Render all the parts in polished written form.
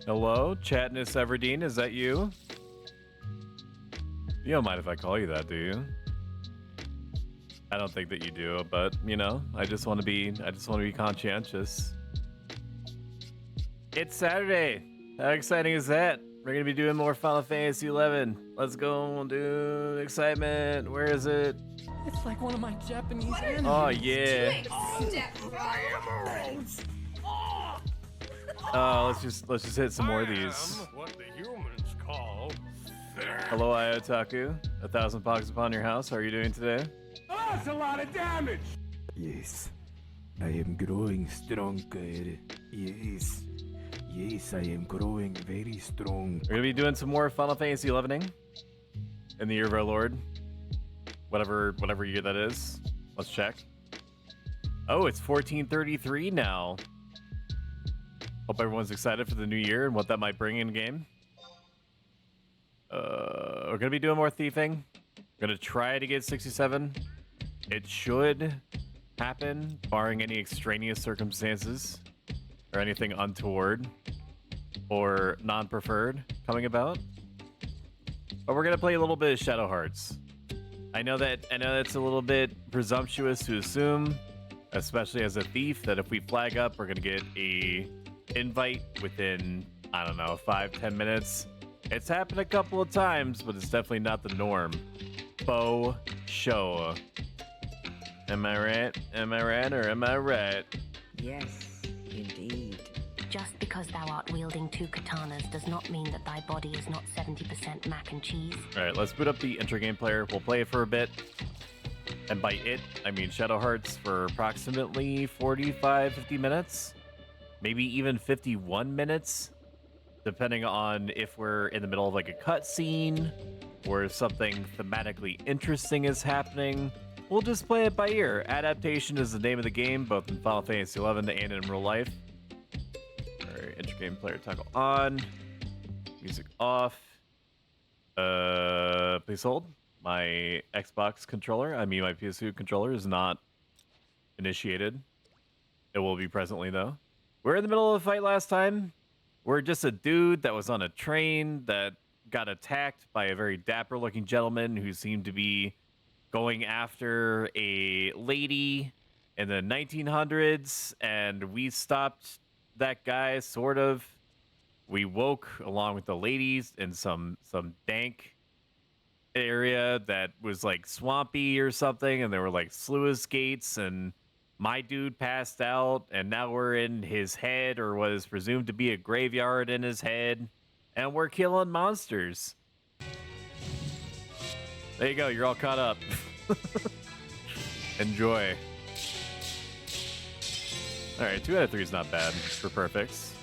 Hello, Chatness Everdeen, is that you? You don't mind if I call you that, do you? I don't think that you do, but you know, I just want to be conscientious. It's Saturday. How exciting is that? We're gonna be doing more Final Fantasy 11. Let's go, dude! Excitement. Where is it? It's like one of my Japanese animes. Oh yeah. Let's just hit some more of these. What the humans call Hello, Iotaku. 1,000 pox upon your house. How are you doing today? Oh, that's a lot of damage! Yes, I am growing stronger. Yes, I am growing very strong. We're gonna be doing some more Final Fantasy 11ing in the year of our Lord. Whatever year that is. Let's check. Oh, it's 1433 now. Hope everyone's excited for the new year and what that might bring in game. We're gonna be doing more thieving. We're gonna try to get 67. It should happen, barring any extraneous circumstances or anything untoward or non-preferred coming about. But we're gonna play a little bit of Shadow Hearts. I know that's a little bit presumptuous to assume, especially as a thief, that if we flag up, we're gonna get a invite within, I don't know, 5-10 minutes. It's happened a couple of times, but it's definitely not the norm. Faux show. Am I right? Am I right or am I right? Yes, indeed. Just because thou art wielding two katanas does not mean that thy body is not 70% mac and cheese. Alright, let's boot up the intro game player. We'll play it for a bit. And by it, I mean Shadow Hearts for approximately 45, 50 minutes. Maybe even 51 minutes. Depending on if we're in the middle of like a cutscene or if something thematically interesting is happening. We'll just play it by ear. Adaptation is the name of the game, both in Final Fantasy 11 and in real life. Alright, intro game player toggle on. Music off. Please hold. My Xbox controller, I mean my PS2 controller, is not initiated. It will be presently though. We're in the middle of a fight last time. We're just a dude that was on a train that got attacked by a very dapper looking gentleman who seemed to be going after a lady in the 1900s, and we stopped that guy, sort of. We woke along with the ladies in some dank area that was like swampy or something, and there were like sluice gates, and my dude passed out, and now we're in his head, or what is presumed to be a graveyard in his head, and we're killing monsters. There you go, you're all caught up. Enjoy. Alright, 2 out of 3 is not bad for perfects.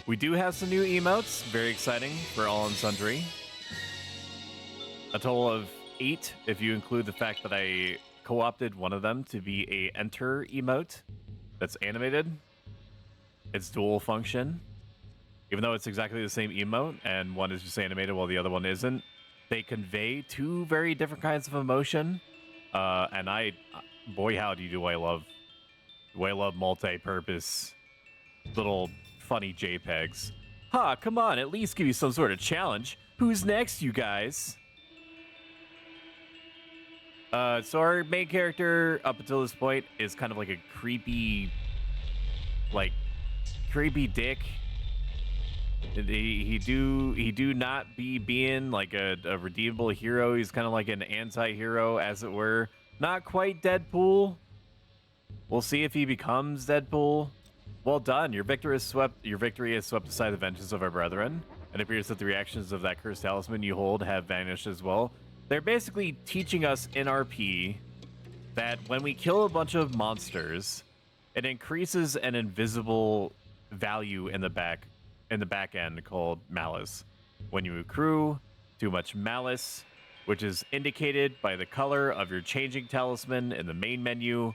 We do have some new emotes, very exciting for all and sundry. A total of 8 if you include the fact that I co-opted one of them to be a enter emote that's animated. It's dual function. Even though it's exactly the same emote and one is just animated while the other one isn't, they convey 2 very different kinds of emotion. And boy howdy do I love multi-purpose little funny JPEGs. Ha, come on, at least give you some sort of challenge. Who's next, you guys? So our main character up until this point is kind of like a creepy dick. He do not being like a redeemable hero. He's kind of like an anti-hero, as it were. Not quite Deadpool. We'll see if he becomes Deadpool. Well done. Your victory has swept aside the vengeance of our brethren. It appears that the reactions of that cursed talisman you hold have vanished as well. They're basically teaching us in RP that when we kill a bunch of monsters, it increases an invisible value in the back end called malice. When you accrue too much malice, which is indicated by the color of your changing talisman in the main menu,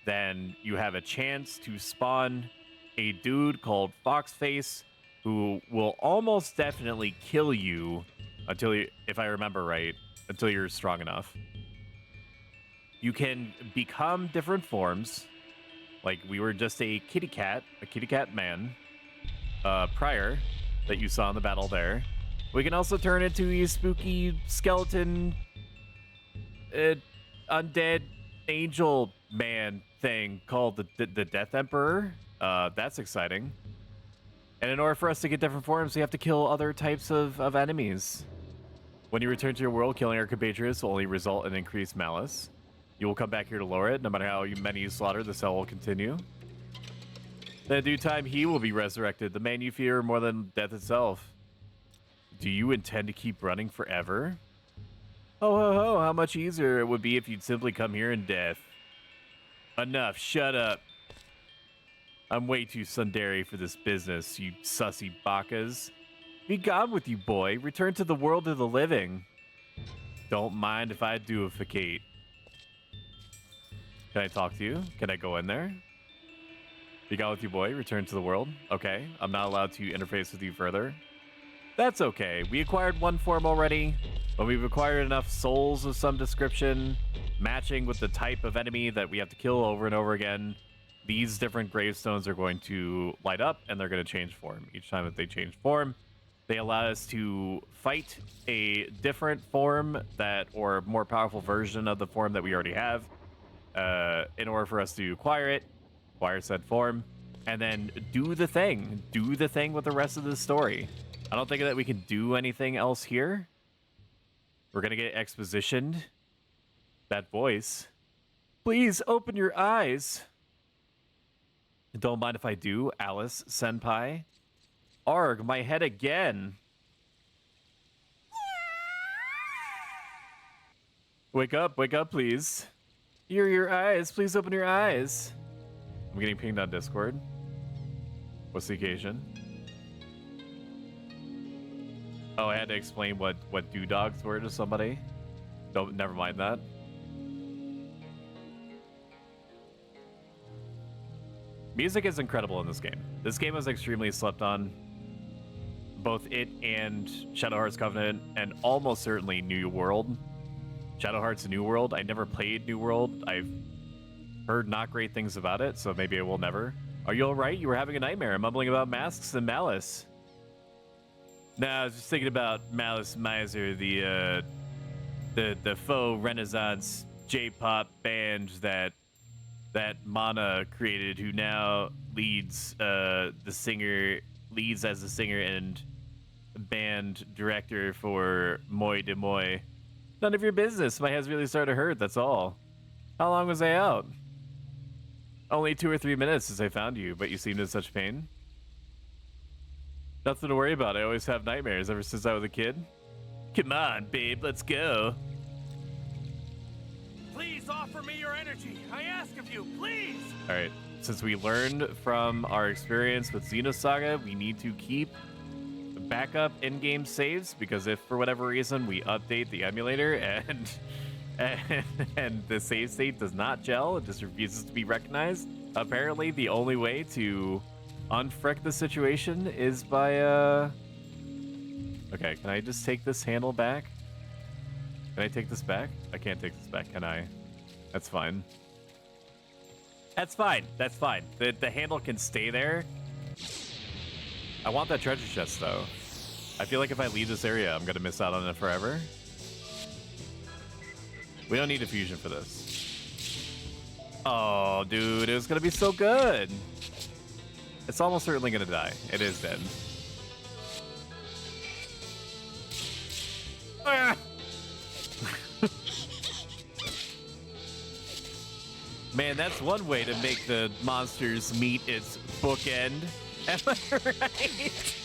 then you have a chance to spawn a dude called Foxface who will almost definitely kill you until you, if I remember right, until you're strong enough. You can become different forms. Like we were just a kitty cat man, prior that you saw in the battle there. We can also turn into a spooky skeleton, undead angel man thing called the Death Emperor. That's exciting. And in order for us to get different forms, we have to kill other types of enemies. When you return to your world, killing our compatriots will only result in increased malice. You will come back here to lower it. No matter how many you slaughter, the cell will continue. Then in due time, he will be resurrected, the man you fear more than death itself. Do you intend to keep running forever? Ho ho ho, how much easier it would be if you'd simply come here in death. Enough, shut up. I'm way too tsundere for this business, you sussy bakas. Be gone with you, boy. Return to the world of the living. Don't mind if I deificate. Can I talk to you? Can I go in there? Be gone with you, boy. Return to the world. Okay, I'm not allowed to interface with you further. That's okay. We acquired one form already, but we've acquired enough souls of some description, matching with the type of enemy that we have to kill over and over again. These different gravestones are going to light up, and they're going to change form. Each time that they change form, they allow us to fight a different form that, or more powerful version of the form that we already have, in order for us to acquire said form, and then do the thing with the rest of the story. I don't think that we can do anything else here. We're gonna get expositioned. That voice. Please open your eyes. Don't mind if I do, Alice Senpai. Arg, my head again. Wake up, please. Your eyes, please open your eyes. I'm getting pinged on Discord. What's the occasion? Oh, I had to explain what doodogs were to somebody. Don't, never mind that. Music is incredible in this game. This game is extremely slept on. Both it and Shadow Hearts Covenant, and almost certainly New World. Shadow Hearts New World. I never played New World. I've heard not great things about it, so maybe I will never. Are you alright? You were having a nightmare, mumbling about masks and malice. Nah, I was just thinking about Malice Miser, the faux Renaissance J-pop band that Mana created, who now leads as the singer and band director for Moi de Moi. None of your business. My head's really starting to hurt, that's all. How long was I out? Only 2 or 3 minutes since I found you, but you seemed in such pain. Nothing to worry about. I always have nightmares ever since I was a kid. Come on, babe, let's go. Please offer me your energy. I ask of you, please. All right. Since we learned from our experience with Xenosaga, we need to keep backup in-game saves, because if for whatever reason we update the emulator and the save state does not gel, it just refuses to be recognized, apparently the only way to unfrick the situation is by okay, can I just take this handle back? Can I take this back? I can't take this back, can I? That's fine. That's fine. That's fine. The handle can stay there. I want that treasure chest, though. I feel like if I leave this area, I'm going to miss out on it forever. We don't need a fusion for this. Oh, dude, it was going to be so good. It's almost certainly going to die. It is dead. Ah! Man, that's one way to make the monsters meet its bookend. Am I right?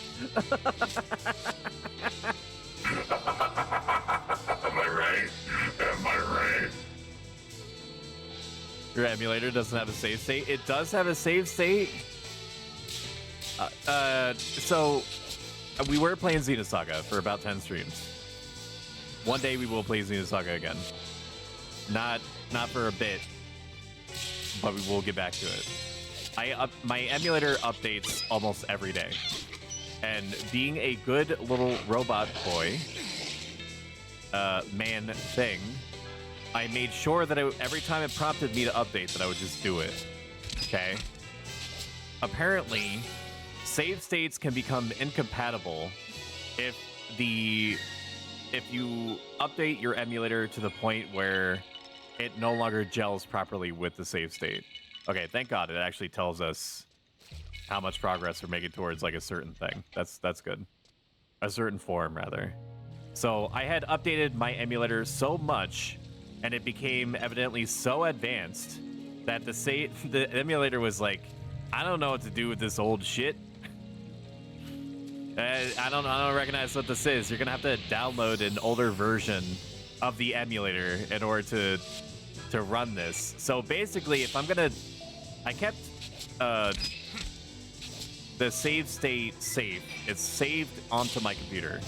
Am I right? Am I right? Your emulator doesn't have a save state. It does have a save state. So we were playing Xenosaga for about 10 streams. One day we will play Xenosaga again. Not for a bit, but we will get back to it. My emulator updates almost every day. And being a good little robot boy, man thing, I made sure that every time it prompted me to update, that I would just do it. Okay? Apparently, save states can become incompatible if you update your emulator to the point where it no longer gels properly with the save state. Okay, thank God it actually tells us how much progress we're making towards like a certain thing. That's good. A certain form, rather. So I had updated my emulator so much, and it became evidently so advanced that the emulator was like, I don't know what to do with this old shit. I don't recognize what this is. You're gonna have to download an older version of the emulator in order to run this. So basically, if I'm gonna, I kept the save state safe. It's saved onto my computer,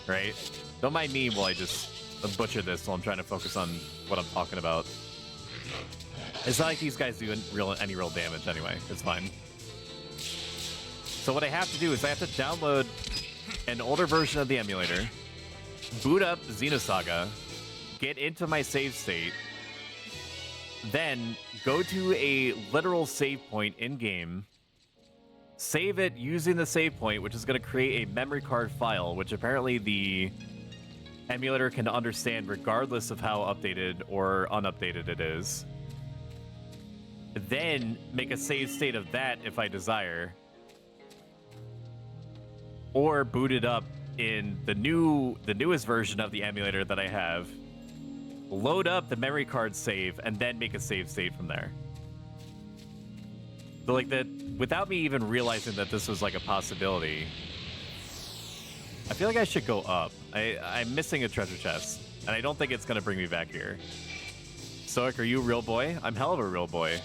right? Don't mind me while I just butcher this while I'm trying to focus on what I'm talking about. It's not like these guys do any real damage anyway. It's fine. So what I have to do is I have to download an older version of the emulator, boot up Xenosaga, get into my save state, then go to a literal save point in-game, save it using the save point, which is going to create a memory card file, which apparently the emulator can understand regardless of how updated or unupdated it is. Then make a save state of that if I desire, or boot it up in the newest version of the emulator that I have, load up the memory card save, and then make a save state from there. So like that, without me even realizing that this was like a possibility, I feel like I should go up. I'm missing a treasure chest, and I don't think it's gonna bring me back here. Stoic, are you a real boy? I'm hell of a real boy.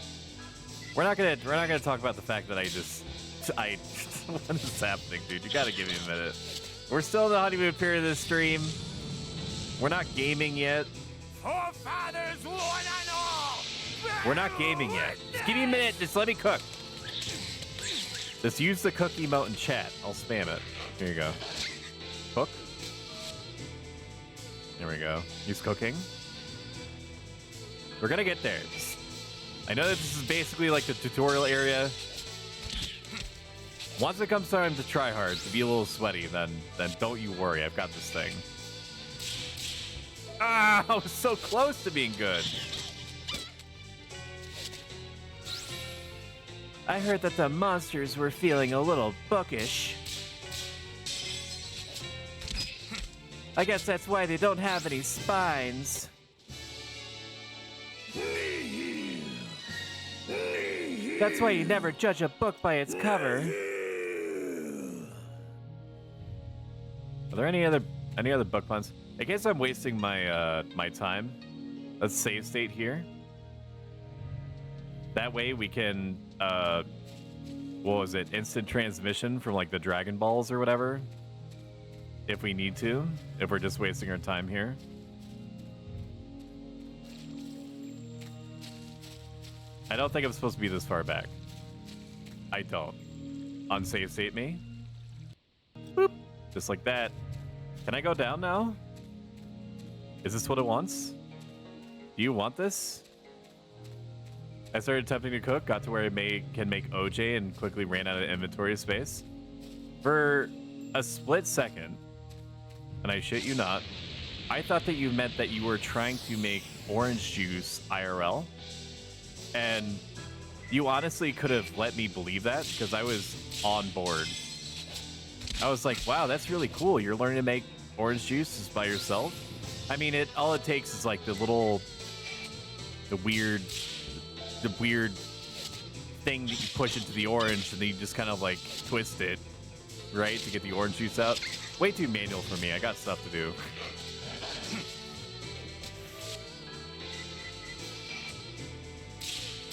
We're not gonna talk about the fact that what is happening, dude? You gotta give me a minute. We're still in the honeymoon period of this stream. We're not gaming yet. Forefathers, one and all! We're not gaming yet. Just give me a minute. Just let me cook. Just use the cook emote in chat. I'll spam it. Here you go. Cook. There we go. Use cooking. We're gonna get there. I know that this is basically like the tutorial area. Once it comes time to try hard, to be a little sweaty, then don't you worry. I've got this thing. Ah, I was so close to being good. I heard that the monsters were feeling a little bookish. I guess that's why they don't have any spines. That's why you never judge a book by its cover. Are there any other book puns? In case I'm wasting my my time, let's save state here. That way we can what was it? Instant transmission from like the Dragon Balls or whatever. If we need to, if we're just wasting our time here. I don't think I'm supposed to be this far back. I don't. Unsave state me. Boop. Just like that. Can I go down now? Is this what it wants? Do you want this? I started attempting to cook, got to where I can make OJ, and quickly ran out of inventory space. For a split second, and I shit you not, I thought that you meant that you were trying to make orange juice IRL. And you honestly could have let me believe that, because I was on board. I was like, wow, that's really cool. You're learning to make orange juice by yourself? I mean, all it takes is like the weird thing that you push into the orange, and then you just kind of like twist it, right, to get the orange juice out. Way too manual for me. I got stuff to do.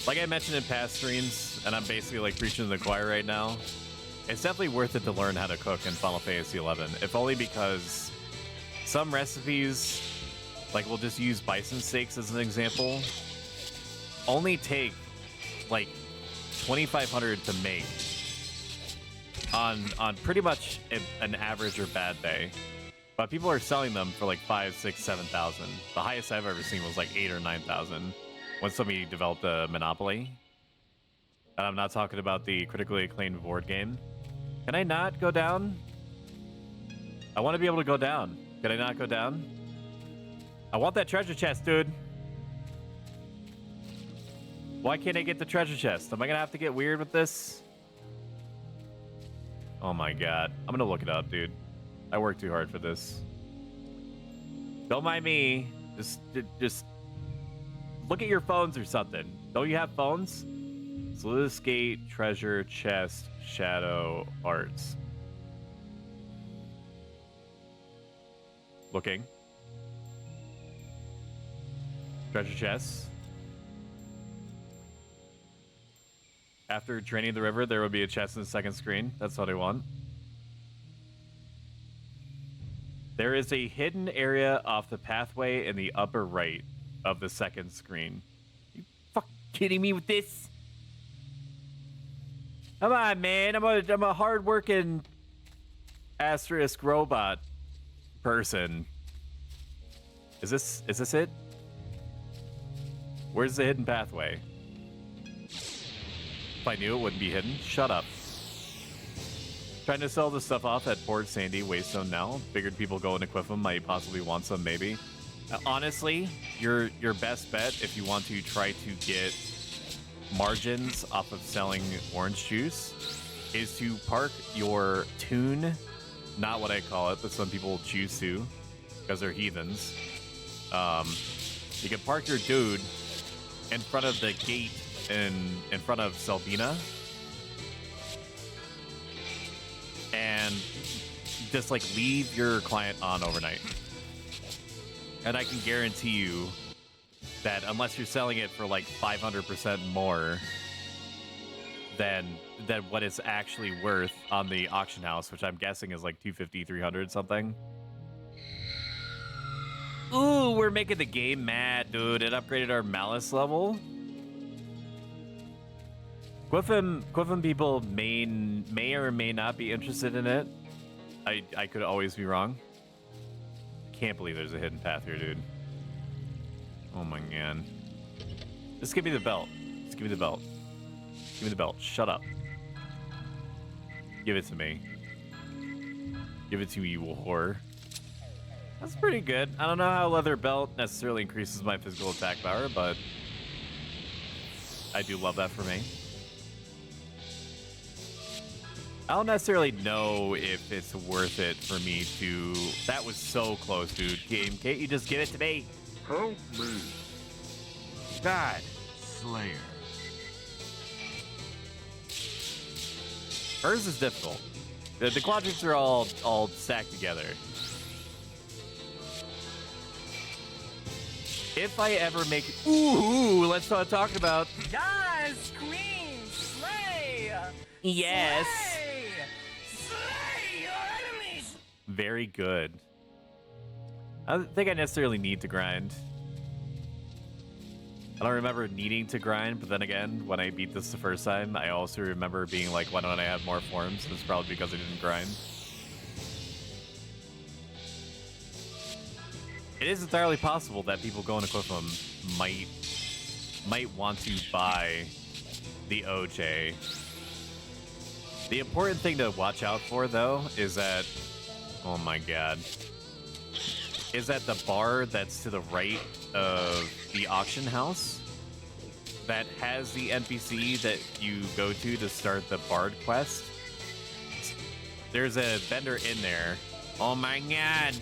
Like I mentioned in past streams, and I'm basically like preaching to the choir right now, it's definitely worth it to learn how to cook in Final Fantasy XI, if only because some recipes, like we'll just use bison steaks as an example, only take like 2,500 to make on pretty much an average or bad day. But people are selling them for like 5,000, 6,000, 7,000. The highest I've ever seen was like 8,000 or 9,000 when somebody developed a Monopoly. And I'm not talking about the critically acclaimed board game. Can I not go down? I want to be able to go down. Can I not go down? I want that treasure chest, dude. Why can't I get the treasure chest? Am I gonna have to get weird with this? Oh my god. I'm gonna look it up, dude. I worked too hard for this. Don't mind me. Just look at your phones or something. Don't you have phones? Sluice Gate, treasure chest, shadow arts. Looking. Treasure chests. After draining the river, there will be a chest in the second screen. That's what I want. There is a hidden area off the pathway in the upper right of the second screen. You fucking kidding me with this? Come on, man. I'm a hard-working asterisk robot person. Is this it? Where's the hidden pathway? If I knew it wouldn't be hidden, shut up. Trying to sell the stuff off at Port Sandy, Waystone now. Figured people going to Quiffum might possibly want some, maybe. Honestly, your best bet if you want to try to get margins off of selling orange juice is to park your tune, not what I call it, but some people choose to because they're heathens. You can park your dude in front of the gate in front of Selbina and just like leave your client on overnight. And I can guarantee you that unless you're selling it for like 500% more than what it's actually worth on the auction house, which I'm guessing is like 250, 300 something. Ooh, we're making the game mad, dude. It upgraded our malice level. Quiffum people may or may not be interested in it. I could always be wrong. Can't believe there's a hidden path here, dude. Oh my god. Just give me the belt. Just give me the belt. Give me the belt. Shut up. Give it to me. Give it to me, you whore. That's pretty good. I don't know how a leather belt necessarily increases my physical attack power, but I do love that for me. I don't necessarily know if it's worth it for me to... That was so close, dude. Game, can't you just give it to me? Help me. God, Slayer. Hers is difficult. The quadrants are all stacked together. If I ever make... Ooh, let's start talking about... Yes, Queen, slay! Yes. Slay! Slay your enemies! Very good. I don't think I necessarily need to grind. I don't remember needing to grind, but then again, when I beat this the first time, I also remember being like, why don't I have more forms? It's probably because I didn't grind. It is entirely possible that people going to Quiffum might want to buy the OJ. The important thing to watch out for, though, is that... Oh my god. Is that the bar that's to the right of the auction house that has the NPC that you go to start the bard quest? There's a vendor in there. Oh my god!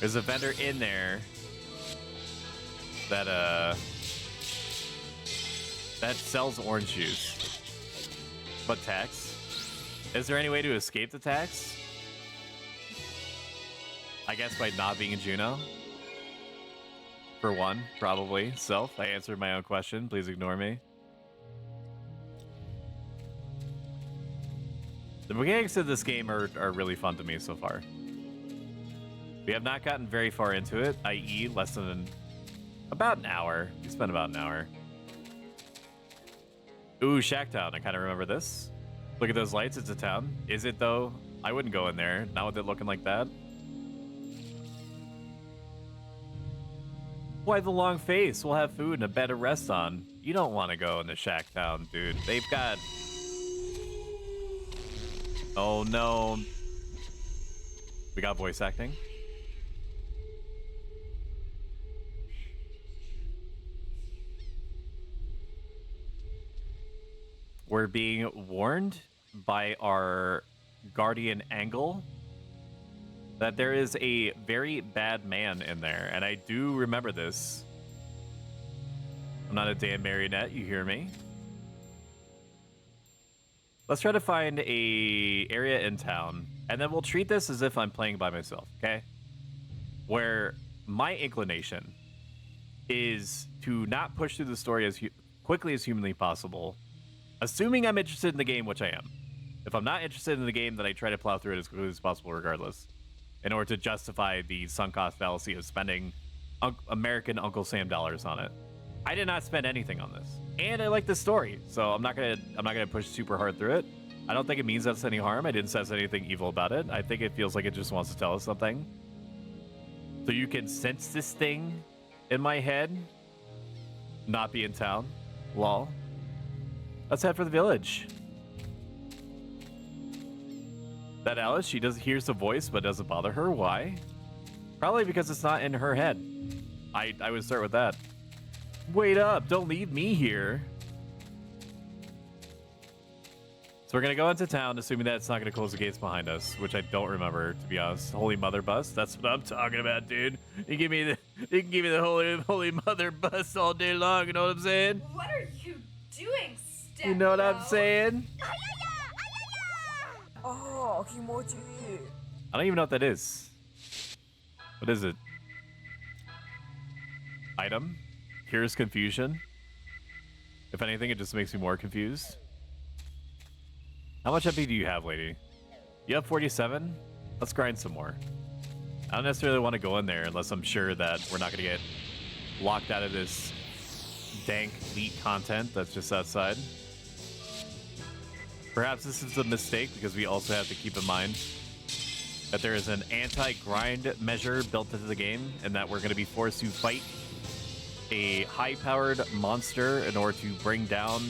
There's a vendor in there that sells orange juice. But tax? Is there any way to escape the tax? I guess by not being a Juno. For one, probably. Self, I answered my own question. Please ignore me. The mechanics of this game are really fun to me so far. We have not gotten very far into it, i.e. less than about an hour. We spent about an hour. Ooh, Shacktown. I kind of remember this. Look at those lights. It's a town. Is it, though? I wouldn't go in there. Not with it looking like that. Why the long face? We'll have food and a bed to rest on. You don't want to go into Shacktown, dude. They've got Oh no. We got voice acting. We're being warned by our guardian Angle that there is a very bad man in there, and I do remember this. I'm not a damn marionette, you hear me? Let's try to find a area in town, and then we'll treat this as if I'm playing by myself, okay? Where my inclination is to not push through the story as quickly as humanly possible, assuming I'm interested in the game, which I am. If I'm not interested in the game, then I try to plow through it as quickly as possible regardless, in order to justify the sunk cost fallacy of spending American Uncle Sam dollars on it. I did not spend anything on this, and I like the story, so I'm not gonna push super hard through it. I don't think it means us any harm. I didn't sense anything evil about it. I think it feels like it just wants to tell us something. So you can sense this thing in my head not be in town. Lol. Let's head for the village. That Alice, she hears the voice but doesn't bother her. Why? Probably because it's not in her head. I would start with that. Wait up, don't leave me here. So we're gonna go into town, assuming that it's not gonna close the gates behind us, which I don't remember, to be honest. Holy Mother bus, that's what I'm talking about, dude. You can give me the Holy Mother bus all day long, you know what I'm saying? What are you doing, Steph? You know what I'm saying? Oh, kimochi. I don't even know what that is. What is it? Item? Cures confusion? If anything, it just makes me more confused. How much MP do you have, lady? You have 47? Let's grind some more. I don't necessarily want to go in there unless I'm sure that we're not going to get locked out of this dank leak content that's just outside. Perhaps this is a mistake because we also have to keep in mind that there is an anti-grind measure built into the game and that we're going to be forced to fight a high-powered monster in order to bring down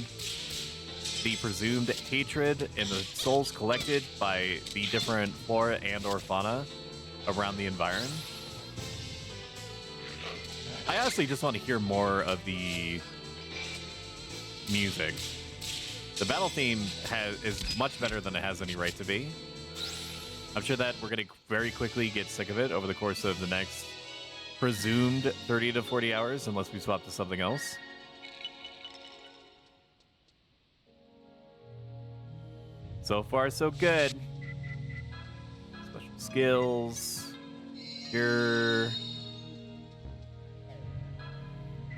the presumed hatred and the souls collected by the different flora and or fauna around the environment. I honestly just want to hear more of the music. The battle theme is much better than it has any right to be. I'm sure that we're going to very quickly get sick of it over the course of the next presumed 30 to 40 hours, unless we swap to something else. So far, so good. Special skills. Cure.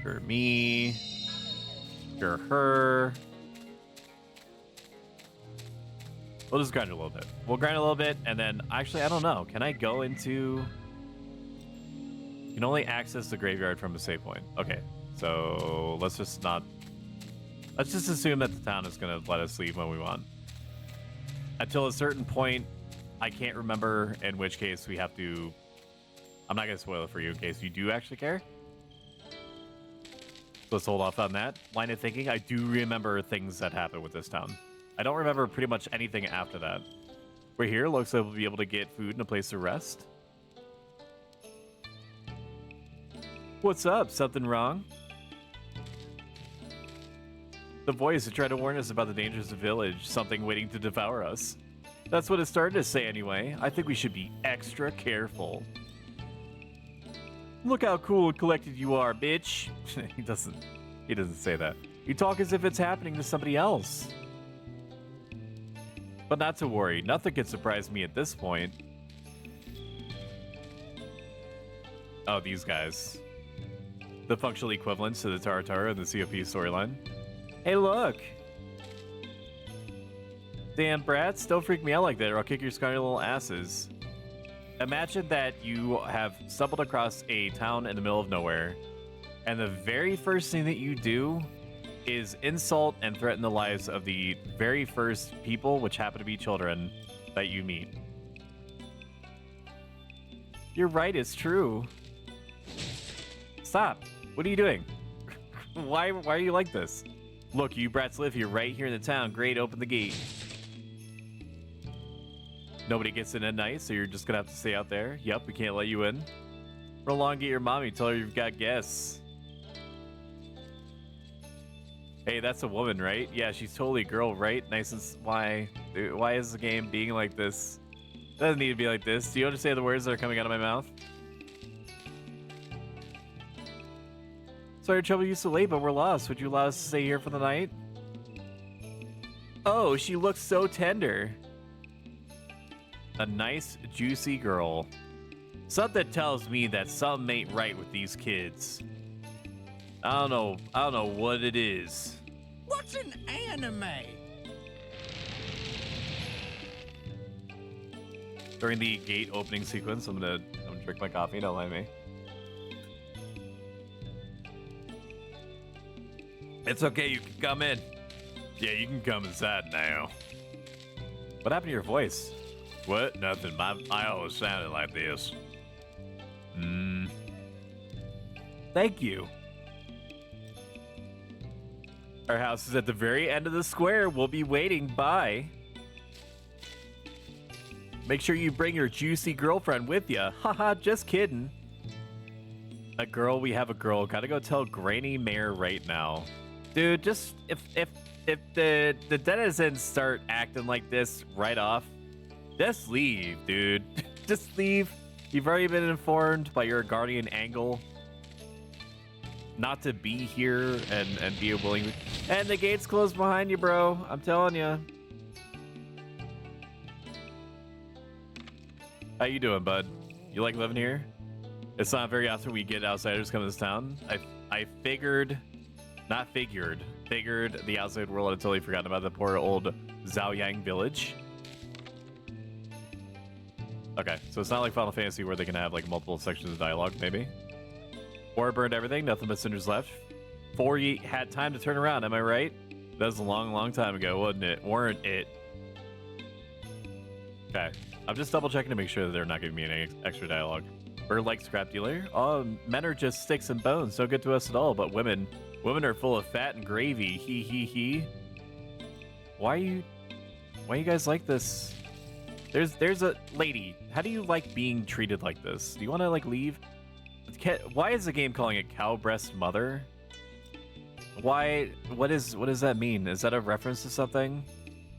Cure me. Cure her. We'll just grind a little bit. We'll grind a little bit, and then, actually, I don't know. Can I go into... You can only access the graveyard from a save point. Okay, so let's just not... Let's just assume that the town is going to let us leave when we want. Until a certain point, I can't remember, in which case we have to... I'm not going to spoil it for you in case you do actually care. Let's hold off on that line of thinking. I do remember things that happen with this town. I don't remember pretty much anything after that. We're here. Looks like we'll be able to get food and a place to rest. What's up? Something wrong? The voice that tried to warn us about the dangers of the village. Something waiting to devour us. That's what it started to say anyway. I think we should be extra careful. Look how cool and collected you are, bitch. He doesn't say that. You talk as if it's happening to somebody else. But not to worry, nothing can surprise me at this point. Oh, these guys. The functional equivalents to the Taratara and the COP storyline. Hey, look! Damn brats, don't freak me out like that or I'll kick your scrawny little asses. Imagine that you have stumbled across a town in the middle of nowhere, and the very first thing that you do is insult and threaten the lives of the very first people, which happen to be children, that you meet. You're right, it's true. Stop. What are you doing? Why are you like this? Look, you brats live here, right here in the town. Great, open the gate. Nobody gets in at night, so you're just gonna have to stay out there. Yep, we can't let you in. Prolongate your mommy. Tell her you've got guests. Hey, that's a woman, right? Yeah, she's totally a girl, right? Nice and why? Dude, why is the game being like this? It doesn't need to be like this. Do you understand the words that are coming out of my mouth? Sorry, trouble you so late, but we're lost. Would you allow us to stay here for the night? Oh, she looks so tender. A nice, juicy girl. Something tells me that something ain't right with these kids. I don't know what it is. What's an anime? During the gate opening sequence, I'm gonna drink my coffee. Don't mind me. It's okay. You can come in. Yeah, you can come inside now. What happened to your voice? What? Nothing. I always sounded like this. Thank you. Our house is at the very end of the square. We'll be waiting. Bye. Make sure you bring your juicy girlfriend with you. Haha, just kidding. A girl, we have a girl. Gotta go tell Granny Mare right now. Dude, just if the denizens start acting like this right off, just leave, dude. Just leave. You've already been informed by your guardian angle not to be here and be a willing. And the gate's closed behind you, bro. I'm telling you. How you doing, bud? You like living here? It's not very often we get outsiders come to this town. I figured the outside world had totally forgotten about the poor old Zhaoyang village. Okay, so it's not like Final Fantasy where they can have like multiple sections of dialogue, maybe. War burned everything, nothing but cinders left. Before you had time to turn around, am I right? That was a long, long time ago, wasn't it? Weren't it? Okay, I'm just double checking to make sure that they're not giving me any extra dialogue. Bird like scrap dealer. Oh, men are just sticks and bones, no good to us at all. But women are full of fat and gravy. He he. Why you guys like this? There's a lady. How do you like being treated like this? Do you want to like leave? Why is the game calling it cow breast mother? Why? What does that mean? Is that a reference to something?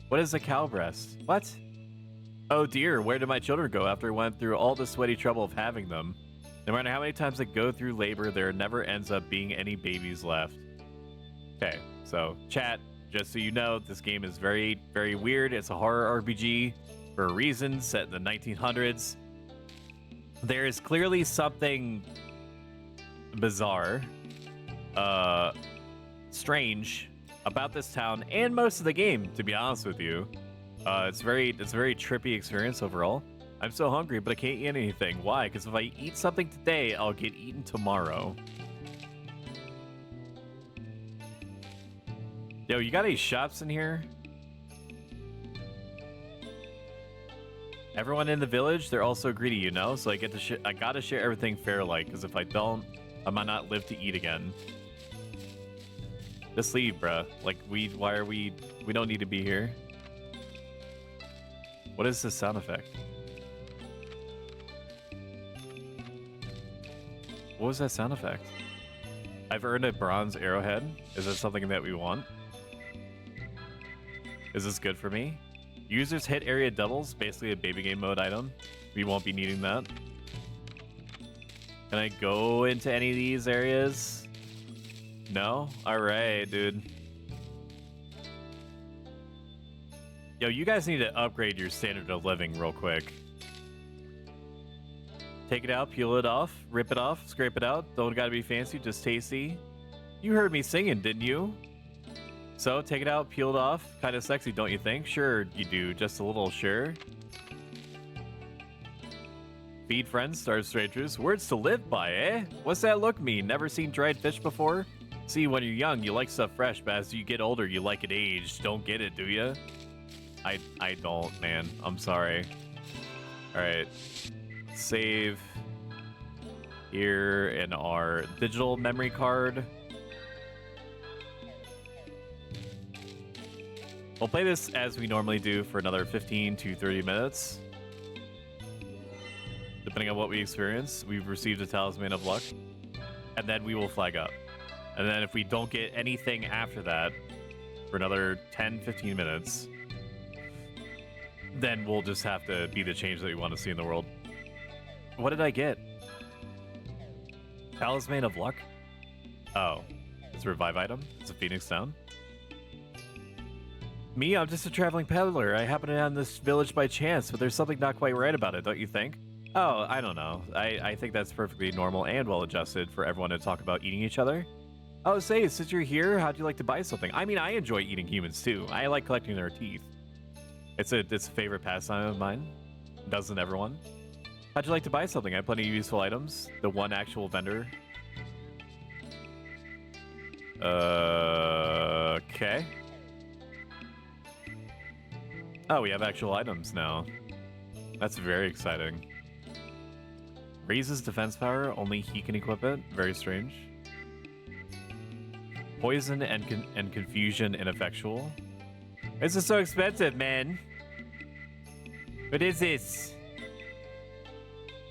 What is a cow breast? What? Oh dear, where did my children go after I went through all the sweaty trouble of having them? No matter how many times they go through labor, there never ends up being any babies left. Okay, so chat, just so you know, this game is very, very weird. It's a horror RPG for a reason, set in the 1900s. There is clearly something bizarre, strange about this town and most of the game, to be honest with you. It's a very trippy experience overall. I'm so hungry, but I can't eat anything. Why? Because if I eat something today, I'll get eaten tomorrow. Yo, you got any shops in here? Everyone in the village, they're also greedy, you know? So I get to I gotta share everything fair-like, because if I don't, I might not live to eat again. Just leave, bruh. Like, we don't need to be here. What is this sound effect? What was that sound effect? I've earned a bronze arrowhead. Is this something that we want? Is this good for me? Users hit area doubles, basically a baby game mode item. We won't be needing that. Can I go into any of these areas? No? Alright, dude. Yo, you guys need to upgrade your standard of living real quick. Take it out, peel it off, rip it off, scrape it out. Don't gotta be fancy, just tasty. You heard me singing, didn't you? So, take it out, peel it off. Kind of sexy, don't you think? Sure, you do. Just a little, sure. Feed friends, starve strangers. Words to live by, eh? What's that look mean? Never seen dried fish before? See, when you're young, you like stuff fresh, but as you get older, you like it aged. Don't get it, do ya? I don't, man. I'm sorry. Alright. Save here in our digital memory card. We'll play this as we normally do for another 15 to 30 minutes. Depending on what we experience, we've received a talisman of luck, and then we will flag up. And then if we don't get anything after that for another 10-15 minutes, then we'll just have to be the change that we want to see in the world. What did I get? Talisman of luck? Oh, it's a revive item. It's a Phoenix down. Me, I'm just a traveling peddler. I happened on this village by chance, but there's something not quite right about it, don't you think? Oh, I don't know. I think that's perfectly normal and well adjusted for everyone to talk about eating each other. Oh, say, since you're here, how'd you like to buy something? I mean, I enjoy eating humans too. I like collecting their teeth. It's a favorite pastime of mine. Doesn't everyone? How'd you like to buy something? I have plenty of useful items. The one actual vendor. Okay. Oh, we have actual items now. That's very exciting. Raises defense power. Only he can equip it. Very strange. Poison and confusion ineffectual. This is so expensive, man. What is this?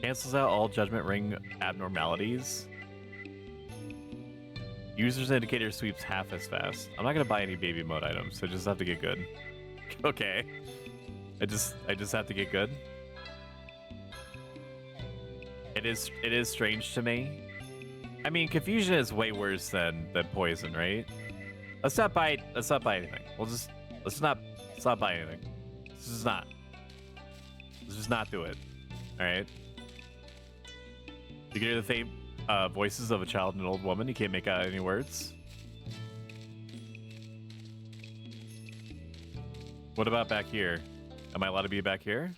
Cancels out all Judgment Ring abnormalities. User's indicator sweeps half as fast. I'm not gonna buy any baby mode items, so I just have to get good. Okay. I just have to get good. It is strange to me. I mean, confusion is way worse than poison, right? Let's not buy anything. Let's not buy anything. Let's just not do it. All right. You can hear the faint voices of a child and an old woman. You can't make out any words. What about back here? Am I allowed to be back here?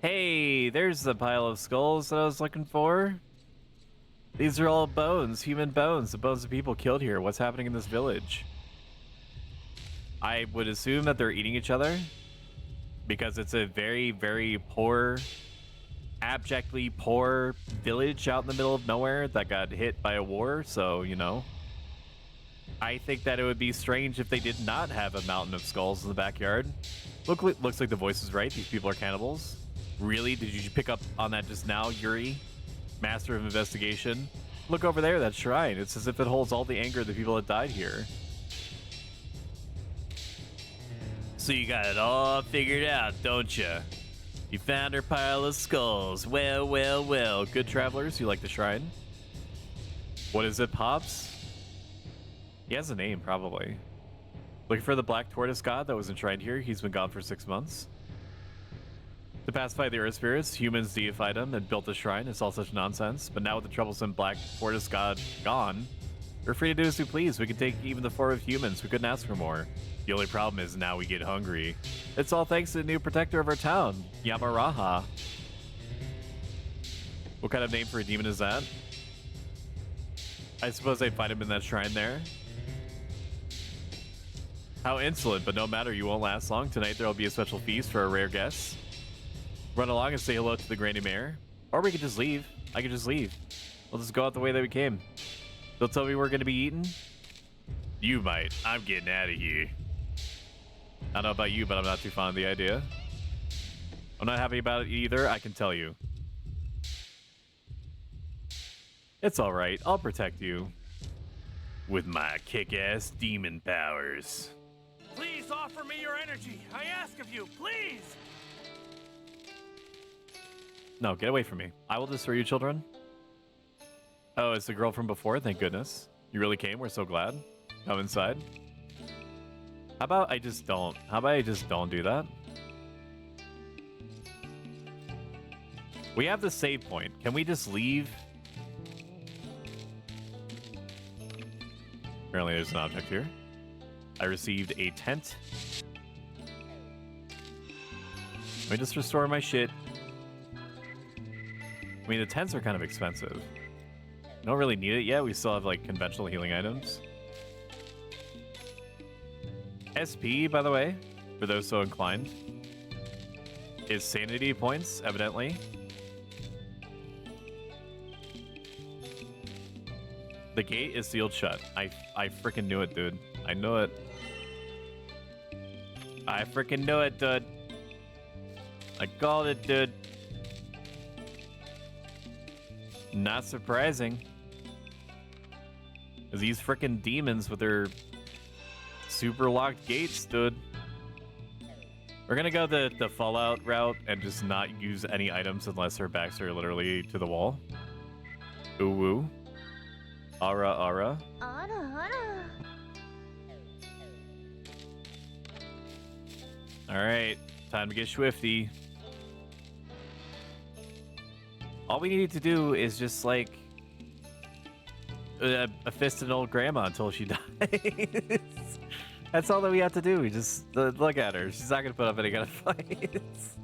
Hey, there's the pile of skulls that I was looking for. These are all bones, human bones, the bones of people killed here. What's happening in this village? I would assume that they're eating each other because it's a very, very poor, abjectly poor village out in the middle of nowhere that got hit by a war. So, you know, I think that it would be strange if they did not have a mountain of skulls in the backyard. Looks like the voice is right. These people are cannibals. Really? Did you pick up on that just now, Yuri? Master of investigation. Look over there, that shrine. It's as if it holds all the anger of the people that died here. So you got it all figured out, don't you? You found her pile of skulls. Well, well, well. Good travelers, you like the shrine? What is it, Pops? He has a name, probably. Looking for the black tortoise god that was enshrined here. He's been gone for 6 months. To pacify the earth spirits, humans deified him and built the shrine. It's all such nonsense. But now with the troublesome black tortoise god gone, we're free to do as we please. We can take even the form of humans. We couldn't ask for more. The only problem is now we get hungry. It's all thanks to the new protector of our town, Yamaraha. What kind of name for a demon is that? I suppose I'd find him in that shrine there. How insolent, but no matter, you won't last long. Tonight there'll be a special feast for our rare guests. Run along and say hello to the Granny Mayor. Or we could just leave. I could just leave. We'll just go out the way that we came. They'll tell me we're going to be eaten. You might. I'm getting out of here. I don't know about you, but I'm not too fond of the idea. I'm not happy about it either, I can tell you. It's alright. I'll protect you. With my kick-ass demon powers. Please offer me your energy. I ask of you, please. No, get away from me. I will destroy you, children. Oh, it's the girl from before? Thank goodness. You really came? We're so glad. Come inside. How about I just don't? How about I just don't do that? We have the save point. Can we just leave? Apparently there's an object here. I received a tent. Let me just restore my shit. I mean, the tents are kind of expensive. Don't really need it yet. We still have, like, conventional healing items. SP, by the way, for those so inclined, is sanity points, evidently. The gate is sealed shut. I freaking knew it, dude. I knew it. I freaking knew it, dude. I called it, dude. Not surprising. Cause these frickin' demons with their super locked gates, dude. We're gonna go the Fallout route and just not use any items unless her backs are literally to the wall. Ooh woo. Ara ara. Alright, time to get swifty. All we need to do is just like a fist an old grandma until she dies. That's all that we have to do. We just look at her. She's not gonna put up any kind of fights.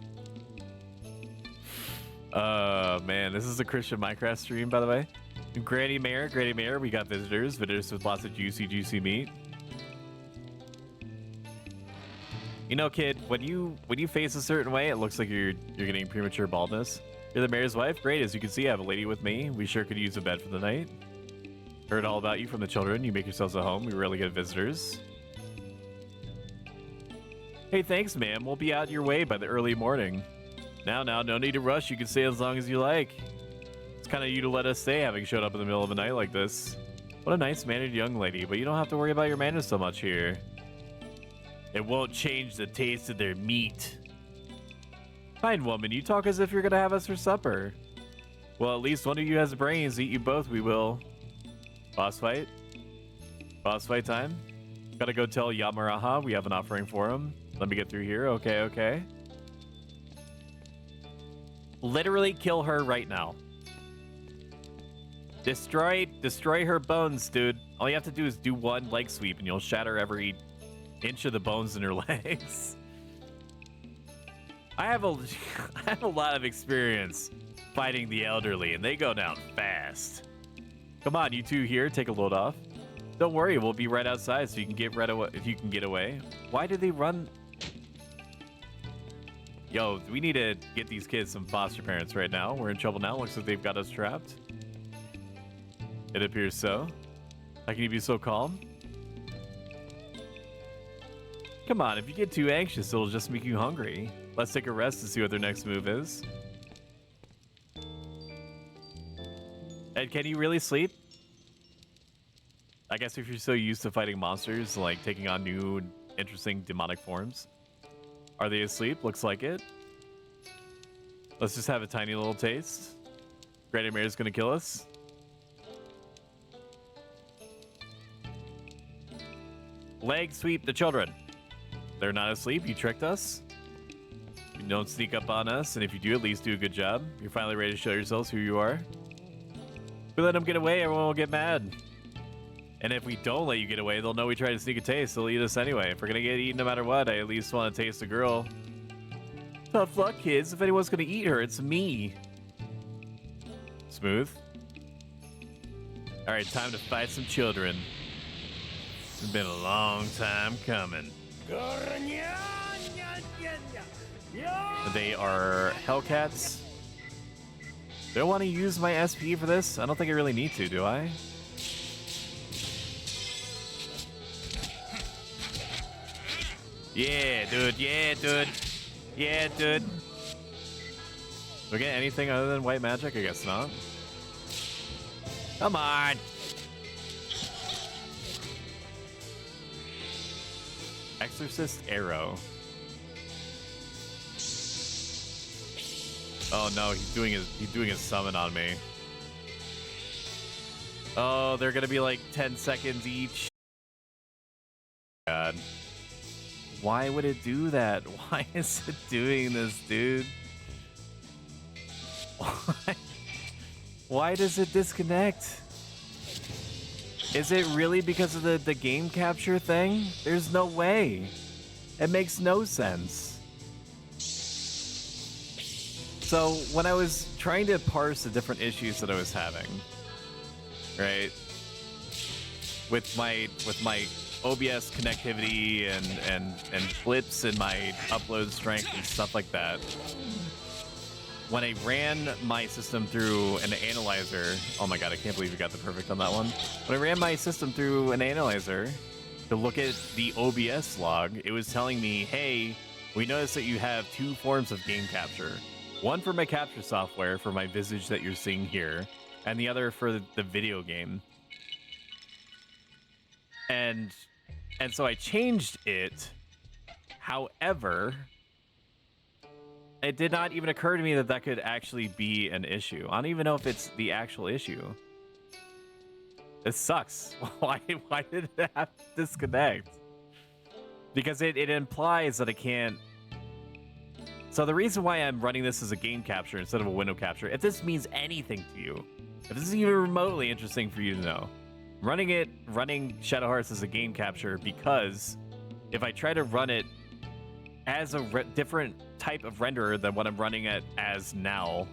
Man, this is a Christian Minecraft stream, by the way. Granny Mare, we got visitors with lots of juicy meat. You know, kid, when you face a certain way, it looks like you're getting premature baldness. You're the mayor's wife? Great, as you can see, I have a lady with me. We sure could use a bed for the night. Heard all about you from the children. You make yourselves at home. We rarely get visitors. Hey, thanks, ma'am. We'll be out your way by the early morning. Now, no need to rush. You can stay as long as you like. It's kind of you to let us stay, having showed up in the middle of the night like this. What a nice-mannered young lady, but you don't have to worry about your manners so much here. It won't change the taste of their meat. Fine, woman. You talk as if you're gonna have us for supper. Well, at least one of you has brains. Eat you both, we will. Boss fight? Boss fight time? Gotta go tell Yamaraha we have an offering for him. Let me get through here. Okay. Literally kill her right now. Destroy her bones, dude. All you have to do is do one leg sweep and you'll shatter every inch of the bones in her legs. I have a lot of experience fighting the elderly, and they go down fast. Come on, you two here, take a load off. Don't worry, we'll be right outside so you can get away. Why did they run? Yo, we need to get these kids some foster parents right now. We're in trouble now. Looks like they've got us trapped. It appears so. How can you be so calm? Come on, if you get too anxious, it'll just make you hungry. Let's take a rest to see what their next move is. Ed, can you really sleep? I guess if you're so used to fighting monsters, like taking on new, interesting demonic forms. Are they asleep? Looks like it. Let's just have a tiny little taste. Granny Mare's gonna kill us. Leg sweep the children. They're not asleep. You tricked us. You don't sneak up on us, and if you do, at least do a good job. You're finally ready to show yourselves who you are. If we let them get away, everyone will get mad. And if we don't let you get away, they'll know we tried to sneak a taste. They'll eat us anyway. If we're gonna get eaten no matter what, I at least want to taste a girl. Tough luck, kids. If anyone's gonna eat her, it's me. Smooth. All right, time to fight some children. It's been a long time coming. They are Hellcats. Do I want to use my SP for this? I don't think I really need to, do I? Yeah, dude. Do we get anything other than white magic? I guess not. Come on. Exorcist arrow. Oh no, he's doing his summon on me. Oh, they're gonna be like 10 seconds each. God. Why would it do that? Why is it doing this, dude? Why does it disconnect? Is it really because of the game capture thing? There's no way. It makes no sense. So when I was trying to parse the different issues that I was having, right? With my OBS connectivity and blips in my upload strength and stuff like that. When I ran my system through an analyzer, oh my god, I can't believe we got the perfect on that one. When I ran my system through an analyzer to look at the OBS log, it was telling me, hey, we noticed that you have two forms of game capture. One for my capture software for my visage that you're seeing here, and the other for the video game. And so I changed it. However, it did not even occur to me that that could actually be an issue. I don't even know if it's the actual issue. It sucks. Why did it have to disconnect? Because it implies that I can't. So the reason why I'm running this as a game capture instead of a window capture, if this means anything to you, if this is even remotely interesting for you to know, running Shadow Hearts as a game capture, because if I try to run it as a different type of renderer than what I'm running it as now,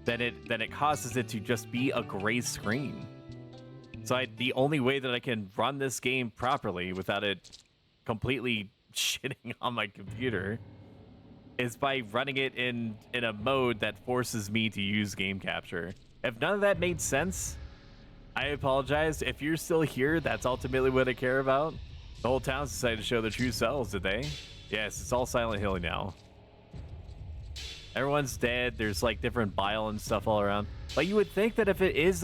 then it causes it to just be a gray screen. So the only way that I can run this game properly without it completely shitting on my computer is by running it in a mode that forces me to use game capture. If none of that made sense, I apologize. If you're still here, that's ultimately what I care about. The whole town's decided to show their true selves, did they? Yes, it's all Silent Hill now. Everyone's dead. There's like different bile and stuff all around. But you would think that if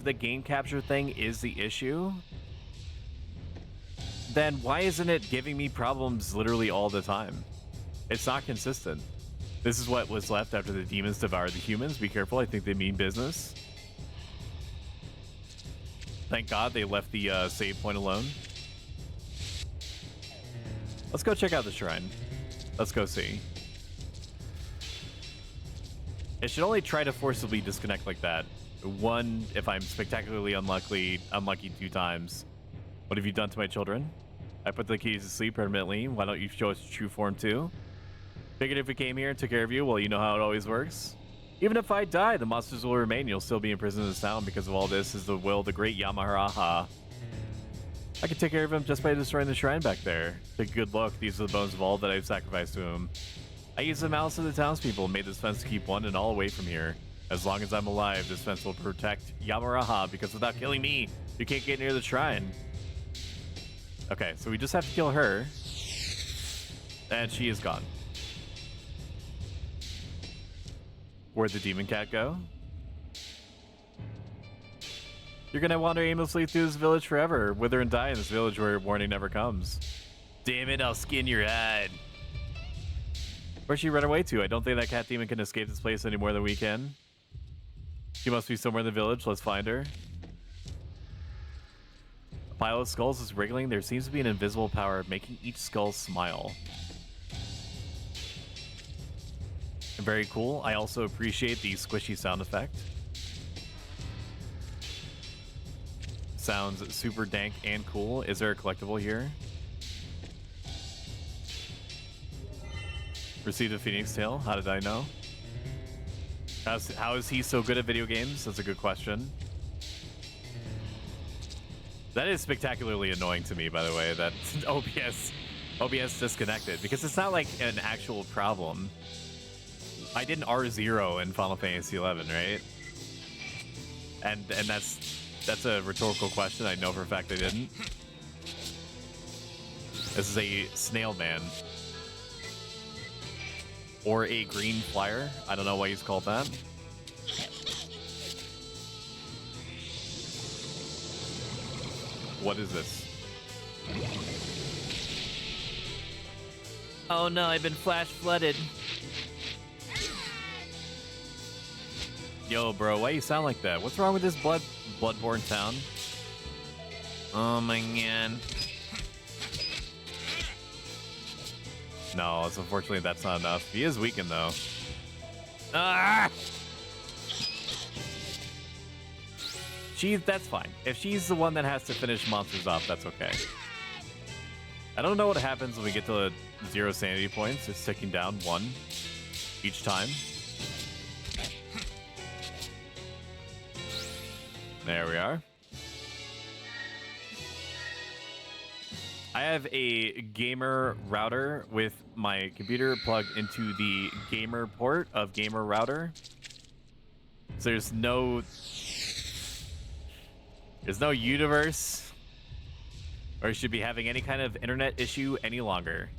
the game capture thing is the issue, then why isn't it giving me problems literally all the time? It's not consistent. This is what was left after the demons devoured the humans. Be careful, I think they mean business. Thank God they left the save point alone. Let's go check out the shrine. Let's go see. It should only try to forcibly disconnect like that. One, if I'm spectacularly unlucky 2 times. What have you done to my children? I put the keys to sleep permanently. Why don't you show us your true form too? Figured if we came here and took care of you, well, you know how it always works. Even if I die, the monsters will remain. You'll still be imprisoned in this town because of all this is the will of the great Yamaharaha. I can take care of him just by destroying the shrine back there. Take a good look. These are the bones of all that I've sacrificed to him. I used the malice of the townspeople and made this fence to keep one and all away from here. As long as I'm alive, this fence will protect Yamaraha, because without killing me, you can't get near the shrine. Okay, so we just have to kill her. And she is gone. Where'd the demon cat go? You're gonna wander aimlessly through this village forever, wither and die in this village where warning never comes. Damn it, I'll skin your hide. Where'd she run away to? I don't think that cat demon can escape this place any more than we can. She must be somewhere in the village. Let's find her. A pile of skulls is wriggling. There seems to be an invisible power making each skull smile. Very cool. I also appreciate the squishy sound effect. Sounds super dank and cool. Is there a collectible here? Received a Phoenix Tail. How did I know? How is he so good at video games? That's a good question. That is spectacularly annoying to me, by the way, that OBS disconnected, because it's not like an actual problem. I did an R0 in Final Fantasy XI, right? And that's a rhetorical question. I know for a fact I didn't. This is a snail man. Or a green flyer. I don't know why he's called that. What is this? Oh no, I've been flash flooded. Yo, bro, why you sound like that? What's wrong with this bloodborne town? Oh my god. No, it's unfortunately that's not enough. He is weakened though. Ah! That's fine. If she's the one that has to finish monsters off, that's okay. I don't know what happens when we get to 0 sanity points. It's ticking down 1 each time. There we are. I have a gamer router with my computer plugged into the gamer port of gamer router. So there's no universe where you should be having any kind of internet issue any longer.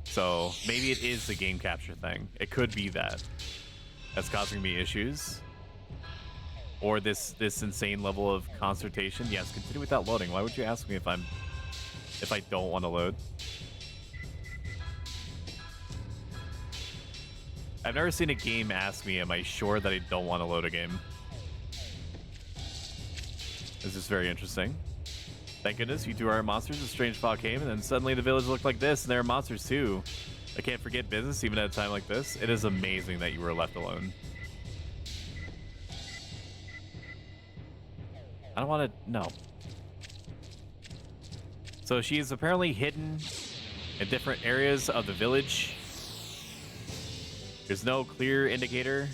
So maybe it is the game capture thing. It could be that that's causing me issues. or this insane level of concertation. Yes, continue without loading. Why would you ask me if I don't want to load? I've never seen a game ask me, am I sure that I don't want to load a game? This is very interesting. Thank goodness you two aren't monsters. A strange fog came, and then suddenly the village looked like this, and there are monsters too. I can't forget business even at a time like this. It is amazing that you were left alone. I don't want to... No. So she is apparently hidden in different areas of the village. There's no clear indicator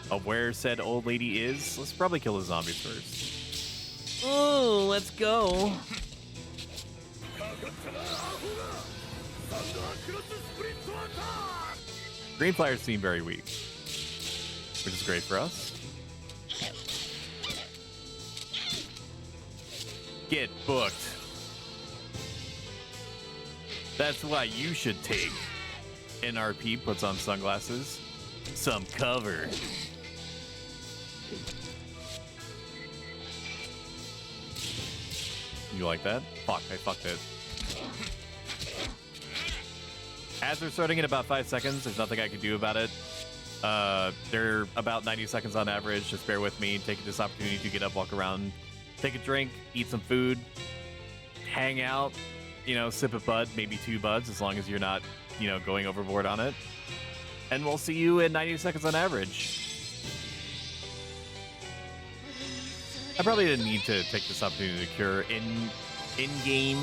of where said old lady is. Let's probably kill the zombies first. Oh, let's go. Green flyers seem very weak, which is great for us. Get booked. That's why you should take. NRP puts on sunglasses. Some cover. You like that? Fuck, I fucked it. Ads are starting in about 5 seconds. There's nothing I can do about it. They're about 90 seconds on average. Just bear with me. Take this opportunity to get up, walk around, take a drink, eat some food, hang out, you know, sip a bud, maybe 2 buds, as long as you're not, you know, going overboard on it. And we'll see you in 90 seconds on average. I probably didn't need to take this opportunity to cure in-game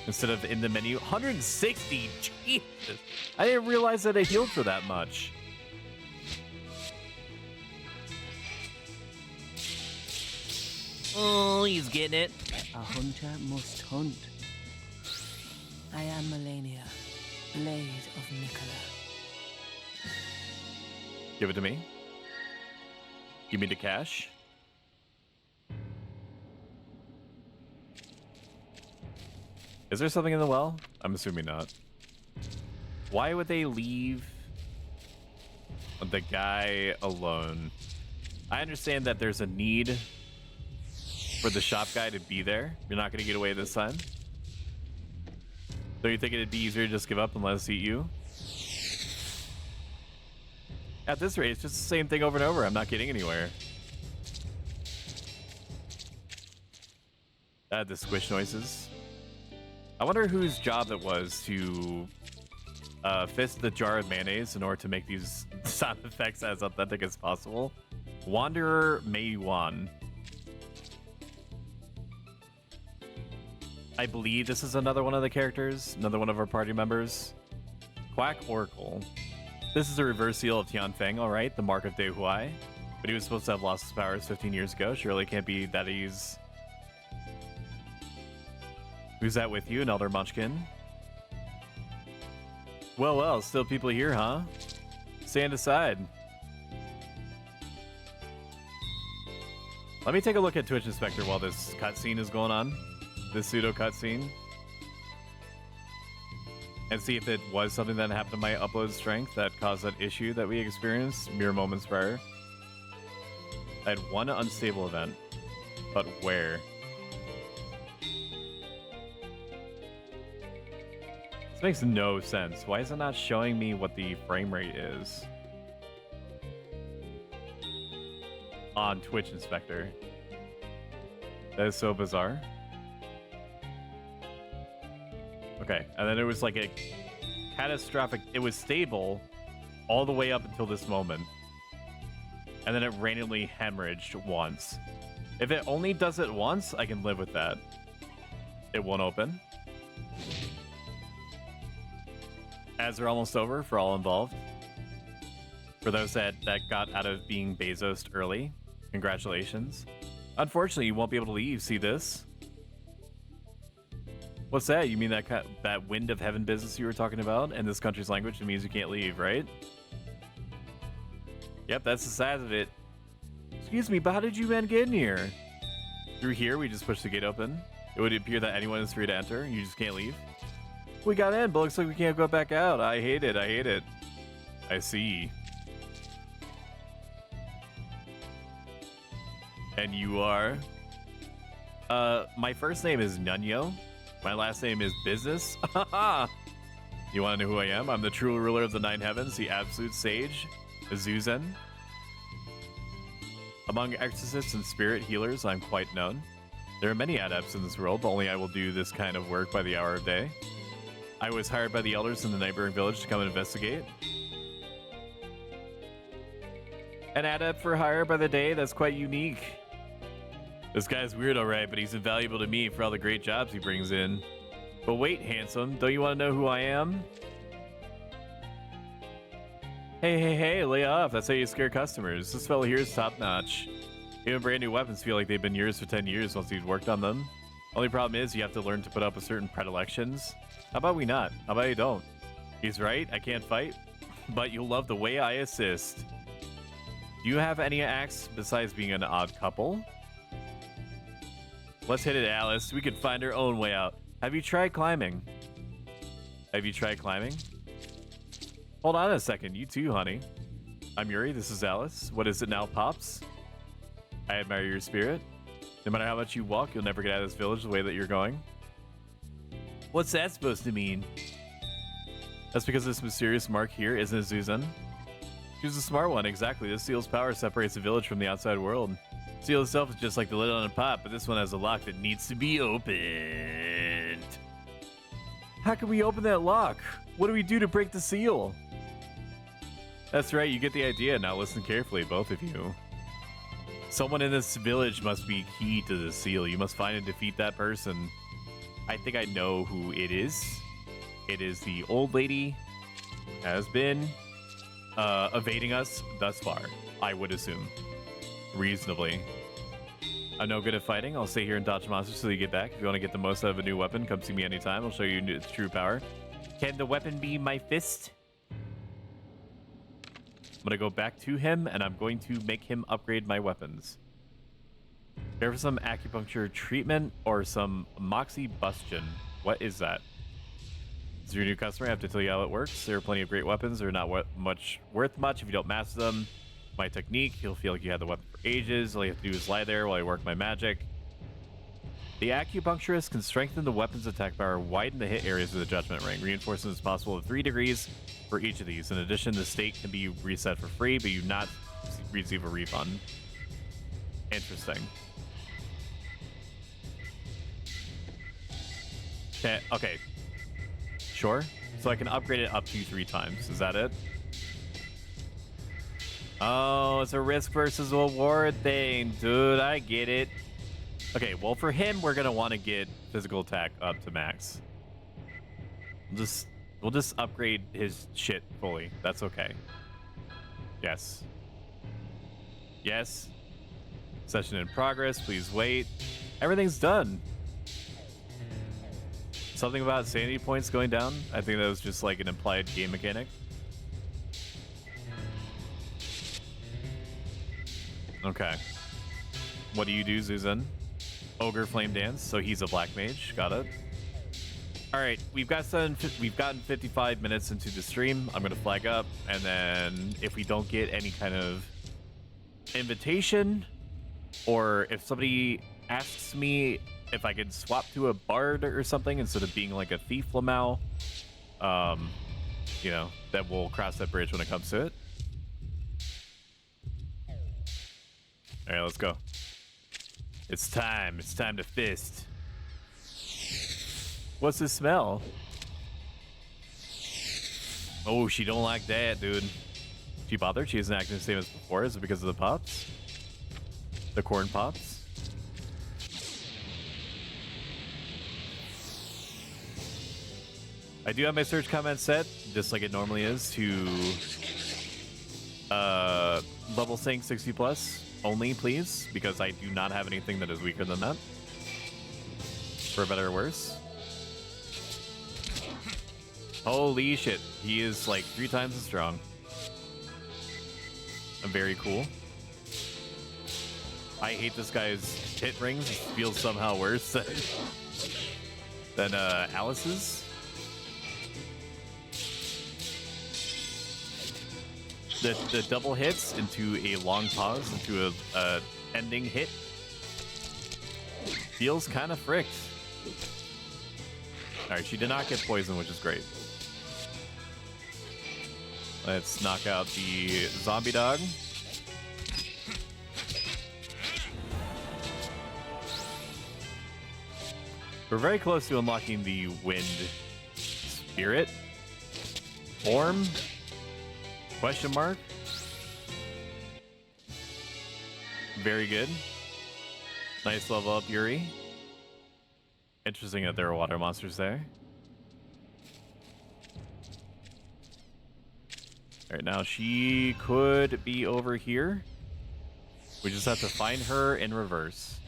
instead of in the menu. 160? Jesus! I didn't realize that it healed for that much. Oh, he's getting it. A hunter must hunt. I am Melania, Blade of Nicola. Give it to me. Give me the cash. Is there something in the well? I'm assuming not. Why would they leave the guy alone? I understand that there's a need for the shop guy to be there. You're not going to get away this time. So you think it'd be easier to just give up and let us eat you? At this rate, it's just the same thing over and over. I'm not getting anywhere. The squish noises. I wonder whose job it was to fist the jar of mayonnaise in order to make these sound effects as authentic as possible. Wanderer Mei Wan. I believe this is another one of the characters, another one of our party members. Quack Oracle. This is a reverse seal of Tian Feng, alright, the Mark of De Huai. But he was supposed to have lost his powers 15 years ago. Surely it can't be that he's... Who's that with you, an Elder Munchkin? Well, still people here, huh? Stand aside. Let me take a look at Twitch Inspector while this cutscene is going on. This pseudo cutscene. And see if it was something that happened to my upload strength that caused that issue that we experienced mere moments prior. I had one unstable event, but where? This makes no sense. Why is it not showing me what the frame rate is on Twitch Inspector? That is so bizarre. Okay, and then it was like a catastrophic... It was stable all the way up until this moment. And then it randomly hemorrhaged once. If it only does it once, I can live with that. It won't open. Ads are almost over for all involved. For those that got out of being Bezos early, congratulations. Unfortunately, you won't be able to leave. See this? What's that? You mean that wind of heaven business you were talking about in this country's language? It means you can't leave, right? Yep, that's the size of it. Excuse me, but how did you men get in here? Through here, we just push the gate open. It would appear that anyone is free to enter, and you just can't leave. We got in, but looks like we can't go back out. I hate it, I hate it. I see. And you are? My first name is Nunyo. My last name is Business. You want to know who I am? I'm the true ruler of the nine heavens, the absolute sage, Azuzen. Among exorcists and spirit healers, I'm quite known. There are many adepts in this world, only I will do this kind of work by the hour of day. I was hired by the elders in the neighboring village to come and investigate. An adept for hire by the day, that's quite unique. This guy's weird, alright, but he's invaluable to me for all the great jobs he brings in. But wait, handsome, don't you want to know who I am? Hey, lay off. That's how you scare customers. This fellow here is top-notch. Even brand new weapons feel like they've been yours for 10 years once you've worked on them. Only problem is you have to learn to put up with certain predilections. How about we not? How about you don't? He's right, I can't fight, but you'll love the way I assist. Do you have any acts besides being an odd couple? Let's hit it, Alice. We could find our own way out. Have you tried climbing? Have you tried climbing? Hold on a second. You too, honey. I'm Yuri. This is Alice. What is it now, Pops? I admire your spirit. No matter how much you walk, you'll never get out of this village the way that you're going. What's that supposed to mean? That's because this mysterious mark here isn't Azuzen. She was a smart one, exactly. This seal's power separates the village from the outside world. The seal itself is just like the lid on a pot, but this one has a lock that needs to be opened. How can we open that lock? What do we do to break the seal? That's right, you get the idea. Now listen carefully, both of you. Someone in this village must be key to the seal. You must find and defeat that person. I think I know who it is. It is the old lady who has been evading us thus far, I would assume. Reasonably. I'm no good at fighting. I'll stay here and dodge monsters till you get back. If you want to get the most out of a new weapon, come see me anytime. I'll show you its true power. Can the weapon be my fist? I'm going to go back to him, and I'm going to make him upgrade my weapons. Care for some acupuncture treatment or some moxie bussin? What is that? Is your new customer? I have to tell you how it works. There are plenty of great weapons. They're not worth much if you don't master them. My technique, you'll feel like you had the weapon for ages. All you have to do is lie there while I work my magic. The acupuncturist can strengthen the weapon's attack power, widen the hit areas of the judgment ring. Reinforcement is possible at 3 degrees for each of these. In addition, the state can be reset for free, but you do not receive a refund. Interesting. Okay. Sure. So I can upgrade it up to 3 times. Is that it? Oh, it's a risk versus reward thing. Dude, I get it. Okay, well, for him, we're going to want to get physical attack up to max. We'll just upgrade his shit fully. That's okay. Yes. Yes. Session in progress. Please wait. Everything's done. Something about sanity points going down? I think that was just like an implied game mechanic. Okay. What do you do, Zuzan? Ogre Flame Dance, so he's a black mage. Got it. All right, we've gotten 55 minutes into the stream. I'm gonna flag up, and then if we don't get any kind of invitation, or if somebody asks me if I could swap to a bard or something instead of being like a thief Lamau, you know, that we'll cross that bridge when it comes to it. All right, let's go. It's time. It's time to fist. What's the smell? Oh, she don't like that, dude. She bothered? She isn't acting the same as before. Is it because of the pops? The corn pops? I do have my search comment set, just like it normally is, to level sync 60 plus only, please, because I do not have anything that is weaker than that. For better or worse. Holy shit, he is like 3 times as strong. Very cool. I hate this guy's hit rings. It feels somehow worse than Alice's. The double hits into a long pause into a ending hit feels kind of fricked. All right, she did not get poisoned, which is great. Let's knock out the zombie dog. We're very close to unlocking the wind spirit form. Question mark. Very good. Nice level up, Yuri. Interesting that there are water monsters there. All right, now she could be over here. We just have to find her in reverse.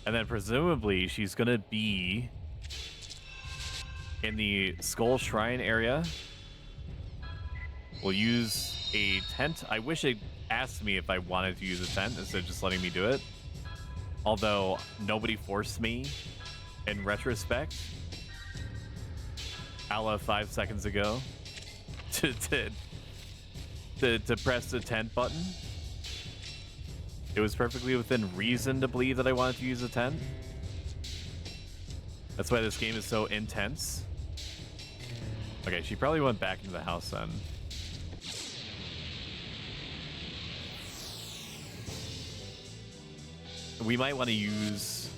And then presumably she's gonna be in the Skull Shrine area. We'll use a tent. I wish it asked me if I wanted to use a tent instead of just letting me do it. Although nobody forced me in retrospect, a la 5 seconds ago, to press the tent button. It was perfectly within reason to believe that I wanted to use a tent. That's why this game is so intense. Okay, she probably went back into the house then. We might want to use...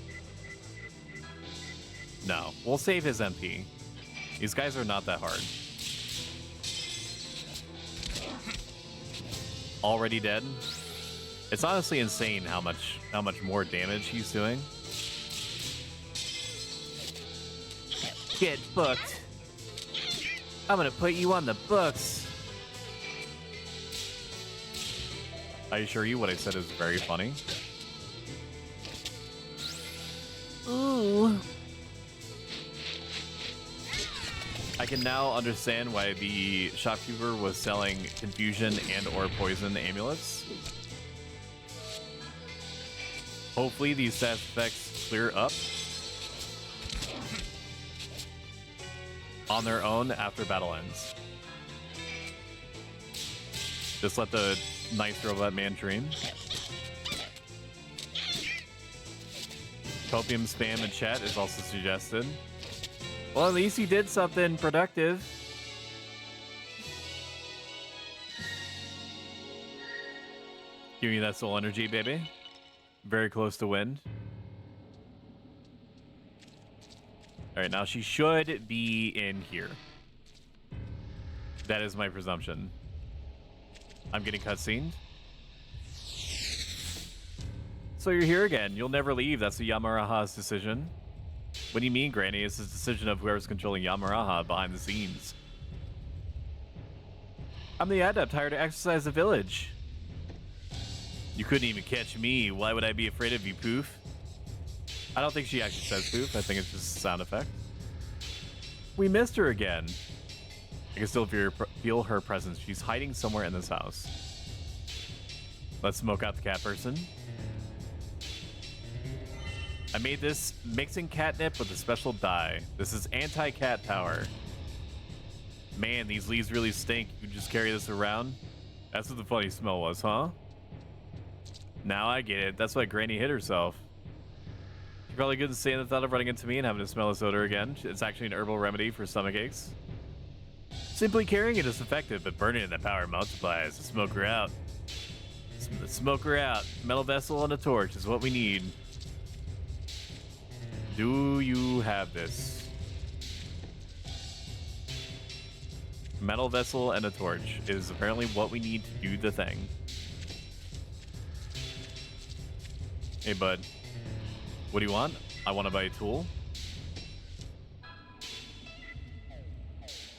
No, we'll save his MP. These guys are not that hard. Already dead. It's honestly insane how much more damage he's doing. Get booked. I'm gonna put you on the books. I assure you what I said is very funny. Ooh. I can now understand why the shopkeeper was selling confusion and or poison amulets. Hopefully these side effects clear up on their own after battle ends. Just let the nice robot man dream. Copium spam in chat is also suggested. Well, at least he did something productive. Give me that soul energy, baby. Very close to wind. All right, now she should be in here. That is my presumption. I'm getting cutscened. So you're here again. You'll never leave. That's the Yamaraha's decision. What do you mean, Granny? It's the decision of whoever's controlling Yamaraha behind the scenes. I'm the adept hired to exercise the village. You couldn't even catch me. Why would I be afraid of you, Poof? I don't think she actually says Poof. I think it's just a sound effect. We missed her again. I can still feel her presence. She's hiding somewhere in this house. Let's smoke out the cat person. I made this mixing catnip with a special dye. This is anti-cat power. Man, these leaves really stink. You can just carry this around? That's what the funny smell was, huh? Now I get it. That's why Granny hit herself. She probably couldn't stand the thought of running into me and having to smell this odor again. It's actually an herbal remedy for stomach aches. Simply carrying it is effective, but burning it, the power multiplies. Smoke her out. Smoke her out. Metal vessel and a torch is what we need. Do you have this? Metal vessel and a torch is apparently what we need to do the thing. Hey, bud. What do you want? I want to buy a tool.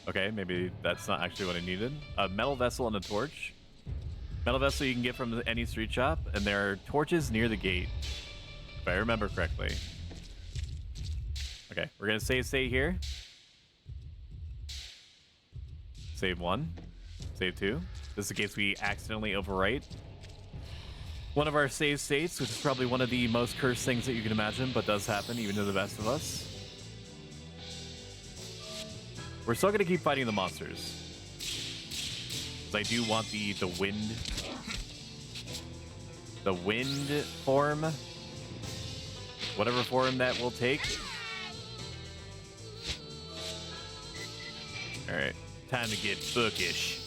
Okay, maybe that's not actually what I needed. A metal vessel and a torch. Metal vessel you can get from any street shop, and there are torches near the gate, if I remember correctly. Okay, we're gonna stay here. Save 1. Save 2. Just in case we accidentally overwrite one of our save states, which is probably one of the most cursed things that you can imagine, but does happen even to the best of us. We're still gonna keep fighting the monsters, because I do want the the wind form, whatever form that will take. All right, time to get bookish.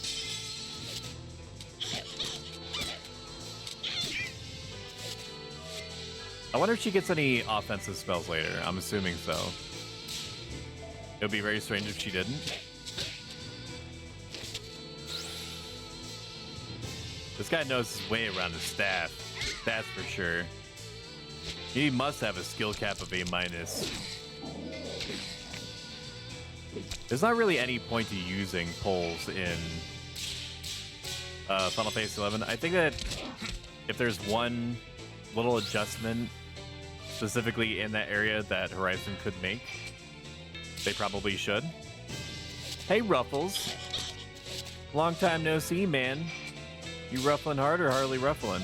I wonder if she gets any offensive spells later. I'm assuming so. It would be very strange if she didn't. This guy knows his way around his staff. That's for sure. He must have a skill cap of A-. There's not really any point to using poles in Final Fantasy 11. I think that if there's one little adjustment specifically in that area that Horizon could make, they probably should. Hey, Ruffles. Long time no see, man. You ruffling hard or hardly ruffling?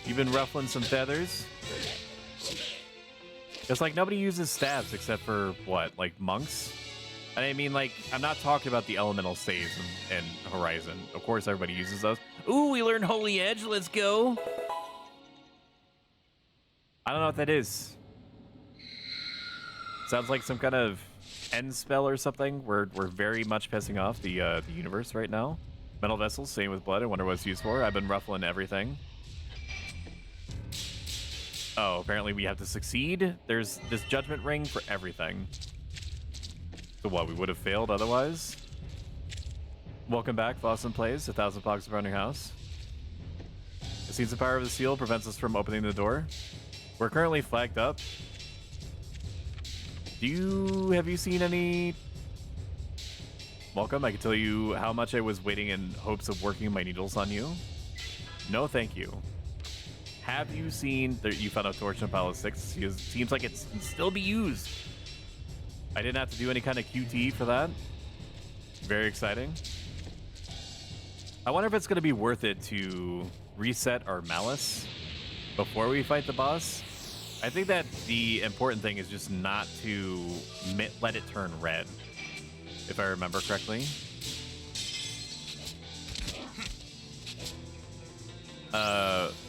You been ruffling some feathers? It's like nobody uses staves except for, what, like monks? And I mean, like, I'm not talking about the elemental staves in Horizon. Of course, everybody uses those. Ooh, we learned Holy Edge. Let's go. I don't know what that is. Sounds like some kind of end spell or something. We're very much pissing off the universe right now. Metal vessels, same with blood. I wonder what it's used for. I've been ruffling everything. Oh, apparently we have to succeed. There's this judgment ring for everything. So what, we would have failed otherwise? Welcome back, Boston Plays. 1,000 blocks around your house. It seems the power of the seal prevents us from opening the door. We're currently flagged up. Have you seen any? Welcome. I can tell you how much I was waiting in hopes of working my needles on you. No, thank you. Have you seen that you found a torch in Pile 6? It seems like it can still be used. I didn't have to do any kind of QT for that. Very exciting. I wonder if it's going to be worth it to reset our malice before we fight the boss. I think that the important thing is just not to let it turn red, if I remember correctly.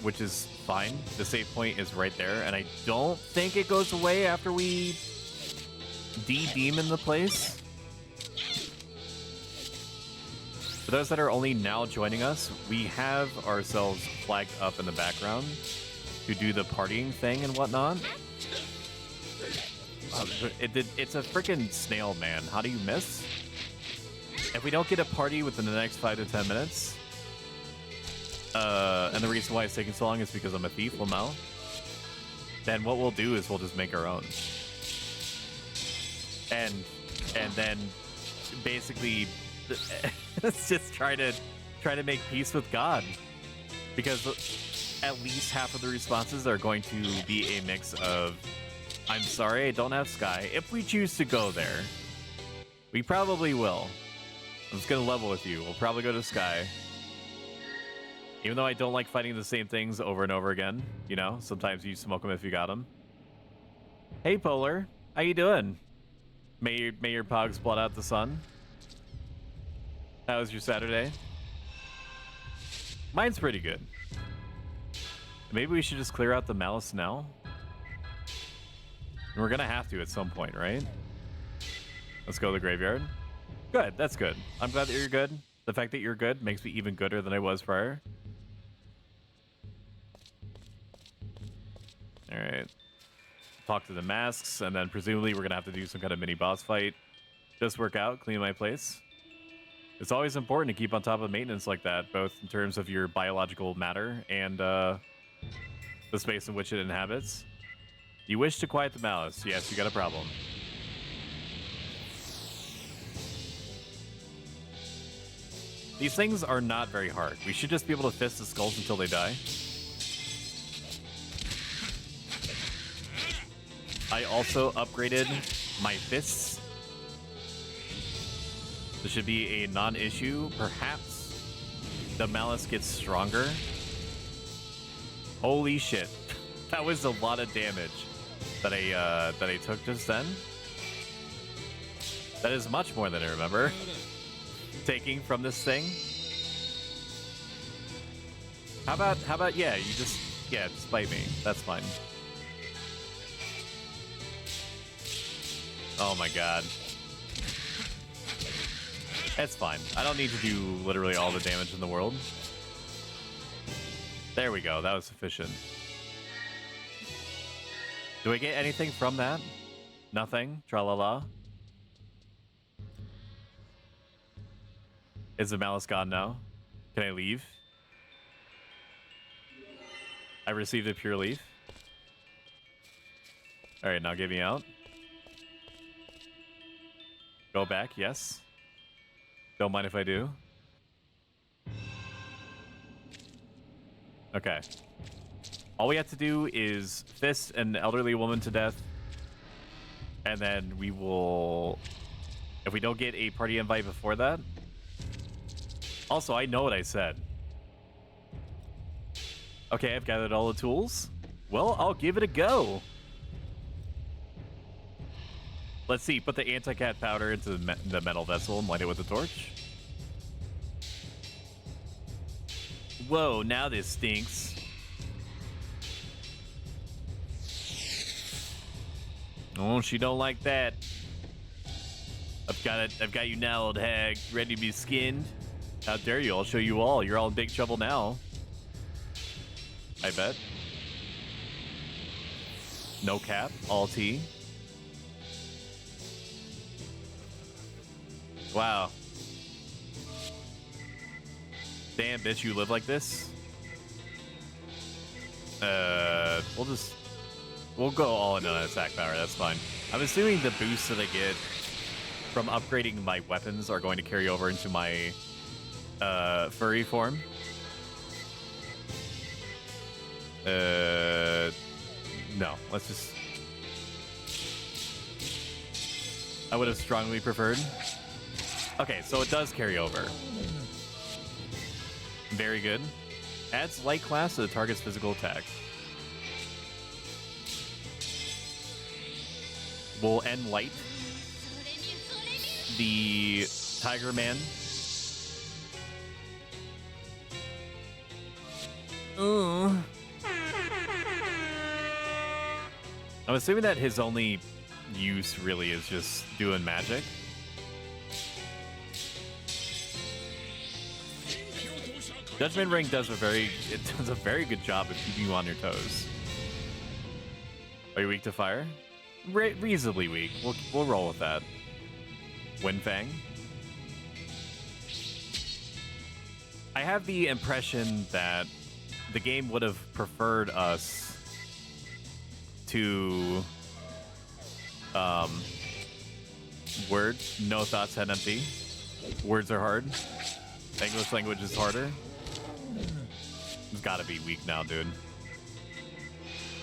Which is fine. The save point is right there, and I don't think it goes away after we de-demon the place. For those that are only now joining us, we have ourselves flagged up in the background to do the partying thing and whatnot. It's a freaking snail, man. How do you miss? If we don't get a party within the next 5 to 10 minutes, and the reason why it's taking so long is because I'm a thief, Lamau, then what we'll do is we'll just make our own. And then basically let's just try to make peace with God, because at least half of the responses are going to be a mix of I'm sorry I don't have Sky. If we choose to go there, we probably will. I'm just gonna level with you. We'll probably go to Sky. Even though I don't like fighting the same things over and over again, you know, sometimes you smoke them if you got them. Hey Polar, how you doing? May your pogs blot out the sun. How was your Saturday? Mine's pretty good. Maybe we should just clear out the malice now. And we're gonna have to at some point, right? Let's go to the graveyard. Good, that's good. I'm glad that you're good. The fact that you're good makes me even gooder than I was prior. All right. Talk to the masks, and then presumably we're gonna have to do some kind of mini boss fight. Just work out, clean my place. It's always important to keep on top of maintenance like that, both in terms of your biological matter and the space in which it inhabits. You wish to quiet the malice. Yes, you got a problem. These things are not very hard. We should just be able to fist the skulls until they die. I also upgraded my fists. This should be a non-issue. Perhaps the malice gets stronger. Holy shit. That was a lot of damage that I took just then. That is much more than I remember taking from this thing. How about yeah, you just spite me. That's fine. Oh my god. It's fine. I don't need to do literally all the damage in the world. There we go. That was sufficient. Do I get anything from that? Nothing? Tra-la-la? Is the malice gone now? Can I leave? I received a pure leaf. Alright, now get me out. Go back, yes. Don't mind if I do. Okay. All we have to do is fist an elderly woman to death. And then we will... If we don't get a party invite before that... Also, I know what I said. Okay, I've gathered all the tools. Well, I'll give it a go. Let's see, put the anti-cat powder into the metal vessel and light it with a torch. Whoa, now this stinks. Oh, she don't like that. I've got you now, old hag. Ready to be skinned? How dare you? I'll show you all. You're all in big trouble now. I bet. No cap, all tea. Wow. Damn, bitch, you live like this? We'll go all in on attack power, that's fine. I'm assuming the boosts that I get from upgrading my weapons are going to carry over into my furry form. No, let's just... I would have strongly preferred. Okay, so it does carry over. Very good. Adds light class to the target's physical attack. We'll end light. The Tiger Man. Ooh. I'm assuming that his only use really is just doing magic. Judgment Ring does a very good job of keeping you on your toes. Are you weak to fire? Reasonably weak. We'll roll with that. Windfang. I have the impression that the game would have preferred us to word, no thoughts head empty. Words are hard. English language is harder. It's gotta be weak now, dude.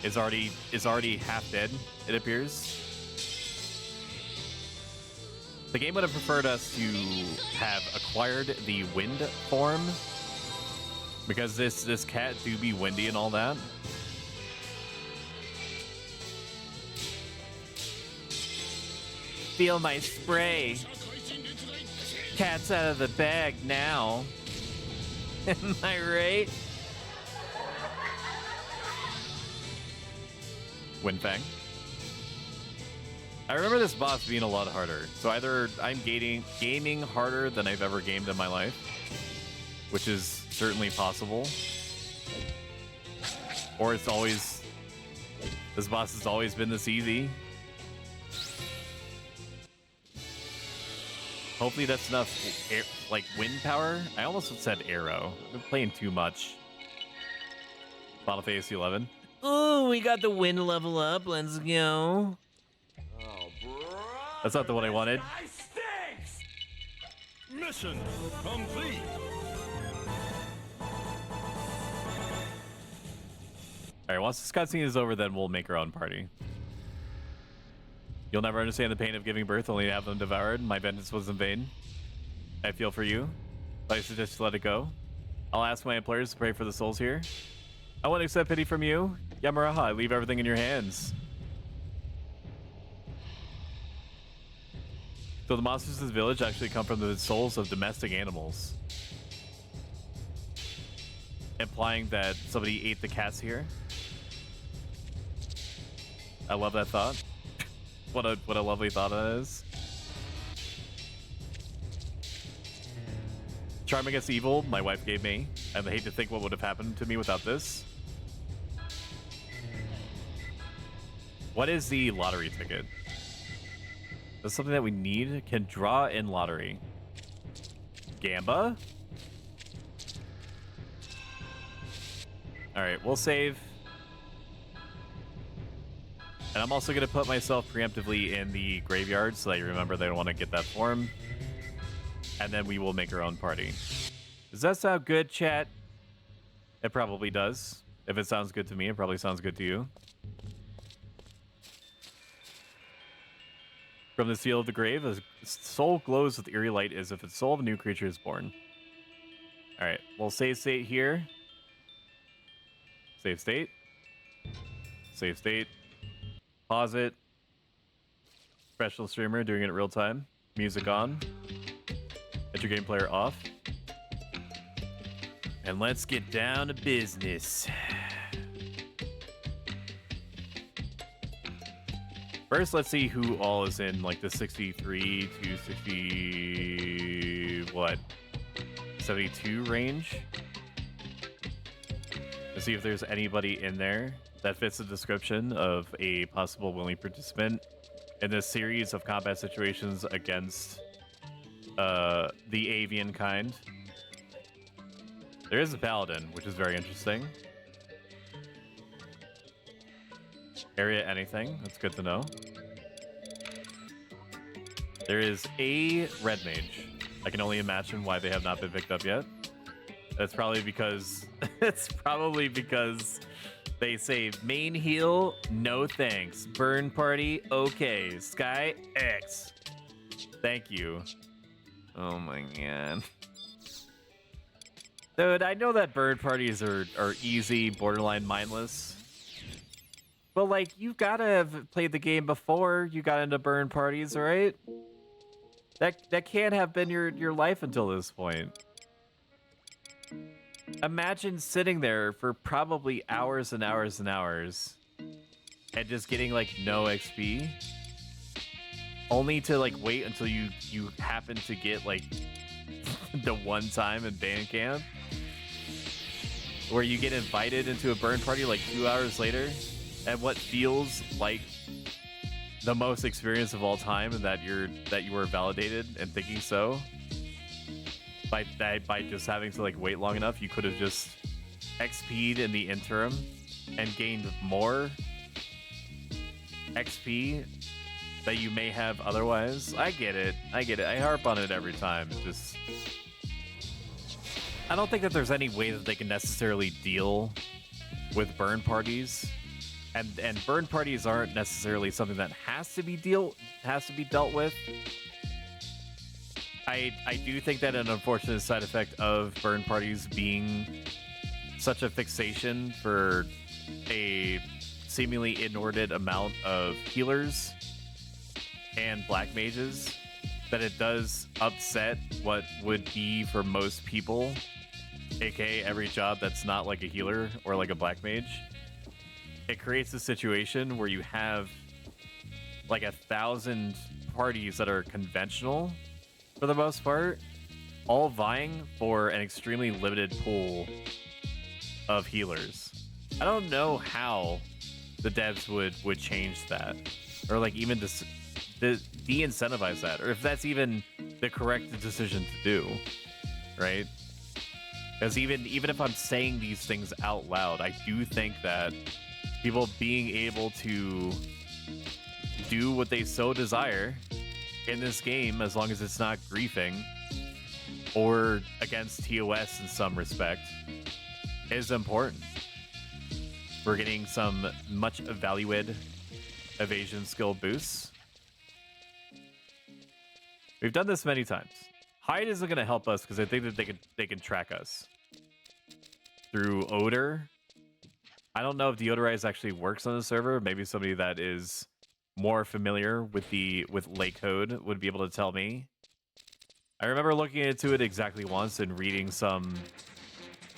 Is already half dead, it appears. The game would have preferred us to have acquired the wind form, because this cat do be windy and all that. Feel my spray. Cat's out of the bag now. Am I right? Windfang. I remember this boss being a lot harder. So either I'm gaming harder than I've ever gamed in my life, which is certainly possible, or this boss has always been this easy. Hopefully that's enough, like, wind power. I almost said arrow. I've been playing too much. Final Fantasy 11. Oh, we got the wind level up. Let's go. That's not the one I wanted. Mission complete. Alright, once this cutscene is over, then we'll make our own party. You'll never understand the pain of giving birth, only to have them devoured. My vengeance was in vain. I feel for you, but I suggest you let it go. I'll ask my employers to pray for the souls here. I won't accept pity from you. Yamaraha, I leave everything in your hands. So the monsters of this village actually come from the souls of domestic animals. implying that somebody ate the cats here. I love that thought. What a lovely thought that is. Charm Against Evil, my wife gave me. I hate to think what would have happened to me without this. What is the lottery ticket? That's something that we need. Can draw in lottery. Gamba? Alright, we'll save. And I'm also going to put myself preemptively in the graveyard so that you remember they don't want to get that form. And then we will make our own party. Does that sound good, chat? It probably does. If it sounds good to me, it probably sounds good to you. From the seal of the grave, a soul glows with eerie light as if its soul of a new creature is born. Alright, we'll save state here. Save state. Save state. Pause it. Professional streamer doing it in real time. Music on. Get your game player off. And let's get down to business. First, let's see who all is in like the 63 to 60... what? 72 range. Let's see if there's anybody in there that fits the description of a possible willing participant in this series of combat situations against the avian kind. There is a paladin, which is very interesting. Area anything, that's good to know. There is a red mage. I can only imagine why they have not been picked up yet. That's probably because they say main heal, no thanks. Burn party, okay. Sky X. Thank you. Oh my god. Dude, I know that burn parties are easy, borderline mindless. But like, you've gotta have played the game before you got into burn parties, right? That can't have been your life until this point. Imagine sitting there for probably hours and hours and hours and just getting like no XP, only to like wait until you happen to get like the one time in band camp where you get invited into a burn party like 2 hours later and what feels like the most experience of all time, and that you were validated and thinking so. By just having to like wait long enough, you could have just XP'd in the interim and gained more XP that you may have otherwise. I get it. I harp on it every time. Just, I don't think that there's any way that they can necessarily deal with burn parties, and burn parties aren't necessarily something that has to be dealt with. I do think that an unfortunate side effect of burn parties being such a fixation for a seemingly inordinate amount of healers and black mages, that it does upset what would be for most people, aka every job that's not like a healer or like a black mage. It creates a situation where you have like 1,000 parties that are conventional for the most part, all vying for an extremely limited pool of healers. I don't know how the devs would change that, or like even de-incentivize that, or if that's even the correct decision to do, right? Because even if I'm saying these things out loud, I do think that people being able to do what they so desire in this game, as long as it's not griefing or against TOS in some respect, is important. We're getting some much evaluated evasion skill boosts. We've done this many times. Hide isn't going to help us because I think that they can track us through odor. I don't know if deodorize actually works on the server. Maybe somebody that is more familiar with lake code would be able to tell me. I remember looking into it exactly once and reading some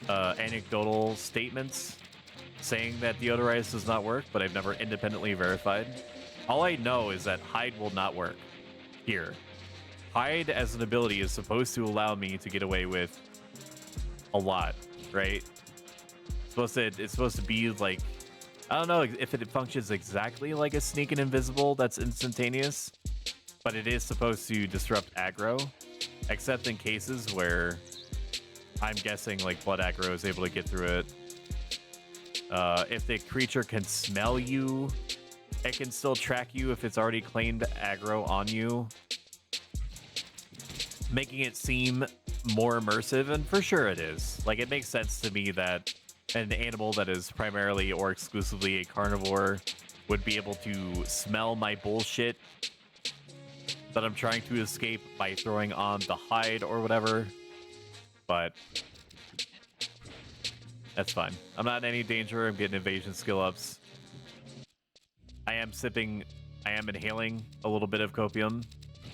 anecdotal statements saying that deodorize does not work, but I've never independently verified. All I know is that hide will not work here. Hide as an ability is supposed to allow me to get away with a lot, right? It's supposed to be like, I don't know if it functions exactly like a sneak and invisible that's instantaneous, but it is supposed to disrupt aggro, except in cases where I'm guessing like blood aggro is able to get through it. If the creature can smell you, it can still track you if it's already claimed aggro on you, making it seem more immersive, and for sure it is. Like, it makes sense to me that an animal that is primarily or exclusively a carnivore would be able to smell my bullshit that I'm trying to escape by throwing on the hide or whatever, but that's fine. I'm not in any danger. I'm getting evasion skill ups. I am inhaling a little bit of copium,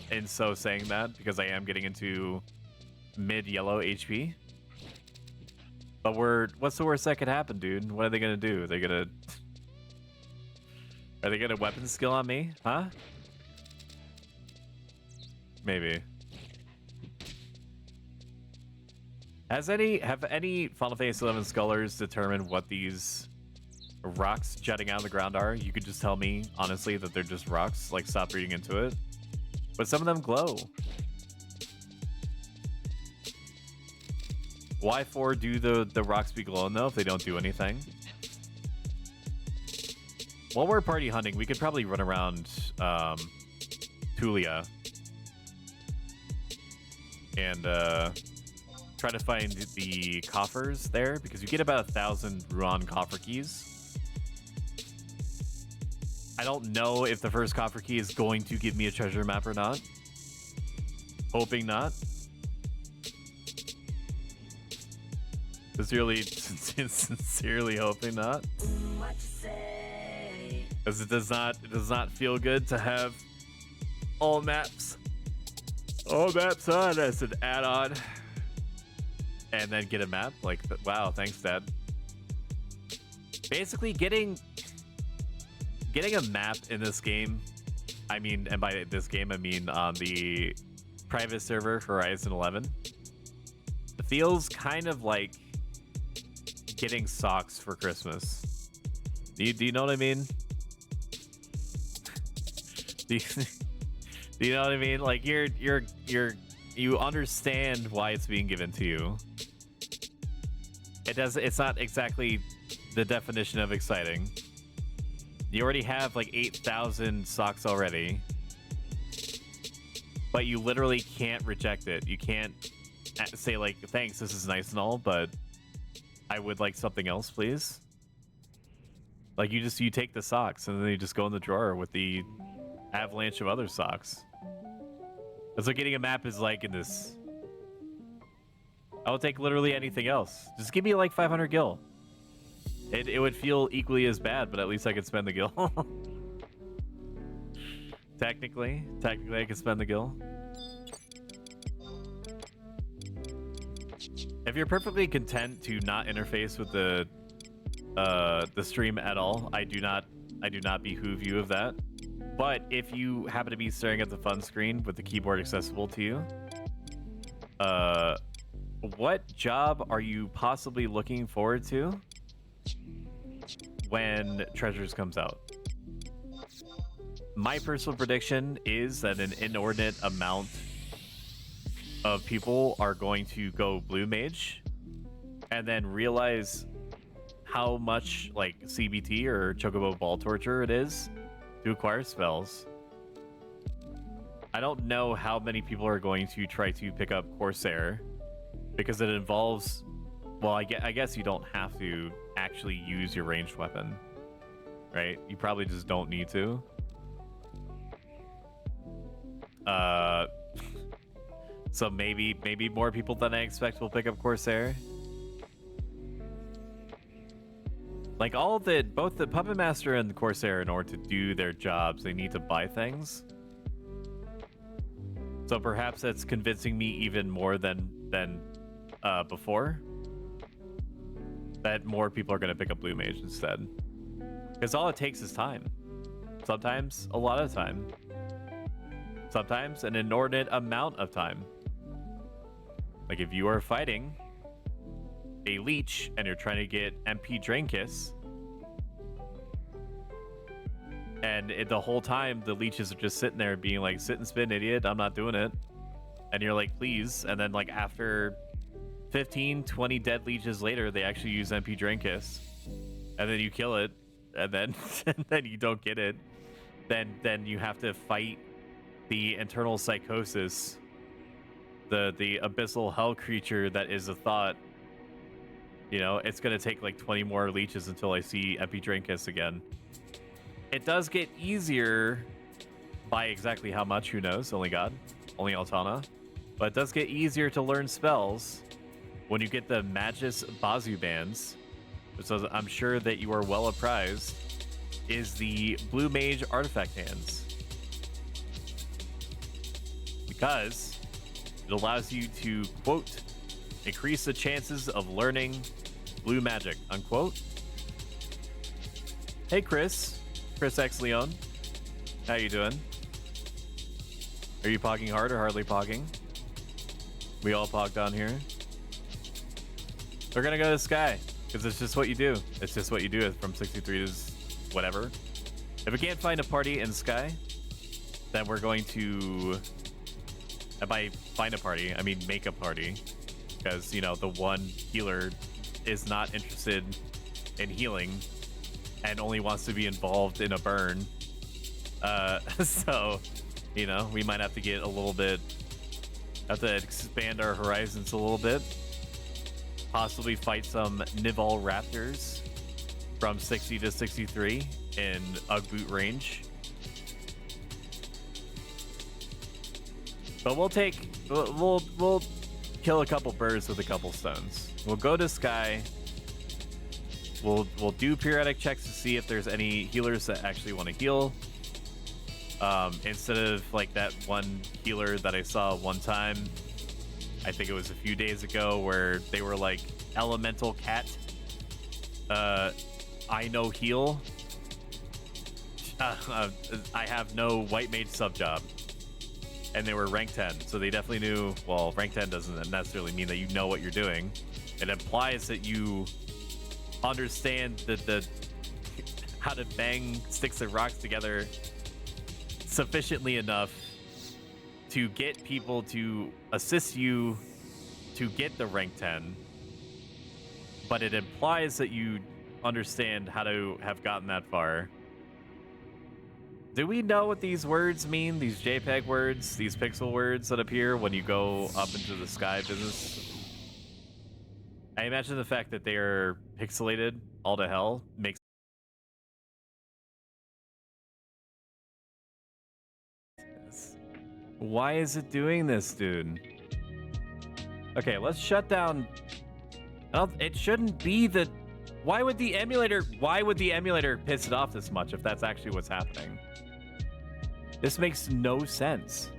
and so saying that because I am getting into mid-yellow HP. But what's the worst that could happen, dude? What are they gonna do? Are they gonna weapon skill on me? Huh? Maybe. Have any Final Fantasy XI scholars determined what these rocks jutting out of the ground are? You could just tell me, honestly, that they're just rocks. Like, stop reading into it. But some of them glow. Why for do the rocks be glowing, though, if they don't do anything? While we're party hunting, we could probably run around Tulia and try to find the coffers there, because you get about 1,000 Ruan coffer keys. I don't know if the first coffer key is going to give me a treasure map or not. Hoping not. Sincerely hoping not. Because it does not feel good to have all maps on as an add-on. And then get a map. Like, wow, thanks, Dad. Basically, getting a map in this game, I mean, and by this game, I mean on the private server for Horizon 11, it feels kind of like getting socks for Christmas. Do you know what I mean? Do you know what I mean? Like, you understand why it's being given to you. It's not exactly the definition of exciting. You already have like 8,000 socks already, but you literally can't reject it. You can't say like, thanks, this is nice and all, but I would like something else, please. Like, you take the socks and then you just go in the drawer with the avalanche of other socks. That's what getting a map is like in this. I will take literally anything else. Just give me like 500 gil. It would feel equally as bad, but at least I could spend the gil. Technically I could spend the gil. If you're perfectly content to not interface with the stream at all, I do not behoove you of that. But if you happen to be staring at the fun screen with the keyboard accessible to you, what job are you possibly looking forward to when Treasures comes out? My personal prediction is that an inordinate amount of people are going to go Blue Mage and then realize how much like CBT or Chocobo Ball Torture it is to acquire spells. I don't know how many people are going to try to pick up Corsair because it involves, well, I guess you don't have to actually use your ranged weapon, right? You probably just don't need to. So maybe more people than I expect will pick up Corsair. Like, both the Puppet Master and the Corsair, in order to do their jobs, they need to buy things. So perhaps that's convincing me even more than before. that more people are going to pick up Blue Mage instead. Because all it takes is time. Sometimes a lot of time. Sometimes an inordinate amount of time. Like if you are fighting a leech and you're trying to get MP Drainkiss, and the whole time the leeches are just sitting there being like, sit and spin, idiot, I'm not doing it. And you're like, please. And then like after 15, 20 dead leeches later, they actually use MP Drainkiss. And then you kill it. And then, and then you don't get it. Then you have to fight the internal psychosis, the abyssal hell creature that is a thought. You know, it's gonna take like 20 more leeches until I see MP Drainkiss again. It does get easier by exactly how much, who knows? Only God, only Altana. But it does get easier to learn spells when you get the Magus Bazu bands, which I'm sure that you are well apprised, is the Blue Mage artifact hands. Because it allows you to, quote, increase the chances of learning blue magic, unquote. Hey, Chris X Leon. How you doing? Are you pogging hard or hardly pogging? We all pog down here. We're gonna go to Sky, because it's just what you do. It's just what you do from 63 to whatever. If we can't find a party in Sky, then we're going to... And by find a party, I mean make a party. Because, you know, the one healer is not interested in healing and only wants to be involved in a burn. So, you know, we might have to get a little bit... Have to expand our horizons a little bit. Possibly fight some Nival Raptors from 60 to 63 in Ugg boot range. But we'll kill a couple birds with a couple stones. We'll go to Sky. We'll do periodic checks to see if there's any healers that actually want to heal. Instead of like that one healer that I saw one time, I think it was a few days ago, where they were like, elemental cat, I know heal. I have no white mage sub job. And they were rank 10, so they definitely knew. Well, rank 10 doesn't necessarily mean that you know what you're doing. It implies that you understand the how to bang sticks and rocks together sufficiently enough to get people to assist you to get the rank 10, but it implies that you understand how to have gotten that far. Do we know what these words mean? These JPEG words, these pixel words that appear when you go up into the Sky business? I imagine the fact that they are pixelated all to hell makes... Why is it doing this, dude? Okay, let's shut down... It shouldn't be the... Why would the emulator piss it off this much if that's actually what's happening? This makes no sense.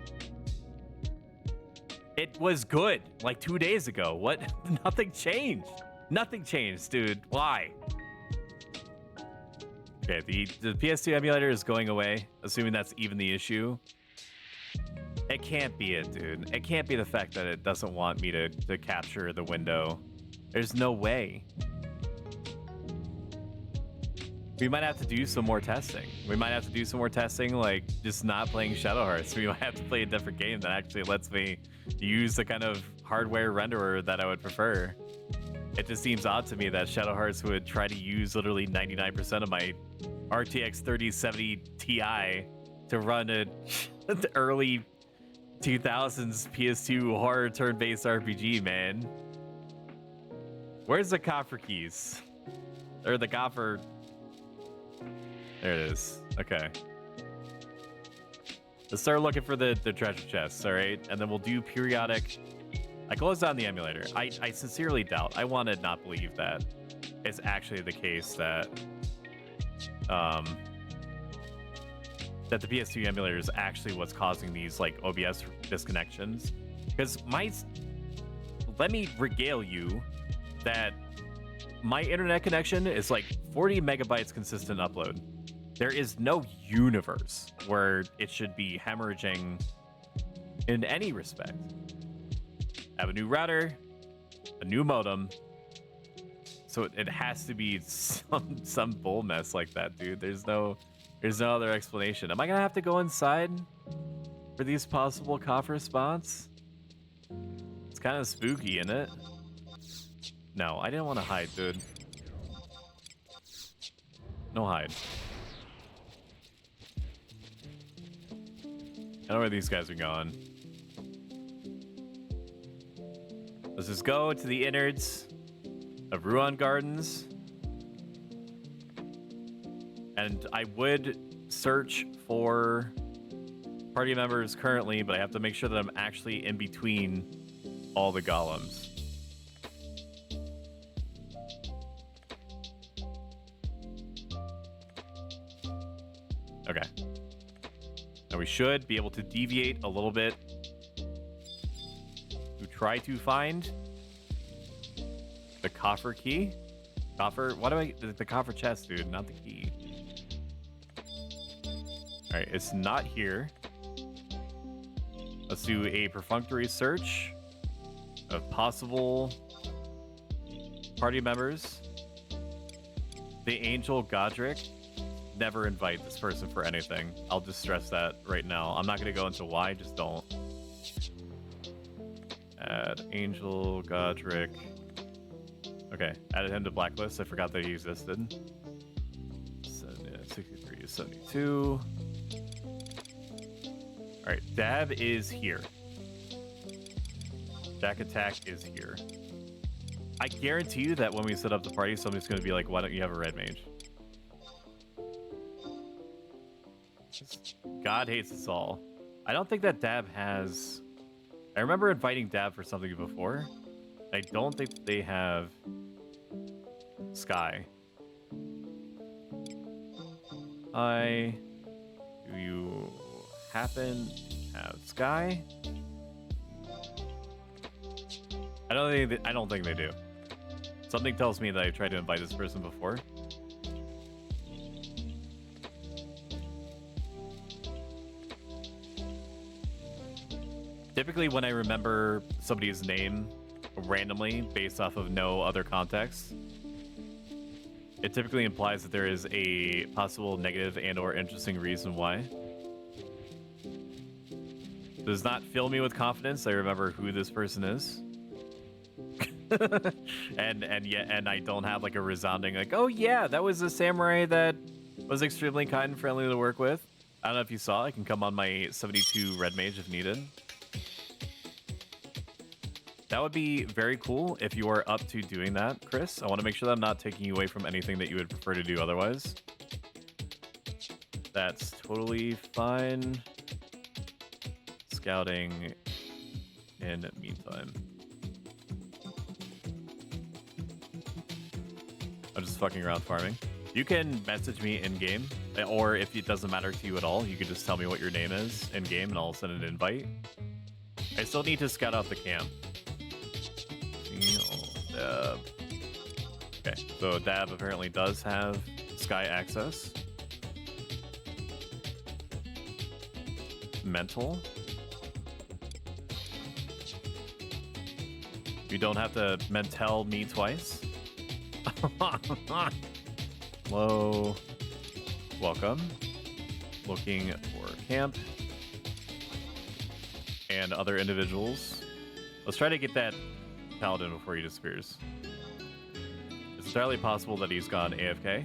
It was good like 2 days ago. What? Nothing changed. Nothing changed, dude. Why? Okay, the PS2 emulator is going away, assuming that's even the issue. It can't be it, dude. It can't be the fact that it doesn't want me to capture the window. There's no way. We might have to do some more testing. We might have to do some more testing, like just not playing Shadow Hearts. We might have to play a different game that actually lets me use the kind of hardware renderer that I would prefer. It just seems odd to me that Shadow Hearts would try to use literally 99% of my RTX 3070 Ti to run an early 2000s PS2 horror turn-based RPG, man. Where's the coffer keys? Or the coffer... There it is. Okay. Let's start looking for the treasure chests, all right? And then we'll do periodic... I closed down the emulator. I sincerely doubt. I want to not believe that it's actually the case that... that the PS2 emulator is actually what's causing these, like, OBS disconnections. Because let me regale you that my internet connection is like 40 megabytes consistent upload. There is no universe where it should be hemorrhaging in any respect. I have a new router, a new modem, so it has to be some bull mess like that, dude. There's no other explanation. Am I gonna have to go inside for these possible coffer spots? It's kind of spooky, isn't it? No, I didn't want to hide, dude. No hide. I know where these guys are going. Let's just go to the innards of Ruan Gardens. And I would search for party members currently, but I have to make sure that I'm actually in between all the golems. Okay. Now we should be able to deviate a little bit to try to find the coffer key. Coffer? What do I... The coffer chest, dude, not the key. Alright, it's not here. Let's do a perfunctory search of possible party members. The Angel Godric. Never invite this person for anything. I'll just stress that right now. I'm not going to go into why, just don't. Add Angel Godric. Okay, added him to blacklist. I forgot that he existed. So, yeah, 63 to 72. Alright, Dab is here. Jack Attack is here. I guarantee you that when we set up the party, somebody's going to be like, why don't you have a red mage? God hates us all. I don't think that Dab has... I remember inviting Dab for something before. I don't think they have Sky. Do you happen to have Sky? I don't think they do. Something tells me that I tried to invite this person before. Typically, when I remember somebody's name randomly based off of no other context, it typically implies that there is a possible negative and or interesting reason why. Does not fill me with confidence. I remember who this person is. and I don't have like a resounding like, oh yeah, that was a samurai that was extremely kind and friendly to work with. I don't know if you saw. I can come on my 72 red mage if needed. That would be very cool if you are up to doing that, Chris. I want to make sure that I'm not taking you away from anything that you would prefer to do otherwise. That's totally fine. Scouting in the meantime. I'm just fucking around farming. You can message me in-game, or if it doesn't matter to you at all, you can just tell me what your name is in-game and I'll send an invite. I still need to scout out the camp. Dab. Okay, so Dab apparently does have Sky access. Mental. You don't have to mental me twice. Hello. Welcome. Looking for camp. And other individuals. Let's try to get that Paladin before he disappears. It's entirely possible that he's gone AFK,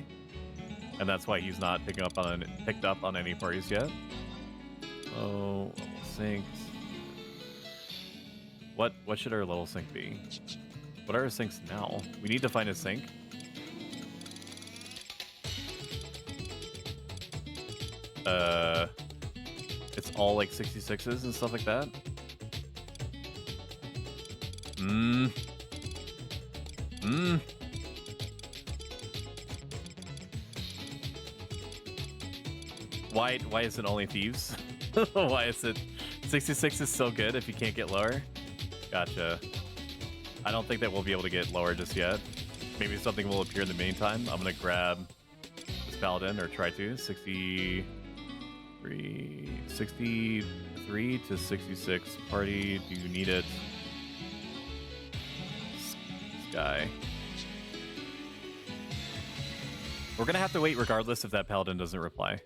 and that's why he's not picked up on any parties yet. Oh, level syncs. What should our level sync be? What are our syncs now? We need to find a sync. It's all like 66s and stuff like that. Why is it only thieves? Why is it 66 is so good if you can't get lower? Gotcha. I don't think that we'll be able to get lower just yet. Maybe something will appear in the meantime. I'm gonna grab this paladin, or try to. 63 to 66. Party, do you need it? This guy. We're gonna have to wait regardless if that paladin doesn't reply.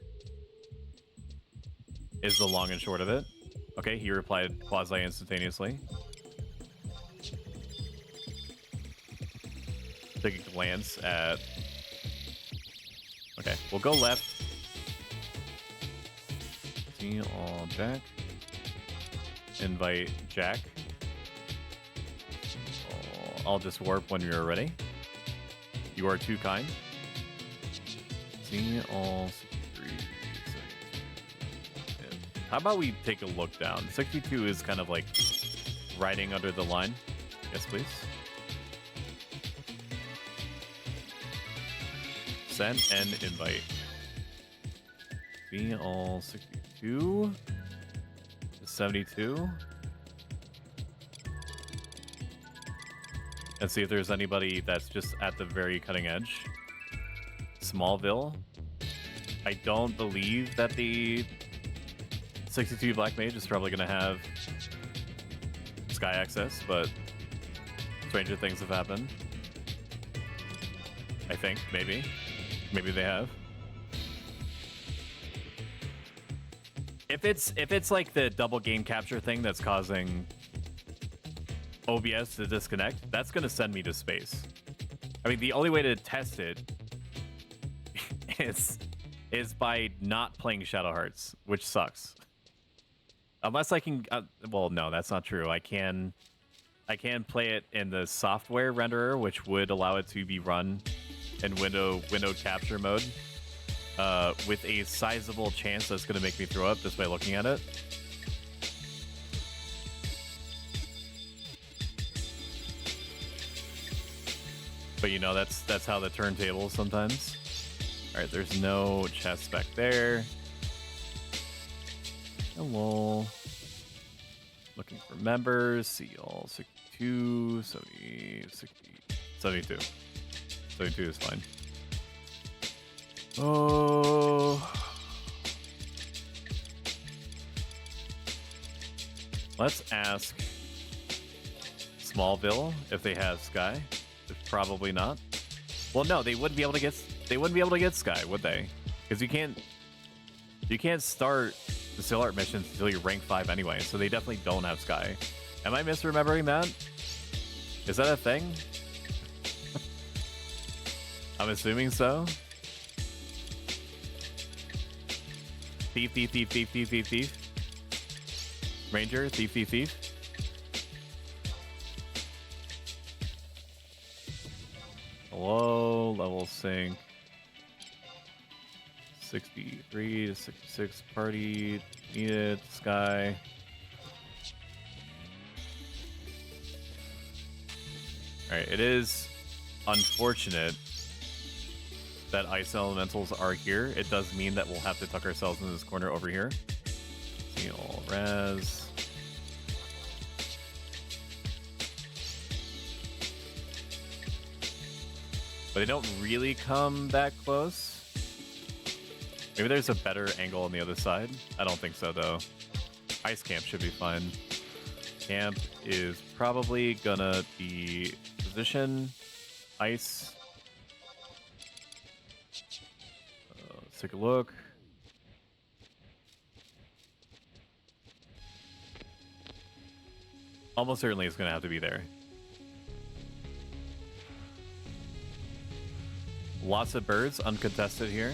Is the long and short of it. Okay, he replied quasi-instantaneously. Take a glance at... Okay, we'll go left. See all Jack. Invite Jack. I'll just warp when you're ready. You are too kind. See all 63. How about we take a look down? 62 is kind of like riding under the line. Yes, please. Send and invite. Be all 62 to 72. And see if there's anybody that's just at the very cutting edge. Smallville. I don't believe that the 62 Black Mage is probably going to have Sky access, but stranger things have happened. I think, maybe. Maybe they have. If it's like the double game capture thing that's causing OBS to disconnect, that's going to send me to space. I mean, the only way to test it is by not playing Shadow Hearts, which sucks. Unless I can, well, no, that's not true. I can play it in the software renderer, which would allow it to be run in window capture mode, with a sizable chance that's going to make me throw up just by looking at it. But you know, that's how the turntable sometimes. All right, there's no chest back there. Hello. Looking for members. See all 62, 70, 60, 72. 72 is fine. Oh. Let's ask Smallville if they have Sky. Probably not. Well, no, they wouldn't be able to get Sky, would they? Because you can't start the Seal Art missions until you're rank 5 anyway, so they definitely don't have Sky. Am I misremembering that? Is that a thing? I'm assuming so. Thief, thief, thief, thief, thief, thief, thief. Ranger, thief, thief, thief. Hello, level sync. 63 to 66 party. Needed. Sky. Alright, it is unfortunate that ice elementals are here. It does mean that we'll have to tuck ourselves in this corner over here. See all res. But they don't really come that close. Maybe there's a better angle on the other side. I don't think so, though. Ice camp should be fine. Camp is probably gonna be position, ice. Let's take a look. Almost certainly it's gonna have to be there. Lots of birds, uncontested here.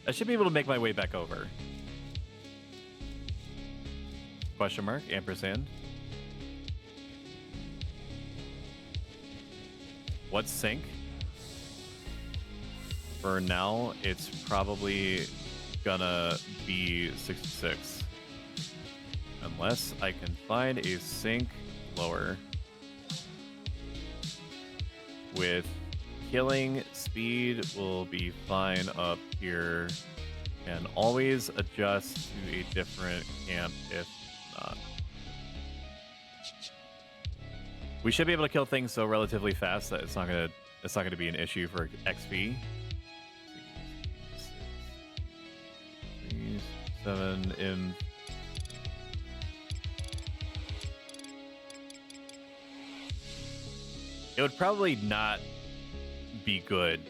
I should be able to make my way back over. Question mark, ampersand. What's sync? For now, it's probably gonna be 66. Unless I can find a sync lower. With killing speed will be fine up here, and always adjust to a different camp if not. We should be able to kill things so relatively fast that it's not gonna be an issue for XP. 3, 7 in. It would probably not be good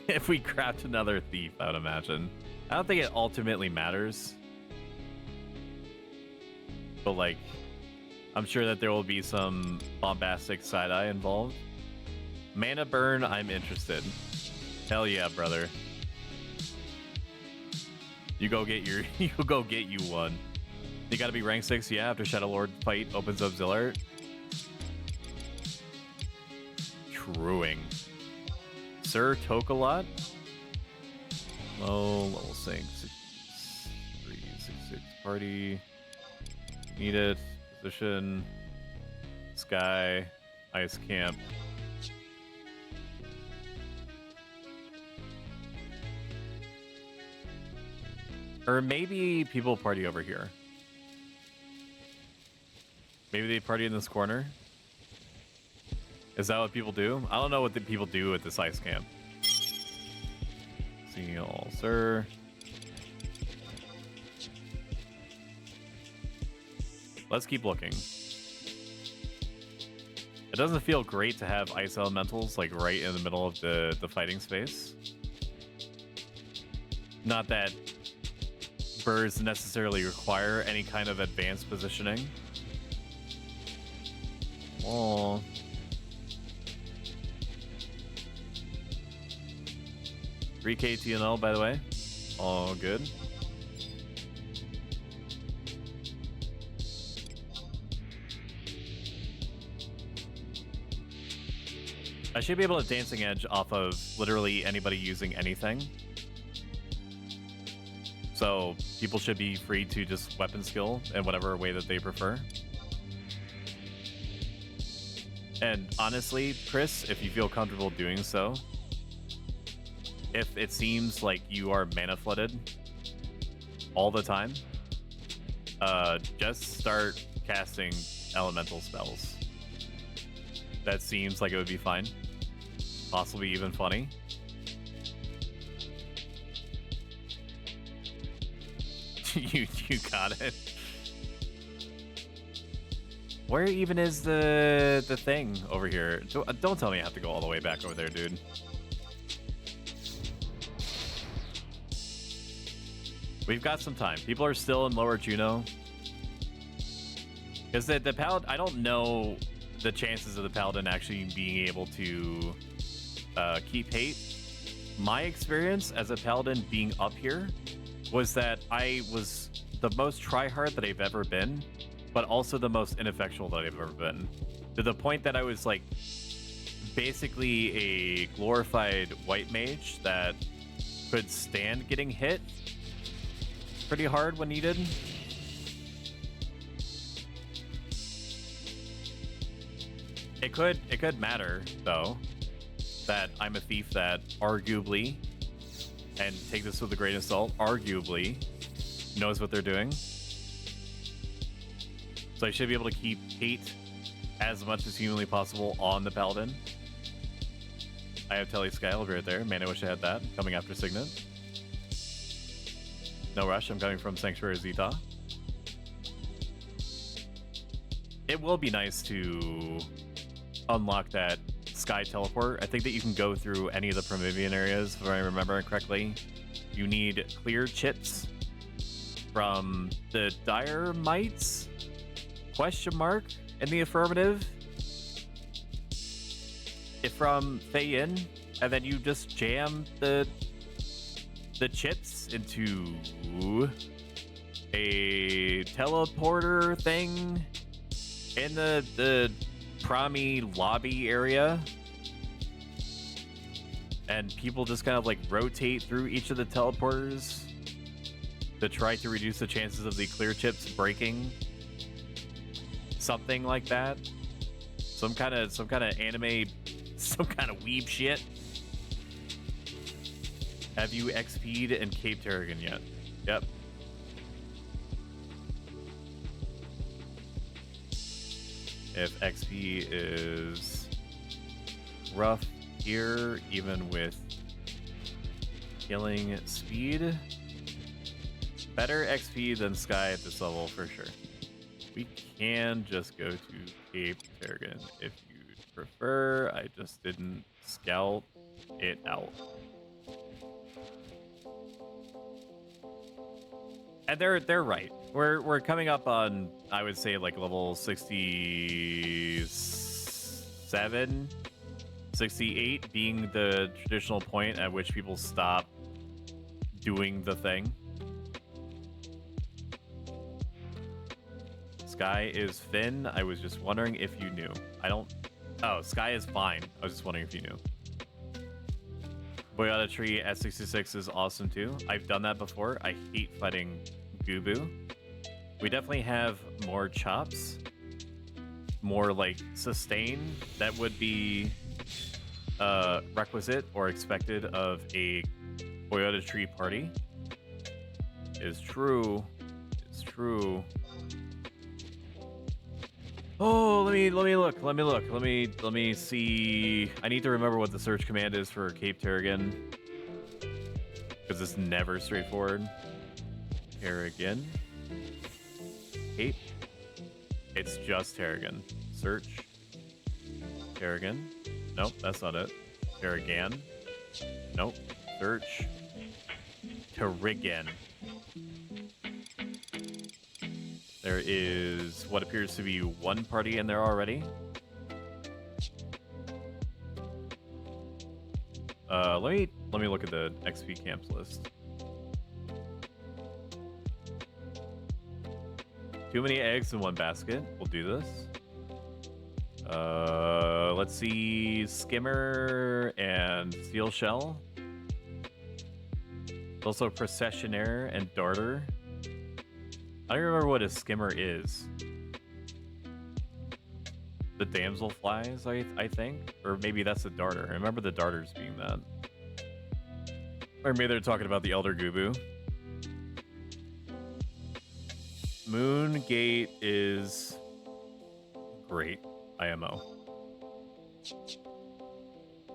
if we craft another thief, I would imagine. I don't think it ultimately matters. But like, I'm sure that there will be some bombastic side-eye involved. Mana burn, I'm interested. Hell yeah, brother. You go get your you go get you one. You gotta be rank 6, yeah, after Shadow Lord fight opens up Zillart. Truing. Sir Tokalot. Low level sync 63, 66 party. Need it. Position. Sky. Ice camp. Or maybe people party over here. Maybe they party in this corner. Is that what people do? I don't know what the people do at this ice camp. See all, sir. Let's keep looking. It doesn't feel great to have ice elementals like right in the middle of the fighting space. Not that birds necessarily require any kind of advanced positioning. Oh. $3K TNL, by the way. All good. I should be able to Dancing Edge off of literally anybody using anything. So people should be free to just weapon skill in whatever way that they prefer. And honestly, Chris, if you feel comfortable doing so, if it seems like you are mana flooded all the time, just start casting elemental spells. That seems like it would be fine. Possibly even funny. you got it. Where even is the thing over here? Don't tell me I have to go all the way back over there, dude. We've got some time. People are still in Lower Juno. Because the Paladin, I don't know the chances of the Paladin actually being able to keep hate. My experience as a Paladin being up here was that I was the most tryhard that I've ever been, but also the most ineffectual that I've ever been. To the point that I was like basically a glorified white mage that could stand getting hit pretty hard when needed. It could matter though that I'm a thief that arguably, and take this with a grain of salt, arguably knows what they're doing. So I should be able to keep hate as much as humanly possible on the Paladin. I have Telly Sky, I'll be right there. Man, I wish I had that. Coming after Signet. No rush, I'm coming from Sanctuary Zeta. It will be nice to unlock that Sky Teleport. I think that you can go through any of the Promethean areas, if I remember correctly. You need clear chits from the Dire Mites? Question mark in the affirmative. If from Feyin, and then you just jam the chits into a teleporter thing in the Promi lobby area, and people just kind of like rotate through each of the teleporters to try to reduce the chances of the clear chips breaking. Something like that. Some kind of anime, some kind of weeb shit. Have you XP'd in Cape Terragon yet? Yep. if XP is rough here, even with killing speed. Better XP than Sky at this level for sure. We can just go to Cape Tarragon if you'd prefer. I just didn't scout it out. And they're right. We're coming up on, I would say, like level 67, 68 being the traditional point at which people stop doing the thing. Sky is Finn. I was just wondering if you knew. I don't... Oh, Sky is fine. I was just wondering if you knew. Boyata Tree at 66 is awesome too. I've done that before. I hate fighting Gubu. We definitely have more chops. More like sustain that would be requisite or expected of a Boyata Tree party. Is true. It's true. Oh, let me look. Let me see. I need to remember what the search command is for Cape Tarragon, because it's never straightforward. Tarragon. Cape. It's just Tarragon. Search. Tarragon. Nope, that's not it. Tarragon. Nope. Search. Tarragon. There is what appears to be one party in there already. Let me look at the XP camps list. Too many eggs in one basket. We'll do this. Let's see, Skimmer and Steel Shell. Also Processionaire and Darter. I don't remember what a skimmer is. The damsel flies, I think? Or maybe that's the darter. I remember the darters being that. Or maybe they're talking about the Elder Gubu. Moongate is great. IMO.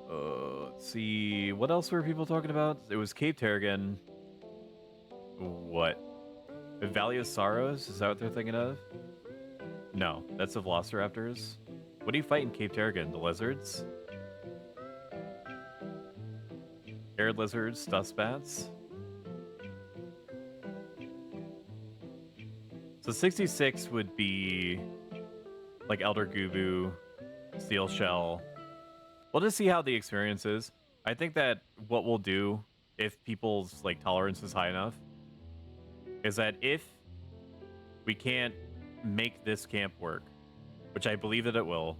Let's see. What else were people talking about? It was Cape Tarragon. What? The Valley of Sorrows? Is that what they're thinking of? No, that's the Velociraptors. What do you fight in Cape Tarragon? The lizards? Arid lizards, dust bats. So 66 would be like Elder Gubu, Steel Shell. We'll just see how the experience is. I think that what we'll do, if people's like tolerance is high enough, is that if we can't make this camp work, which I believe that it will,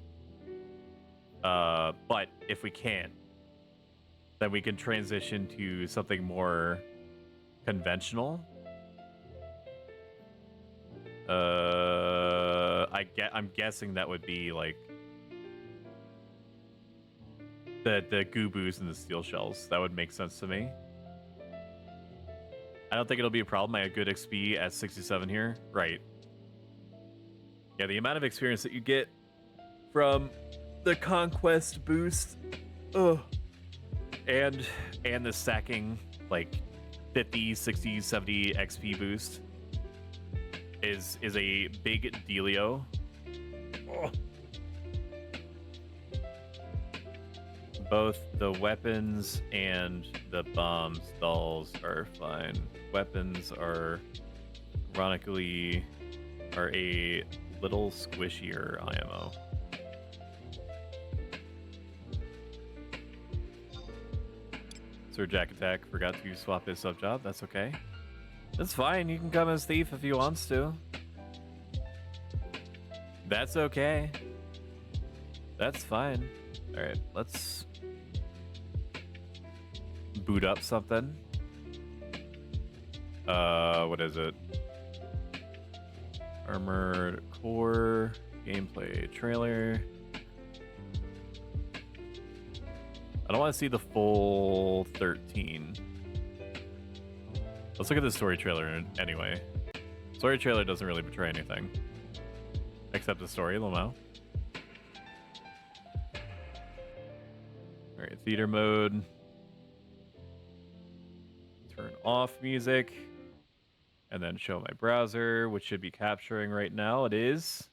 but if we can't, then we can transition to something more conventional. I'm guessing that would be like the Gubus and the Steel Shells. That would make sense to me. I don't think it'll be a problem. I have good XP at 67 here. Right. Yeah, the amount of experience that you get from the Conquest boost, and the stacking, like 50, 60, 70 XP boost is a big dealio. Both the weapons and the bomb stalls are fine. Weapons are, ironically, are a little squishier IMO. Sir Jack Attack forgot to swap his sub job. That's okay. That's fine. You can come as Thief if he wants to. That's okay. That's fine. All right, let's boot up something. What is it? Armored Core gameplay trailer. I don't want to see the full 13. Let's look at the story trailer anyway. Story trailer doesn't really betray anything. Except the story, Lamau. All right, theater mode. Turn off music. And then show my browser, which should be capturing right now. It is.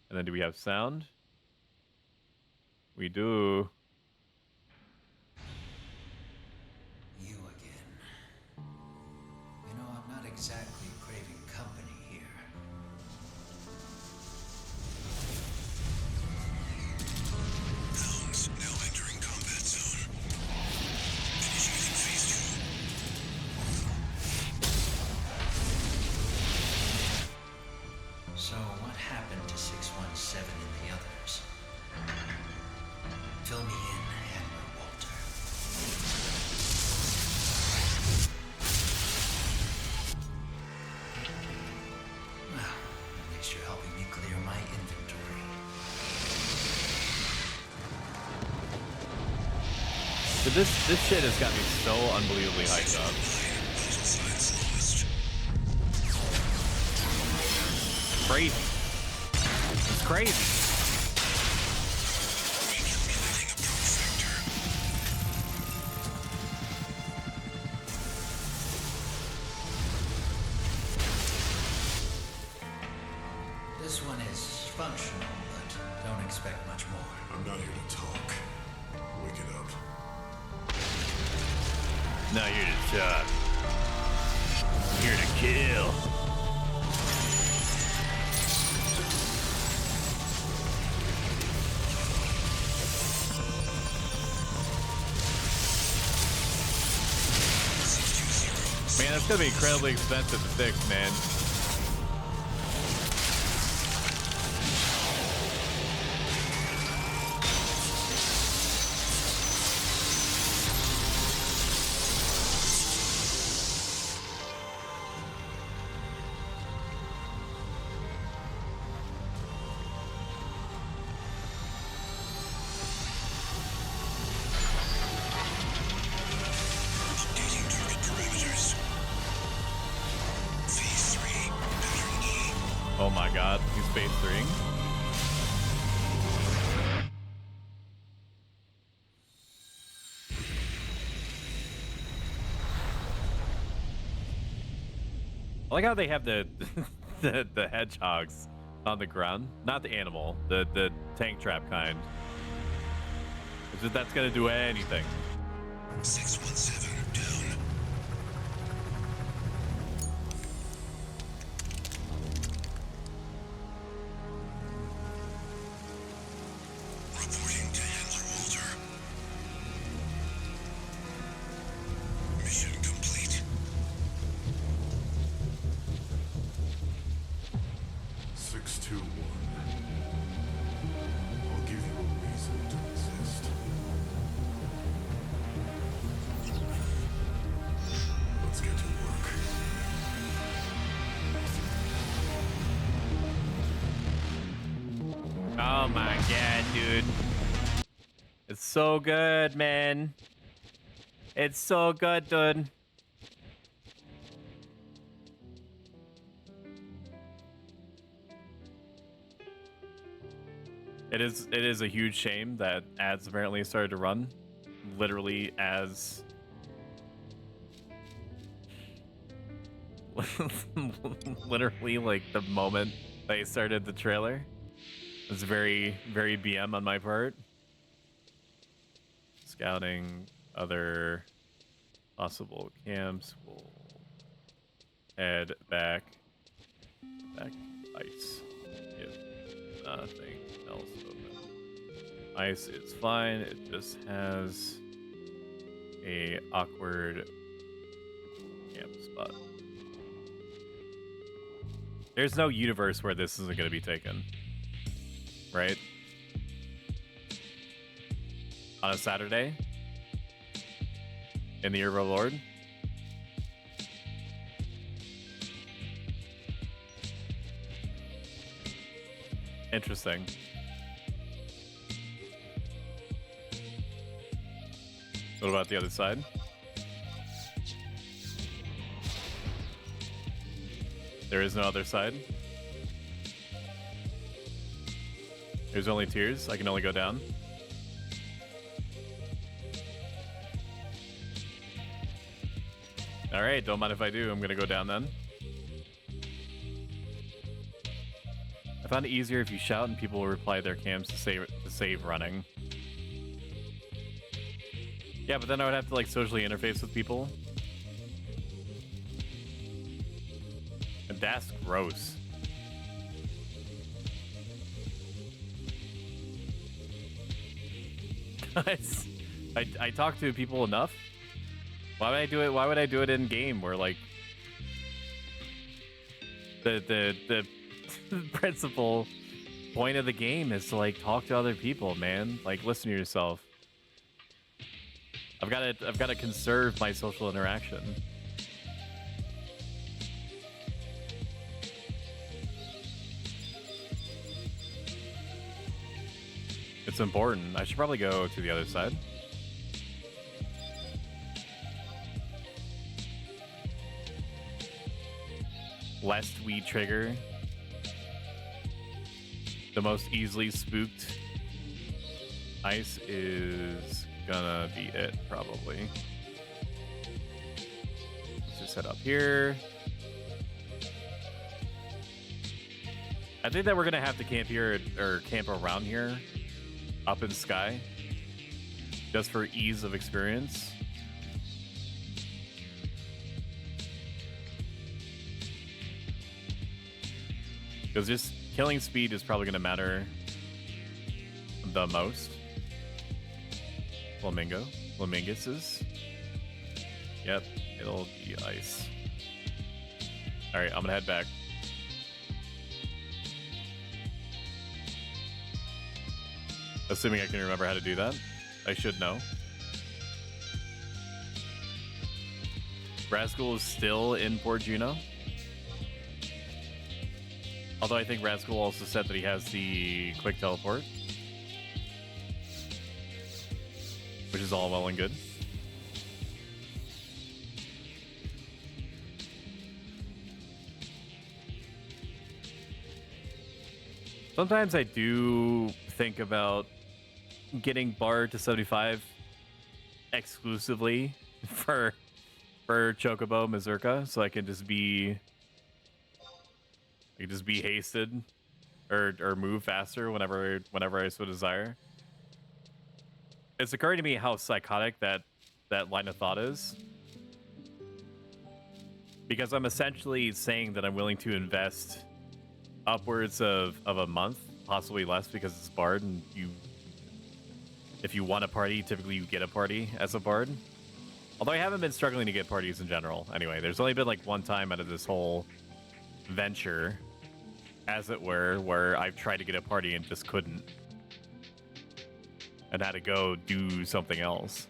And then do we have sound? We do. You again. You know, I'm not exactly craving company here. Hounds now entering combat zone. Initiating phase 2. So, what happened to 617 and the others? Fill me in, Admiral Walter. Well, at least you're helping me clear my inventory. So this shit has got me so unbelievably hyped up. Crazy. It's crazy. This one is functional, but don't expect much more. I'm not here to talk. Wake it up. No, you're to talk. You're to kill. Man, that's gonna be incredibly expensive to fix, man. Updating target parameters. Phase 3, pattern E. Oh my god, he's phase 3. I like how they have the the hedgehogs on the ground, not the animal, the tank trap kind. As if that's gonna do anything. 617 down. Reporting to Handler Walter. Mission complete. 621. I'll give you a reason to exist. Let's get to work. Oh my god, dude. It's so good, man. It's so good, dude. It is a huge shame that ads apparently started to run literally as literally like the moment they started the trailer. It's very, very BM on my part. Scouting other possible camps. We'll head back ice. If nothing else open. Ice is fine. It just has a awkward camp spot. There's no universe where this isn't going to be taken. Right? On a Saturday? In the year of our Lord? Interesting. What about the other side? There is no other side. There's only tiers. I can only go down. All right, don't mind if I do. I'm gonna go down then. I found it easier if you shout and people will reply their cams to save running. Yeah, but then I would have to like socially interface with people. And that's gross. Guys, I talk to people enough. Why would I do it? Why would I do it in game where like the principal point of the game is to like talk to other people, man. Like listen to yourself. I've got to conserve my social interaction. It's important. I should probably go to the other side. Lest we trigger the most easily spooked ice is gonna be it, probably. Let's just head up here. I think that we're gonna have to camp here, or camp around here, up in sky, just for ease of experience. Because just killing speed is probably gonna matter the most. Flaminguses. Yep, it'll be ice. Alright, I'm gonna head back. Assuming I can remember how to do that. I should know. Rascal is still in Port Juno. Although I think Rascal also said that he has the quick teleport. Which is all well and good. Sometimes I do think about getting Bard to 75 exclusively for Chocobo Mazurka, so I can just be hasted or move faster whenever I so desire. It's occurring to me how psychotic that line of thought is. Because I'm essentially saying that I'm willing to invest upwards of a month, possibly less because it's Bard, and if you want a party, typically you get a party as a Bard. Although I haven't been struggling to get parties in general. Anyway, there's only been like one time out of this whole venture, as it were, where I've tried to get a party and just couldn't. And had to go do something else.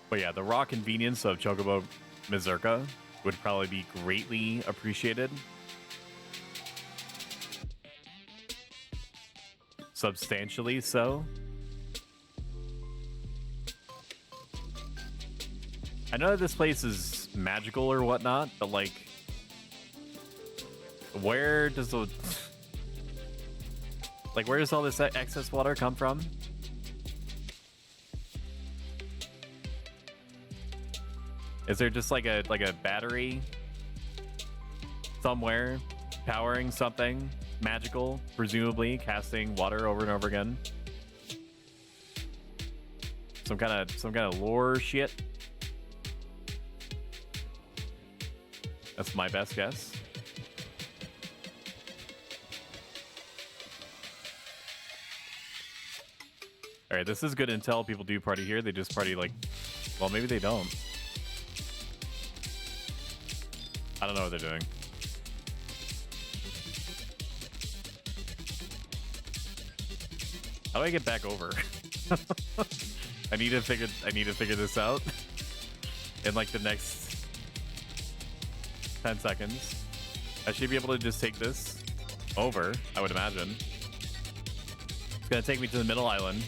But yeah, the raw convenience of Chocobo Mazurka would probably be greatly appreciated. Substantially so. I know that this place is magical or whatnot, but like, where does all this excess water come from? Is there just like a battery somewhere powering something magical, presumably casting water over and over again? Some kind of lore shit. That's my best guess. All right, this is good intel. People do party here. They just party like, well, maybe they don't. I don't know what they're doing. How do I get back over? I need to figure this out in like the next 10 seconds. I should be able to just take this over, I would imagine. It's gonna take me to the middle island.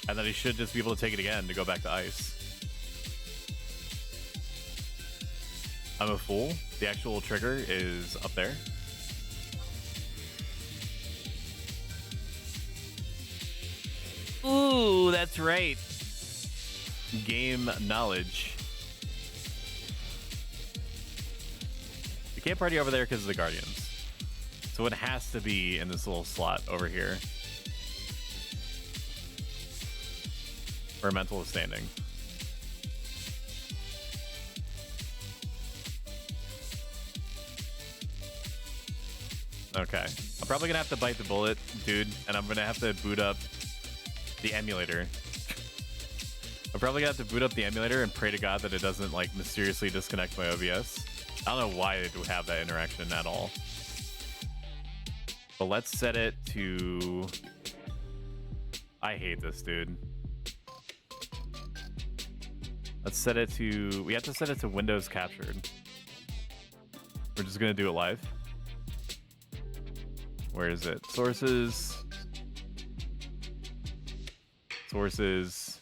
And then I should just be able to take it again to go back to ice. I'm a fool. The actual trigger is up there. Ooh, that's right. Game knowledge. We can't party over there because of the Guardians. So it has to be in this little slot over here. Where mental is standing. Okay. I'm probably gonna have to bite the bullet, dude, and I'm gonna have to boot up the emulator. I'm probably gonna have to boot up the emulator and pray to God that it doesn't like mysteriously disconnect my OBS. I don't know why it would have that interaction at all. But let's set it to... I hate this, dude. Let's set it to... We have to set it to Windows captured. We're just gonna do it live. Where is it? Sources. Sources.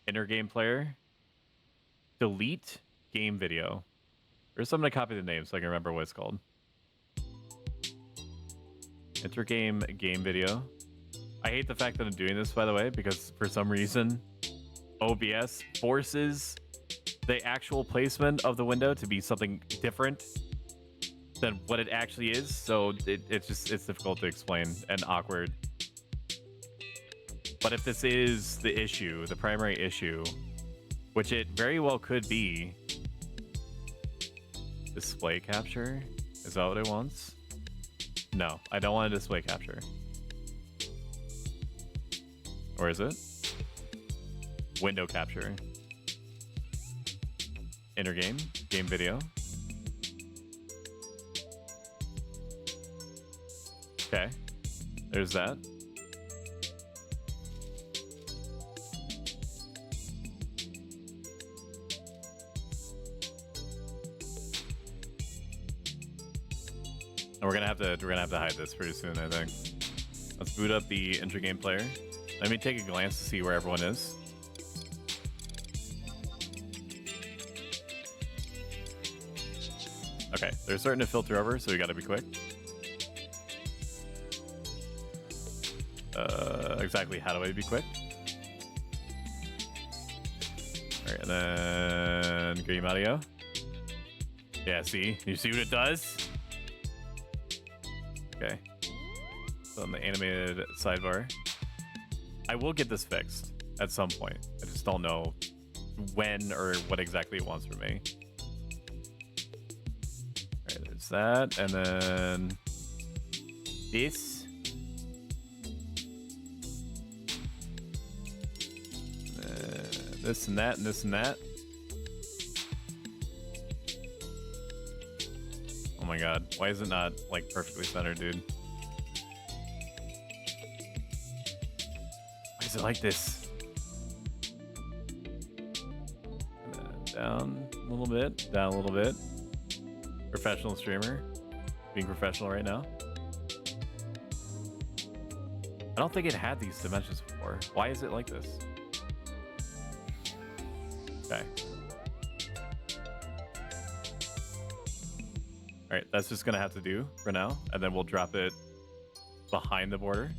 Enter game player. Delete game video. There's something to copy the name so I can remember what it's called. Enter game video. I hate the fact that I'm doing this, by the way, because for some reason OBS forces the actual placement of the window to be something different than what it actually is, so it's difficult to explain and awkward. But if this is the issue, the primary issue, which it very well could be, display capture, is that what it wants? No, I don't want a display capture. Or is it? Window capture. Enter game video. Okay, there's that. And we're gonna have to hide this pretty soon, I think. Let's boot up the enter game player. Let me take a glance to see where everyone is. Okay, they're starting to filter over, so we gotta be quick. Exactly how do I be quick? Alright, and then game audio. Yeah, see? You see what it does? Okay. So on the animated sidebar. I will get this fixed at some point. I just don't know when or what exactly it wants from me. Alright, there's that. And then this. This and that and this and that. Oh my god. Why is it not like perfectly centered, dude? Why is it like this? And then down a little bit. Down a little bit. Professional streamer. Being professional right now. I don't think it had these dimensions before. Why is it like this? Okay. All right, that's just gonna have to do for now, and then we'll drop it behind the border.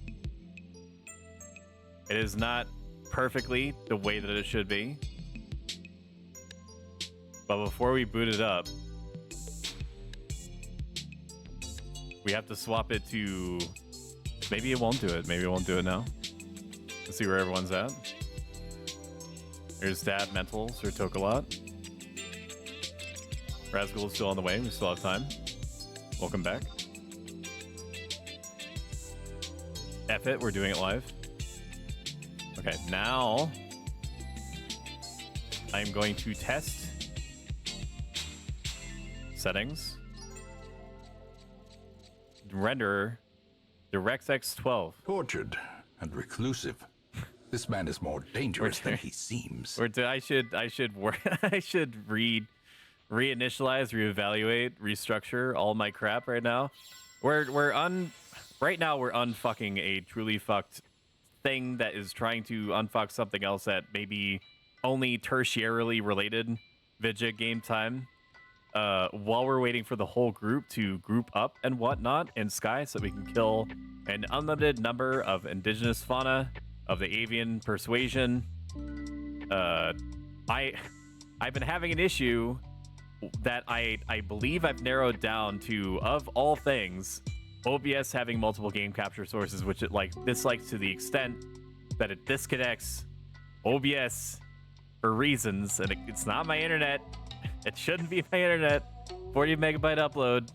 It is not perfectly the way that it should be, but before we boot it up, we have to swap it to... Maybe it won't do it. Maybe it won't do it now. Let's see where everyone's at. There's Dad, Mental, Sir Tokalot. Razgul is still on the way. We still have time. Welcome back. F it. We're doing it live. Okay, now I'm going to test settings. Render DirectX 12. Tortured and reclusive. This man is more dangerous than he seems. Or I should reinitialize, reevaluate, restructure all my crap right now. Right now we're unfucking a truly fucked thing that is trying to unfuck something else that may be only tertiarily related Vidya game time. While we're waiting for the whole group to group up and whatnot in Sky so we can kill an unlimited number of indigenous fauna of the avian persuasion. I've been having an issue that I believe I've narrowed down to, of all things, OBS having multiple game capture sources, which it dislikes to the extent that it disconnects OBS for reasons, and it's not my internet. It shouldn't be my internet. 40 megabyte upload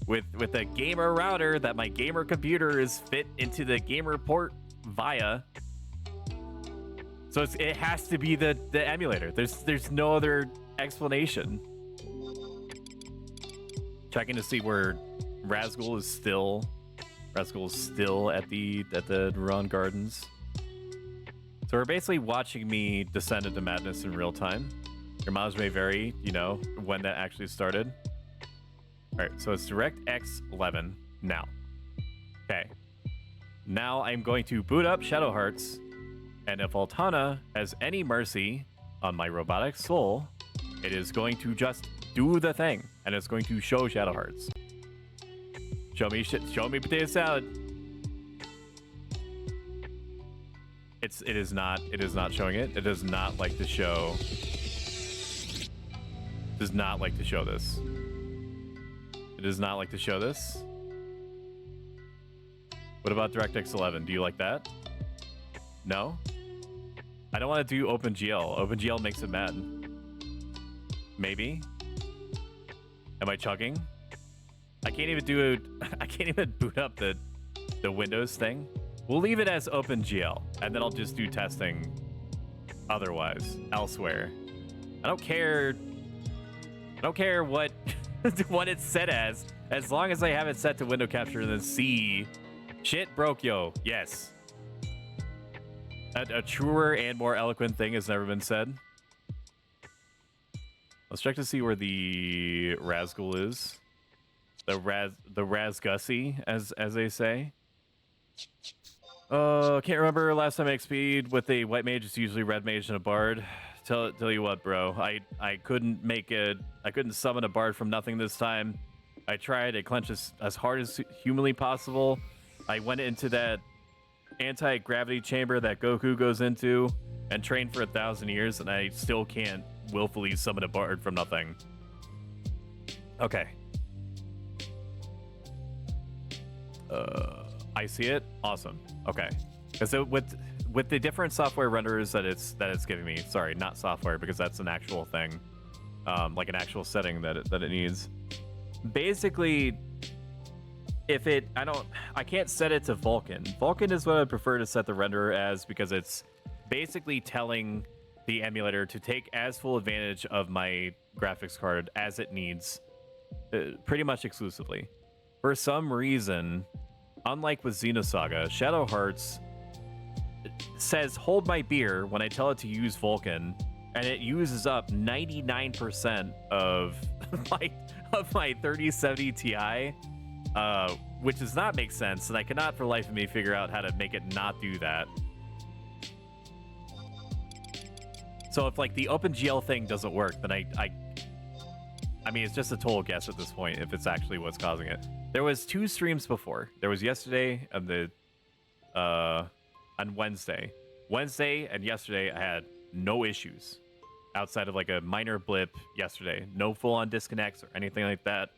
with a gamer router that my gamer computer is fit into the gamer port via. So it has to be the emulator. There's no other explanation. Checking to see where Razgul is still at the Ruan Gardens. So we're basically watching me descend into madness in real time. Your mileage may vary, when that actually started. All right, so it's DirectX 11 now. Okay. Now I'm going to boot up Shadow Hearts, and if Altana has any mercy on my robotic soul, it is going to just do the thing, and it's going to show Shadow Hearts. Show me potato salad. It is not showing it. It does not like to show. Does not like to show this. It does not like to show this. What about DirectX 11? Do you like that? No? I don't want to do OpenGL. OpenGL makes it mad. Maybe? Am I chugging? I can't even boot up the Windows thing. We'll leave it as OpenGL, and then I'll just do testing elsewhere. I don't care what what it's set as long as I have it set to window capture and then C. Shit broke, yo. Yes. A truer and more eloquent thing has never been said. Let's check to see where the Razgul is. The Razgussie, as they say. Can't remember last time I XP'd with a white mage. It's usually red mage and a bard. Tell you what, bro. I couldn't summon a bard from nothing this time. I tried. I clenched as hard as humanly possible. I went into that anti-gravity chamber that Goku goes into and trained for 1,000 years, and I still can't willfully summon a bard from nothing. Okay. I see it. Awesome. Okay. Because with the different software renderers that it's giving me, sorry, not software, because that's an actual thing, like an actual setting that it needs. Basically, I can't set it to Vulkan. Vulkan is what I prefer to set the renderer as, because it's basically telling the emulator to take as full advantage of my graphics card as it needs, pretty much exclusively. For some reason, unlike with Xenosaga, Shadow Hearts says hold my beer when I tell it to use Vulkan, and it uses up 99% of my 3070 Ti, which does not make sense, and I cannot for life of me figure out how to make it not do that. So if the OpenGL thing doesn't work, then I mean, it's just a total guess at this point if it's actually what's causing it. There was 2 streams before. There was yesterday and on Wednesday. Wednesday and yesterday I had no issues outside of a minor blip yesterday. No full-on disconnects or anything like that.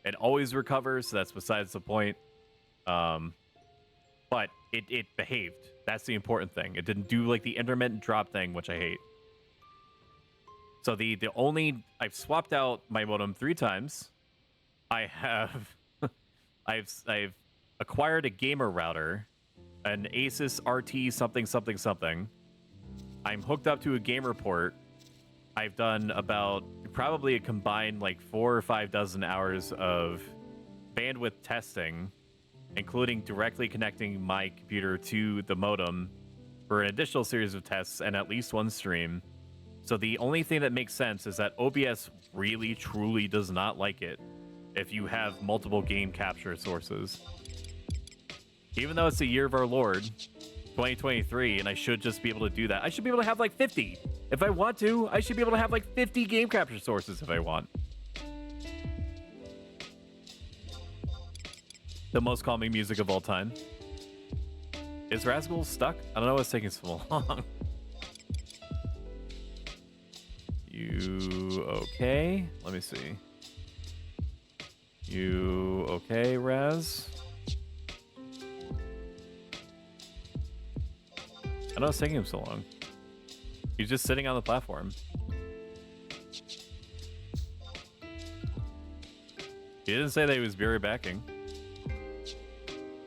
It always recovers, so that's besides the point. But it behaved. That's the important thing. It didn't do the intermittent drop thing, which I hate. So I've swapped out my modem 3 times. I've acquired a gamer router, an Asus RT something something something. I'm hooked up to a gamer port. I've done about probably a combined 4 or 5 dozen hours of bandwidth testing, including directly connecting my computer to the modem for an additional series of tests and at least 1 stream. So the only thing that makes sense is that OBS really, truly does not like it if you have multiple game capture sources. Even though it's the year of our Lord, 2023, and I should just be able to do that. I should be able to have 50. If I want to, I should be able to have 50 game capture sources if I want. The most calming music of all time. Is Rascal stuck? I don't know what's taking so long. You okay? Let me see. You okay, Raz? I don't know what's taking him so long. He's just sitting on the platform. He didn't say that he was very backing.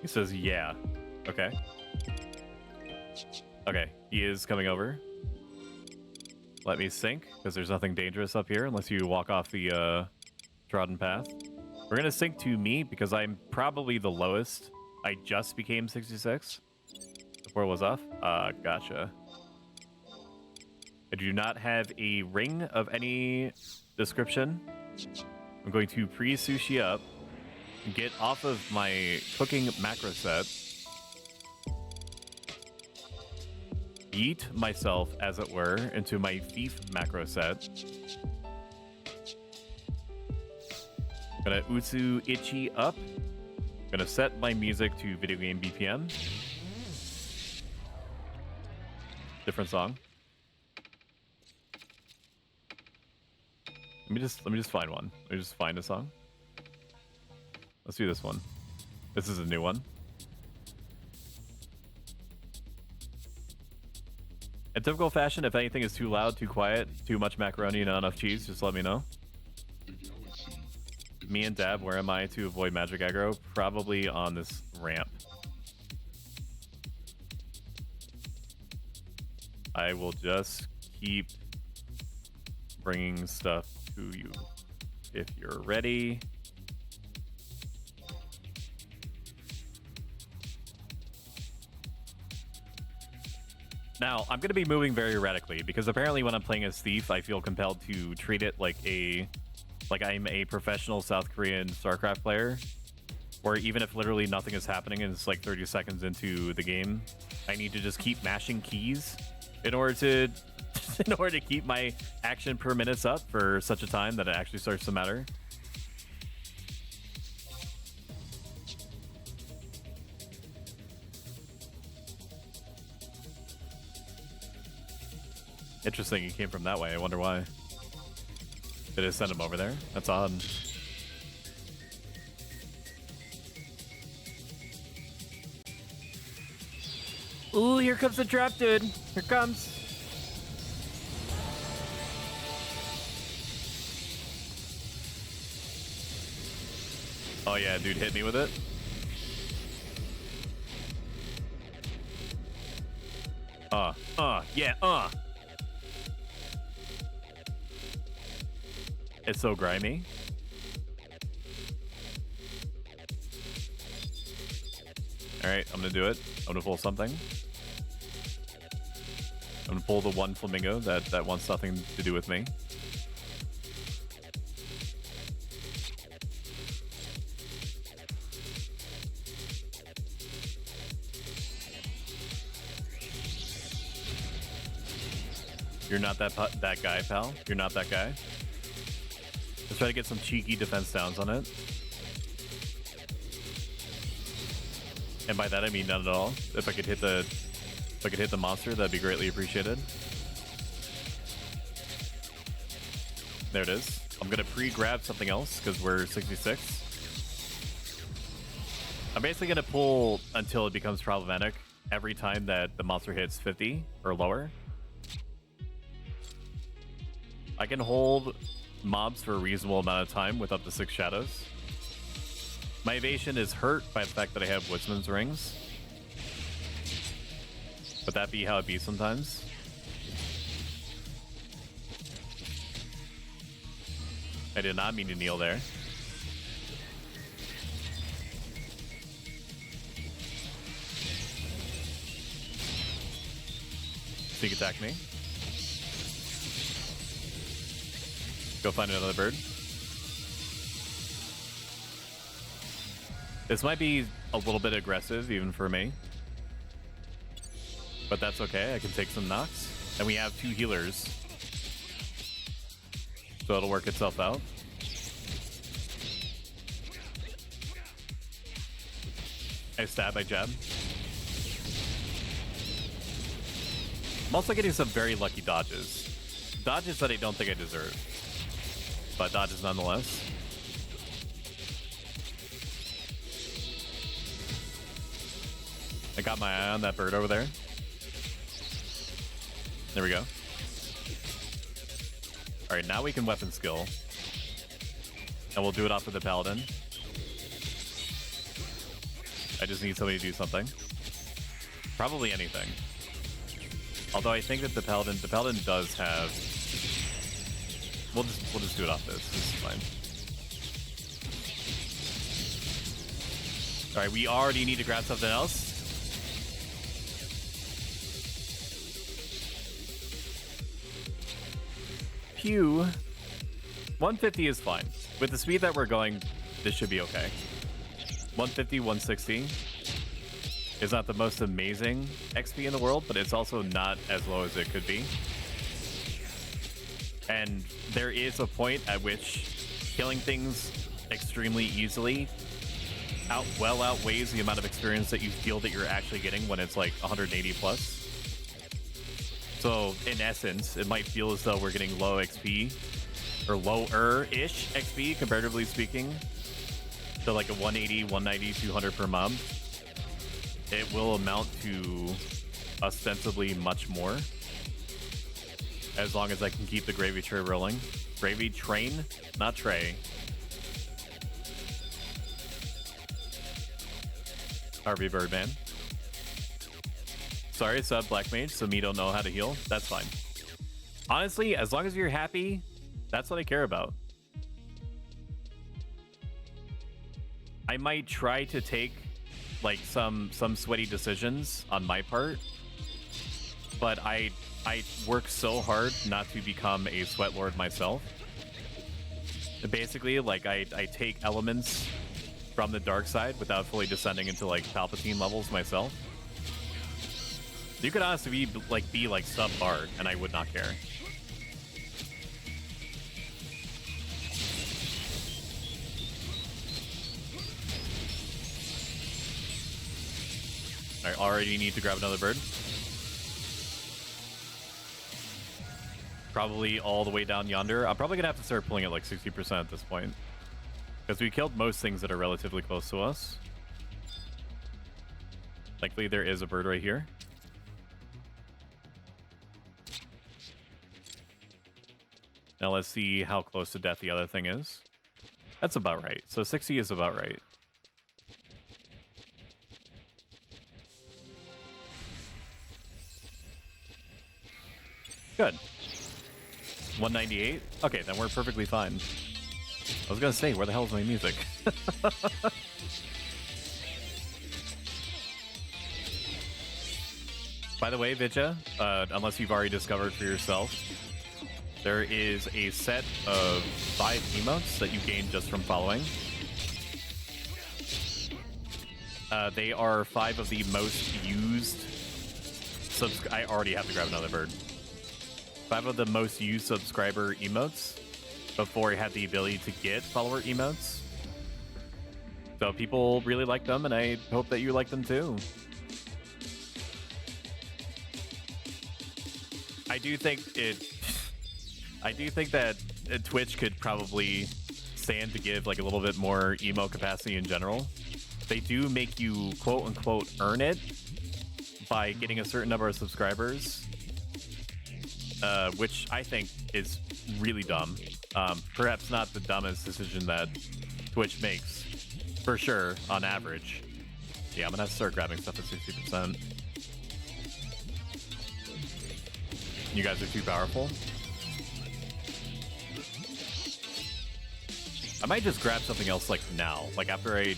He says, yeah. Okay. Okay, he is coming over. Let me sync, because there's nothing dangerous up here unless you walk off the trodden path. We're going to sync to me because I'm probably the lowest. I just became 66 before it was off. Gotcha. I do not have a ring of any description. I'm going to pre-sushi up, get off of my cooking macro set, yeet myself, as it were, into my thief macro set. Gonna Utsu Ichi up. Gonna set my music to video game BPM. Different song. Let me just find one. Let me just find a song. Let's do this one. This is a new one. In typical fashion, if anything is too loud, too quiet, too much macaroni, and not enough cheese, just let me know. Me and Dab, where am I to avoid magic aggro? Probably on this ramp. I will just keep bringing stuff to you. If you're ready. Now, I'm going to be moving very erratically because apparently when I'm playing as Thief, I feel compelled to treat it like I'm a professional South Korean StarCraft player, where even if literally nothing is happening and it's like 30 seconds into the game, I need to just keep mashing keys in order to keep my action per minutes up for such a time that it actually starts to matter. Interesting, he came from that way. I wonder why. Did it send him over there? That's odd. Ooh, here comes the trap, dude. Here comes. Oh yeah, dude, hit me with it. Yeah. It's so grimy. Alright, I'm gonna do it. I'm gonna pull something. I'm gonna pull the one flamingo that wants nothing to do with me. You're not that guy, pal. You're not that guy. Let's try to get some cheeky defense downs on it. And by that I mean none at all. If I could hit the monster, that'd be greatly appreciated. There it is. I'm gonna pre-grab something else because we're 66. I'm basically gonna pull until it becomes problematic every time that the monster hits 50 or lower. I can hold mobs for a reasonable amount of time with up to 6 shadows. My evasion is hurt by the fact that I have Woodsman's rings. But that be how it be sometimes. I did not mean to kneel there. Sneak attack me. Go find another bird. This might be a little bit aggressive even for me. But that's okay, I can take some knocks. And we have 2 healers. So it'll work itself out. I stab, I jab. I'm also getting some very lucky dodges. Dodges that I don't think I deserve. But dodges nonetheless. I got my eye on that bird over there. There we go. Alright, now we can weapon skill. And we'll do it off of the paladin. I just need somebody to do something. Probably anything. Although I think that the paladin does have... We'll just do it off this. This is fine. Alright, we already need to grab something else. Pew. 150 is fine. With the speed that we're going, this should be okay. 150, 160 is not the most amazing XP in the world, but it's also not as low as it could be. And there is a point at which killing things extremely easily well outweighs the amount of experience that you feel that you're actually getting when it's like 180 plus. So in essence, it might feel as though we're getting low XP or lower-ish XP, comparatively speaking, to like a 180, 190, 200 per mob. It will amount to ostensibly much more, as long as I can keep the gravy train rolling. Gravy train, not tray. Harvey Birdman. Sorry, sub Black Mage, so me don't know how to heal. That's fine. Honestly, as long as you're happy, that's what I care about. I might try to take like some sweaty decisions on my part, but I work so hard not to become a sweat lord myself. Basically, like I take elements from the dark side without fully descending into like Palpatine levels myself. You could honestly be like sub Bard, and I would not care. I already need to grab another bird. Probably all the way down yonder. I'm probably gonna have to start pulling at like 60% at this point, because we killed most things that are relatively close to us. Thankfully, there is a bird right here. Now let's see how close to death the other thing is. That's about right. So 60 is about right. Good. 198? Okay, then we're perfectly fine. I was gonna say, where the hell is my music? By the way, Vidya, unless you've already discovered for yourself, there is a set of 5 emotes that you gain just from following. They are 5 of the most used... I already have to grab another bird. 5 of the most used subscriber emotes before it had the ability to get follower emotes. So people really like them, and I hope that you like them too. I do think that Twitch could probably stand to give like a little bit more emo capacity in general. They do make you quote unquote earn it by getting a certain number of subscribers, which I think is really dumb. Perhaps not the dumbest decision that Twitch makes, for sure, on average. Yeah, I'm gonna have to start grabbing stuff at 60%. You guys are too powerful. I might just grab something else like now, like after I...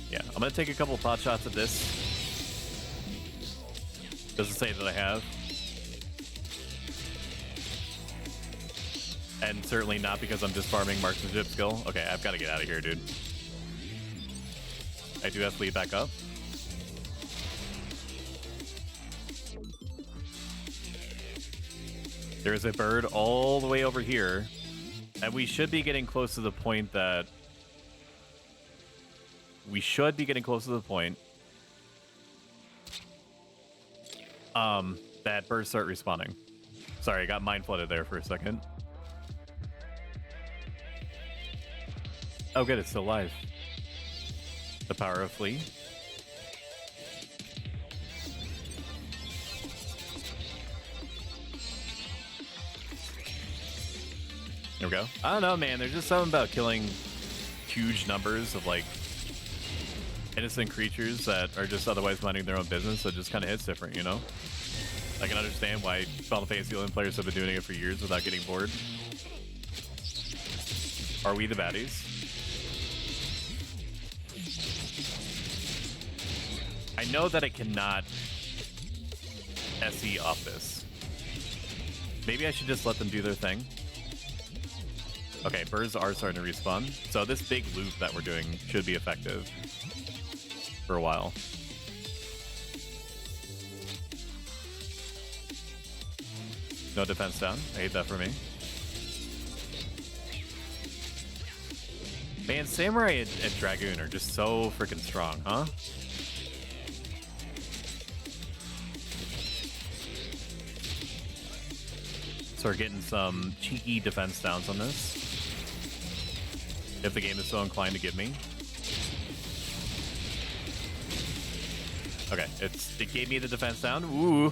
Yeah, I'm gonna take a couple pot shots at this. Doesn't say that I have. And certainly not because I'm just farming marksmanship skill. Okay, I've got to get out of here, dude. I do have to lead back up. There's a bird all the way over here, and we should be getting close to the point that... that birds start respawning. Sorry, I got mind flooded there for a second. Oh, good, it's still alive. The power of Flea. There we go. I don't know, man. There's just something about killing huge numbers of, like, innocent creatures that are just otherwise minding their own business that just kind of hits different, you know? I can understand why Final Fantasy 11 players have been doing it for years without getting bored. Are we the baddies? I know that I cannot SE off this. Maybe I should just let them do their thing. Okay, birds are starting to respawn. So this big loop that we're doing should be effective for a while. No defense down. I hate that for me. Man, Samurai and Dragoon are just so freaking strong, huh? So we're getting some cheeky defense downs on this. If the game is so inclined to give me. Okay, it gave me the defense down. Ooh.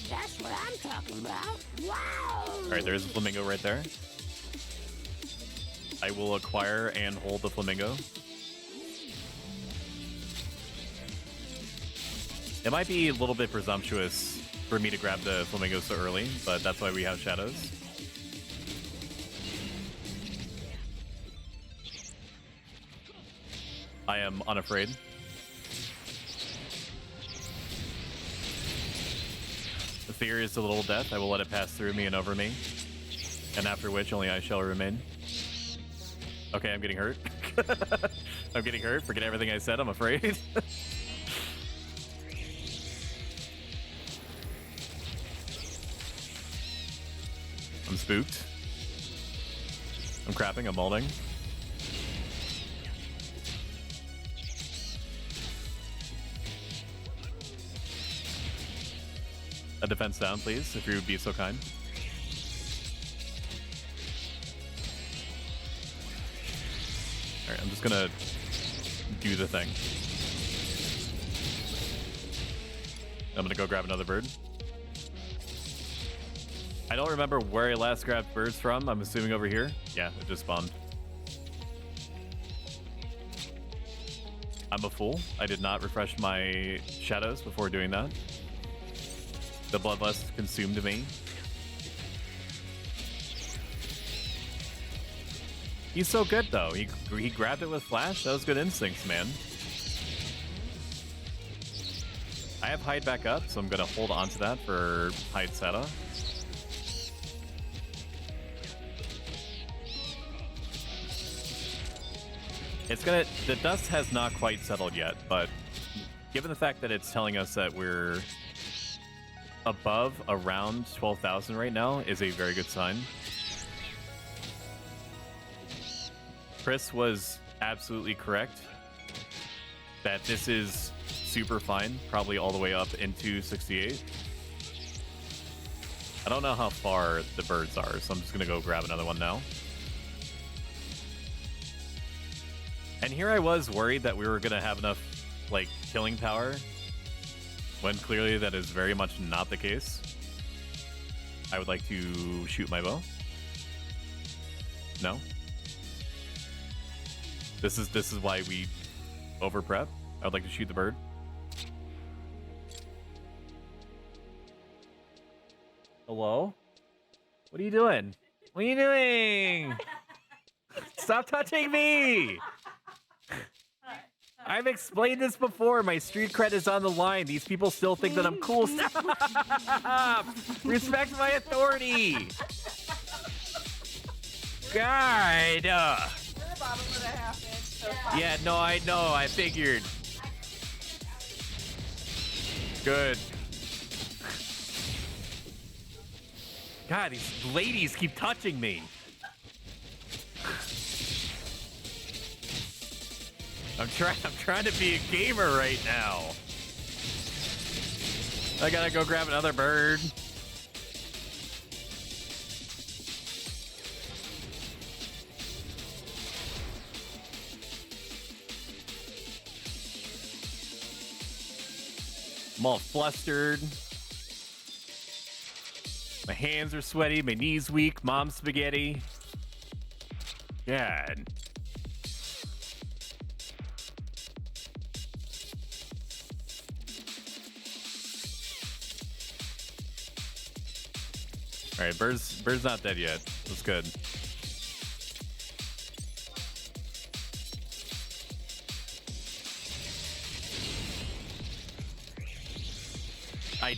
That's what I'm talking about. Wow! Alright, there's a flamingo right there. I will acquire and hold the flamingo. It might be a little bit presumptuous for me to grab the flamingo so early, but that's why we have shadows. I am unafraid. The fear is a little death. I will let it pass through me and over me. And after which only I shall remain. Okay, I'm getting hurt. I'm getting hurt. Forget everything I said, I'm afraid. I'm spooked. I'm crapping, I'm molding. A defense down, please, if you would be so kind. Alright, I'm just gonna do the thing. I'm gonna go grab another bird. I don't remember where I last grabbed birds from. I'm assuming over here. Yeah, it just spawned. I'm a fool. I did not refresh my shadows before doing that. The bloodlust consumed me. He's so good, though. He grabbed it with flash. That was good instincts, man. I have hide back up, so I'm going to hold on to that for hide Seta. It's gonna... The dust has not quite settled yet, but given the fact that it's telling us that we're above around 12,000 right now is a very good sign. Chris was absolutely correct that this is super fine, probably all the way up into 68. I don't know how far the birds are, so I'm just gonna go grab another one now. And here I was worried that we were gonna have enough, like, killing power, when clearly that is very much not the case. I would like to shoot my bow. No. This is why we over prep. I would like to shoot the bird. Hello? What are you doing? What are you doing? Stop touching me! I've explained this before. My street cred is on the line. These people still think that I'm cool. Stop! Respect my authority! God! Yeah, no, I know. I figured. Good. God, these ladies keep touching me. I'm trying to be a gamer right now. I gotta go grab another bird. I'm all flustered. My hands are sweaty, my knees weak, mom's spaghetti. God. All right, bird's not dead yet. That's good.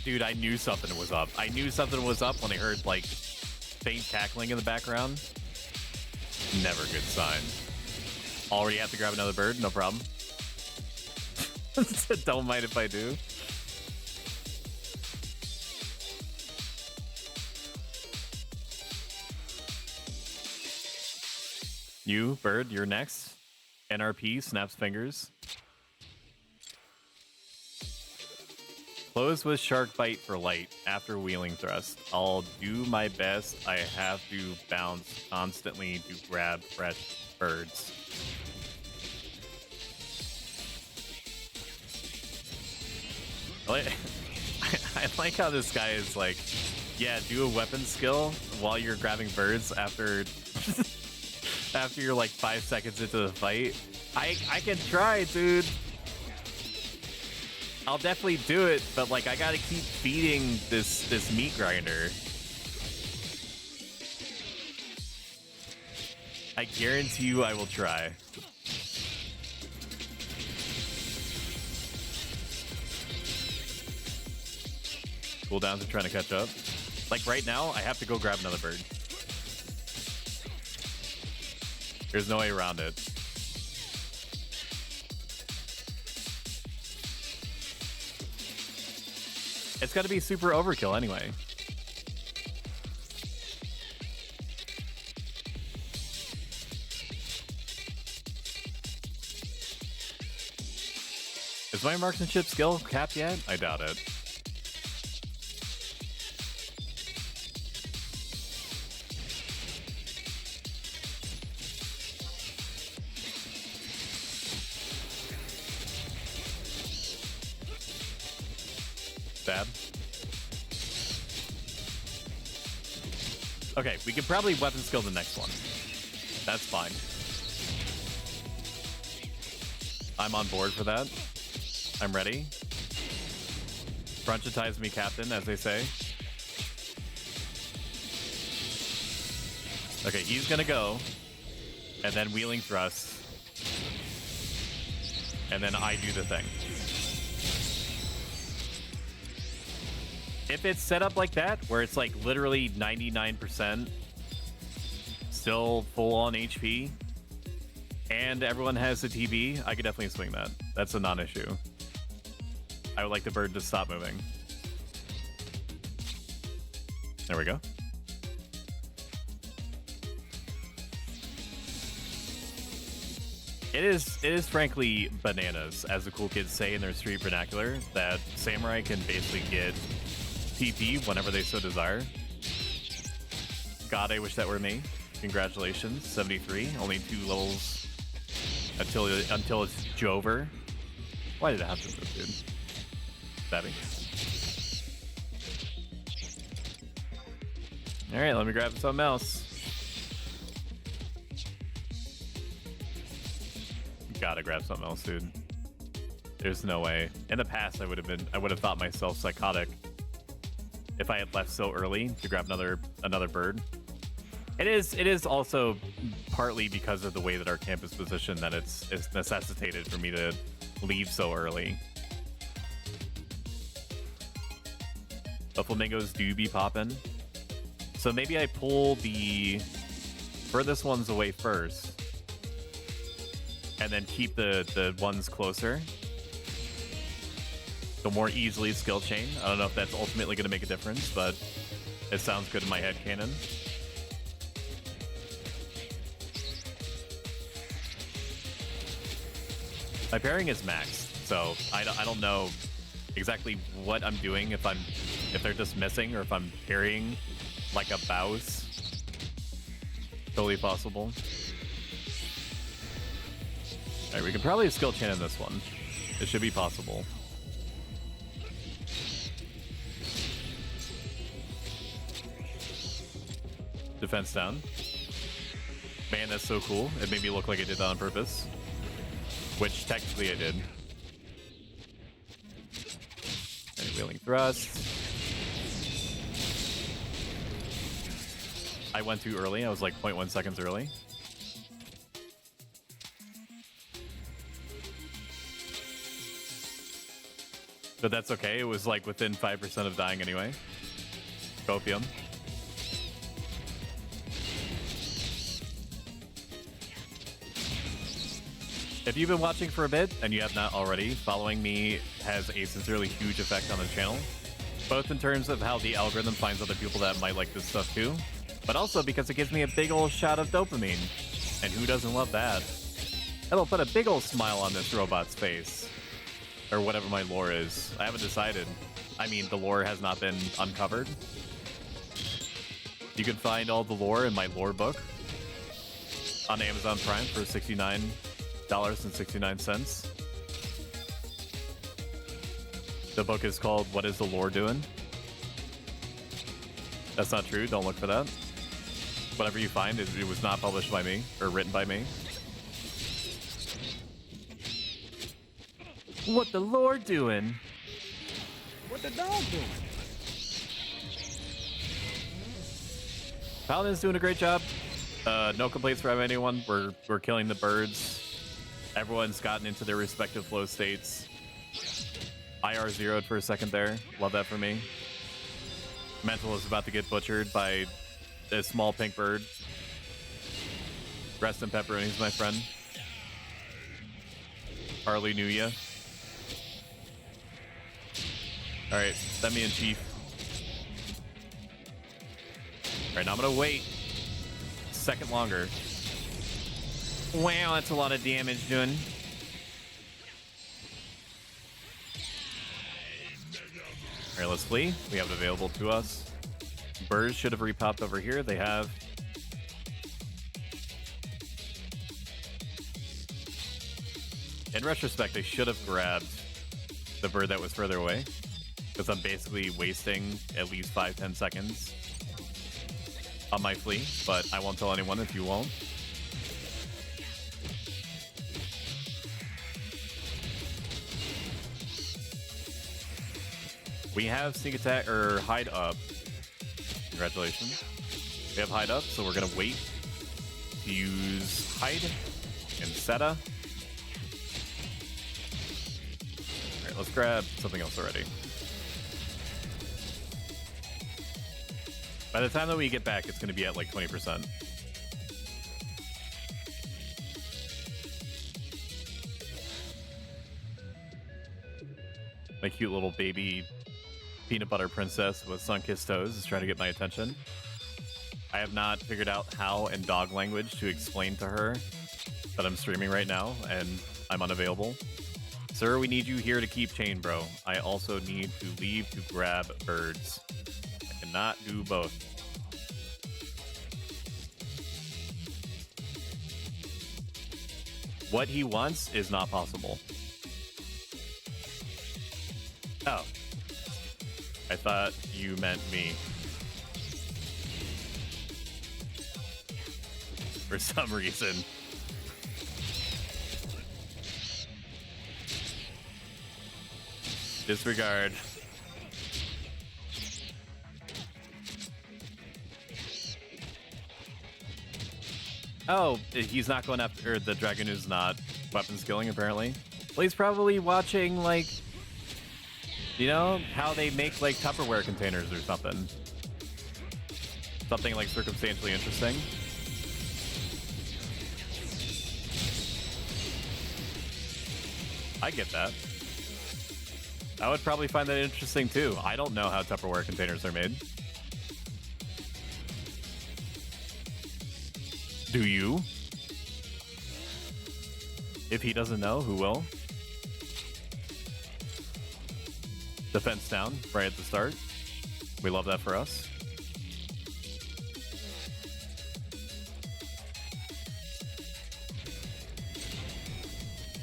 Dude, I knew something was up. I knew something was up when I heard like faint cackling in the background. Never good sign. Already have to grab another bird, no problem. Don't mind if I do. You, bird, you're next. NRP snaps fingers. Close with shark bite for light after wheeling thrust. I'll do my best. I have to bounce constantly to grab fresh birds. I like how this guy is like, yeah, do a weapon skill while you're grabbing birds after after you're like 5 seconds into the fight. I can try, dude. I'll definitely do it, but like I gotta keep feeding this meat grinder. I guarantee you I will try. Cooldowns are trying to catch up. Like right now, I have to go grab another bird. There's no way around it. It's got to be super overkill anyway. Is my marksmanship skill capped yet? I doubt it. Bad. Okay, we could probably weapon skill the next one. That's fine. I'm on board for that. I'm ready. Frontiatize me, Captain, as they say. Okay, he's gonna go. And then wheeling thrust. And then I do the thing. If it's set up like that, where it's like literally 99% still full on HP, and everyone has the TB, I could definitely swing that. That's a non-issue. I would like the bird to stop moving. There we go. It is frankly bananas, as the cool kids say in their street vernacular, that Samurai can basically get TP whenever they so desire. God, I wish that were me. Congratulations, 73. Only 2 levels until it's Jover. Why did it have to move, dude? Savvy. All right, let me grab something else. Gotta grab something else, dude. There's no way. In the past, I would have thought myself psychotic if I had left so early to grab another bird. It is also partly because of the way that our camp is positioned that it's necessitated for me to leave so early. The flamingos do be popping. So maybe I pull the furthest ones away first and then keep the ones closer. So more easily skill chain. I don't know if that's ultimately going to make a difference, but it sounds good in my head canon. My pairing is maxed, so I don't know exactly what I'm doing, if they're just missing or if I'm carrying like a bouse. Totally possible. Alright, we can probably skill chain in this one. It should be possible. Defense down. Man, that's so cool. It made me look like I did that on purpose. Which technically I did. And wheeling thrust. I went too early. I was like 0.1 seconds early. But that's okay. It was like within 5% of dying anyway. Copium. If you've been watching for a bit and you have not already, following me has a sincerely huge effect on the channel. Both in terms of how the algorithm finds other people that might like this stuff too, but also because it gives me a big old shot of dopamine. And who doesn't love that? It'll put a big old smile on this robot's face. Or whatever my lore is. I haven't decided. I mean, the lore has not been uncovered. You can find all the lore in my lore book on Amazon Prime for $69.69. The book is called What is the Lore Doing? That's not true. Don't look for that. Whatever you find, it was not published by me or written by me. What the lore doing? What the dog doing? Paladin's doing a great job. No complaints from anyone. We're killing the birds. Everyone's gotten into their respective flow states. IR zeroed for a second there. Love that for me. Mental is about to get butchered by a small pink bird. Rest in pepperonis, my friend. Harley knew ya. Alright, send me in, Chief. Alright, now I'm gonna wait a second longer. Wow, that's a lot of damage doing. Alright, let's flee. We have it available to us. Birds should have repopped over here. They have. In retrospect, I should have grabbed the bird that was further away, because I'm basically wasting at least 5-10 seconds on my flee, but I won't tell anyone if you won't. We have sneak attack or hide up. Congratulations. We have hide up, so we're gonna wait to use hide and Seta. Alright, let's grab something else already. By the time that we get back, it's gonna be at like 20%. My cute little baby peanut butter princess with sun-kissed toes is trying to get my attention. I have not figured out how in dog language to explain to her that I'm streaming right now and I'm unavailable. Sir, we need you here to keep chain, bro. I also need to leave to grab birds. I cannot do both. What he wants is not possible. Oh. I thought you meant me. For some reason. Disregard. Oh, he's not going after, or the dragon is not weapon skilling apparently. Well, he's probably watching like, you know, how they make like Tupperware containers or something. Something like circumstantially interesting. I get that. I would probably find that interesting too. I don't know how Tupperware containers are made. Do you? If he doesn't know, who will? defense down right at the start. We love that for us.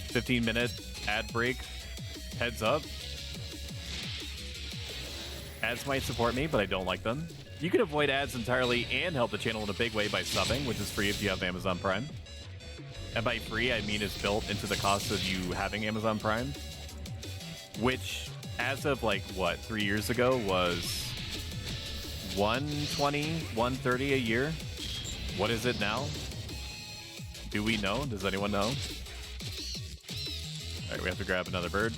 "15-minute ad break. Heads up. Ads might support me, but I don't like them. You can avoid ads entirely and help the channel in a big way by subbing, which is free if you have Amazon Prime. And by free, I mean it's built into the cost of you having Amazon Prime, which, as of like, what, 3 years ago was $120, $130 a year. What is it now? Do we know? Does anyone know? All right, we have to grab another bird.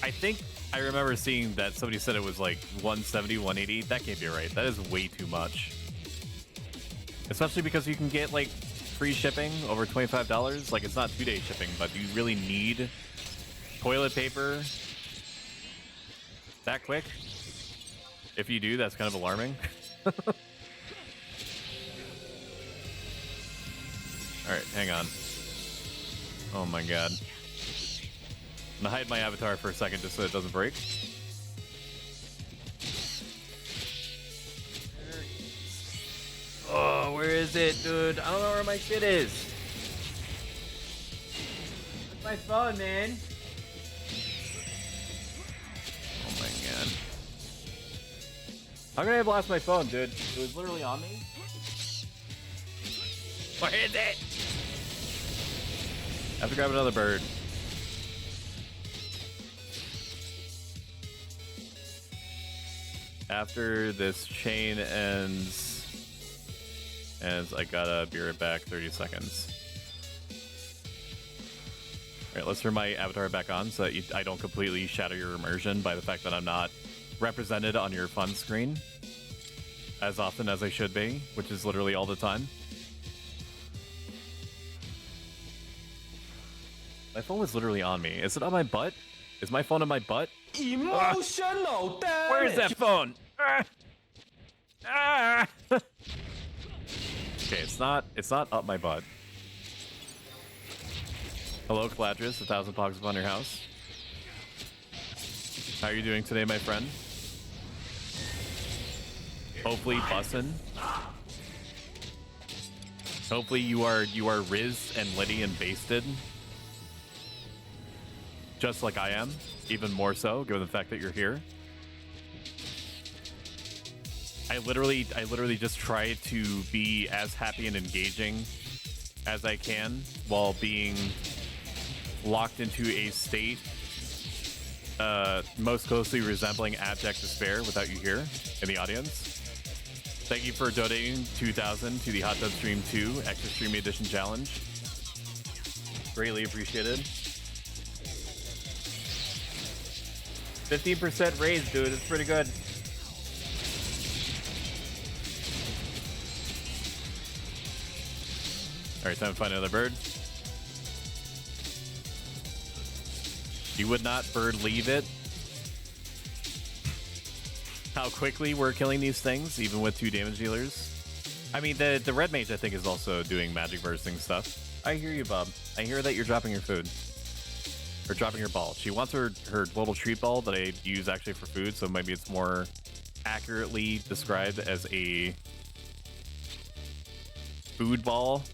I think I remember seeing that somebody said it was like 170, 180. That can't be right. That is way too much. Especially because you can get like free shipping over $25. Like, it's not 2-day shipping, but do you really need toilet paper that quick? If you do, that's kind of alarming. Alright, hang on. Oh my god. I'm gonna hide my avatar for a second just so it doesn't break. Oh, where is it, dude? I don't know where my shit is. Where's my phone, man? Oh my god. How could I have lost my phone, dude? It was literally on me. Where is it? I have to grab another bird. After this chain ends, I gotta be right back. 30 seconds. All right, let's turn my avatar back on so that I don't completely shatter your immersion by the fact that I'm not represented on your fun screen as often as I should be, which is literally all the time. My phone was literally on me. Is it on my butt? Is my phone on my butt? Emotional damage. Where is that phone? Okay, it's not up my butt. Hello, Caladris, 1,000 pogs upon your house. How are you doing today, my friend? Hopefully, bussin'. Hopefully, you are rizzed and litty and basted, just like I am. Even more so, given the fact that you're here. I literally just try to be as happy and engaging as I can while being locked into a state most closely resembling abject despair without you here in the audience. Thank you for donating 2,000 to the Hot Tub Stream 2 Extra Streamy Edition Challenge. Greatly appreciated. 15% raise, dude. It's pretty good. Alright, time to find another bird. You would not bird leave it. How quickly we're killing these things, even with 2 damage dealers. I mean, the red mage, I think, is also doing magic bursting stuff. I hear you, Bob. I hear that you're dropping your food. Or dropping her ball. She wants her little treat ball that I use actually for food, so maybe it's more accurately described as a food ball.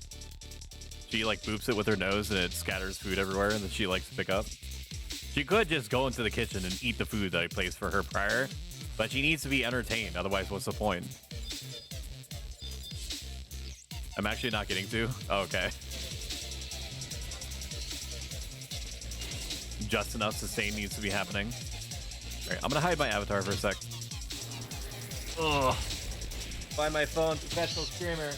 She like boops it with her nose and it scatters food everywhere and then she likes to pick up. She could just go into the kitchen and eat the food that I placed for her prior, but she needs to be entertained, otherwise what's the point? I'm actually not getting to? Oh, okay. Just enough sustain needs to be happening. Alright, I'm gonna hide my avatar for a sec. Ugh. Find my phone, professional streamer.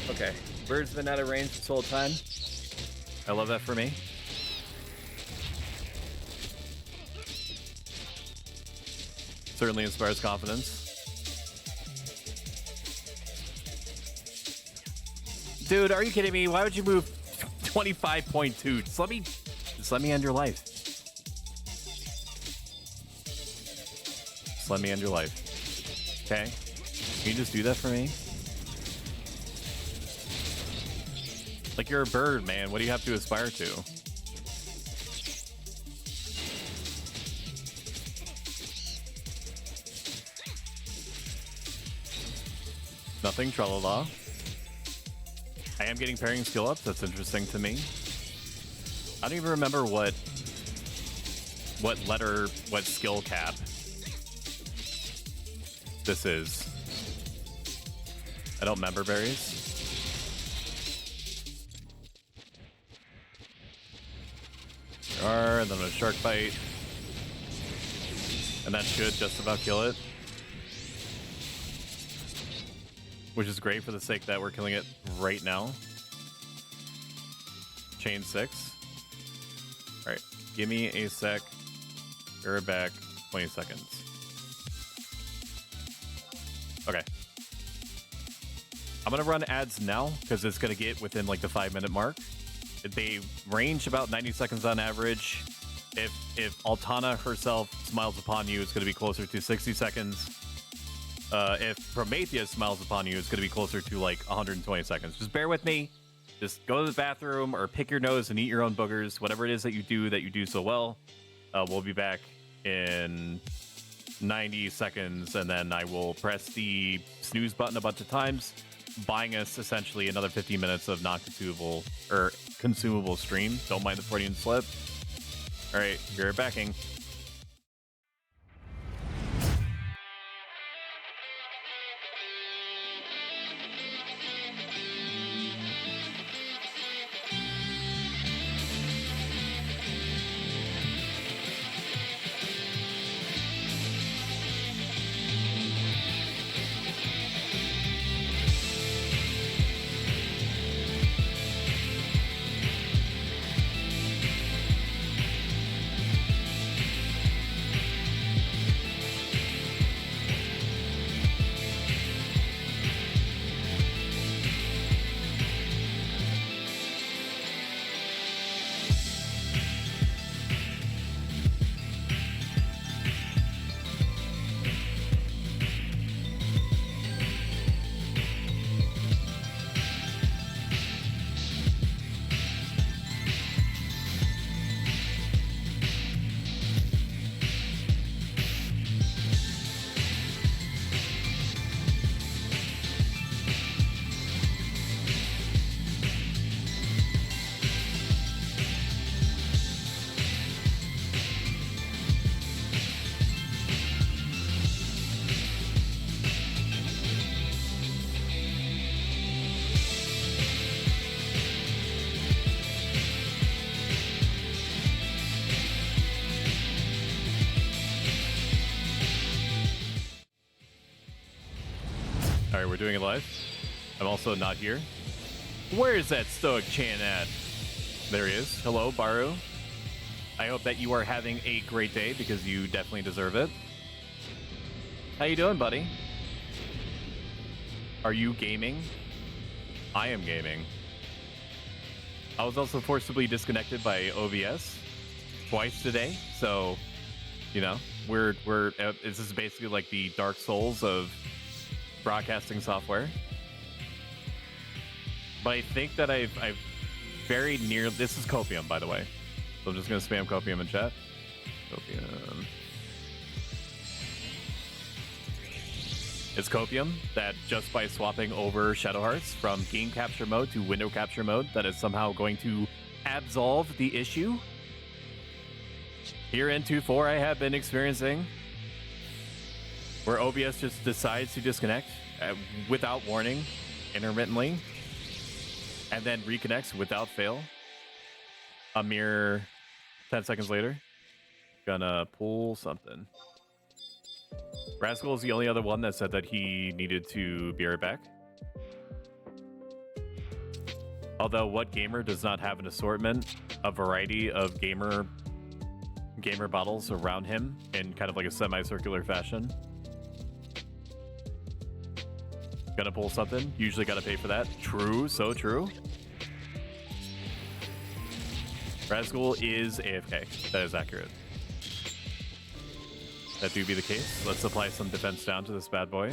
Okay, bird's been out of range this whole time. I love that for me. Certainly inspires confidence. Dude, are you kidding me? Why would you move 25.2? Just let me end your life. Just let me end your life. Okay? Can you just do that for me? Like, you're a bird, man. What do you have to aspire to? Nothing, tralala. I am getting pairing skill ups. That's interesting to me. I don't even remember what skill cap this is. I don't remember berries. There are, and then a shark bite. And that should just about kill it. Which is great for the sake that we're killing it right now. Chain 6. Alright, give me a sec. You're back. 20 seconds. Okay. I'm gonna run ads now because it's gonna get within like the 5-minute mark. They range about 90 seconds on average. If Altana herself smiles upon you, it's gonna be closer to 60 seconds. If Prometheus smiles upon you, it's gonna be closer to like 120 seconds. Just bear with me. Just go to the bathroom or pick your nose and eat your own boogers. Whatever it is that you do so well. We'll be back in 90 seconds, and then I will press the snooze button a bunch of times, buying us essentially another 15 minutes of non-consumable or consumable stream. Don't mind the Freudian slip. All right, you're backing. All right, we're doing it live. I'm also not here. Where is that Stoic Chan at? There he is. Hello, Baru. I hope that you are having a great day because you definitely deserve it. How you doing, buddy? Are you gaming? I am gaming. I was also forcibly disconnected by OBS twice today, so you know this is basically like the Dark Souls of broadcasting software. But I think that I've very near. This is Copium, by the way. So I'm just gonna spam Copium in chat. Copium. It's Copium that just by swapping over Shadow Hearts from game capture mode to window capture mode, that is somehow going to absolve the issue. Here in 2.4, I have been experiencing where OBS just decides to disconnect without warning, intermittently, and then reconnects without fail. A mere 10 seconds later, gonna pull something. Rascal is the only other one that said that he needed to be right back. Although, what gamer does not have an assortment, a variety of gamer bottles around him in kind of like a semicircular fashion? Gonna pull something. Usually gotta pay for that. True, so true. Razgul is AFK. That is accurate. That do be the case. Let's apply some defense down to this bad boy.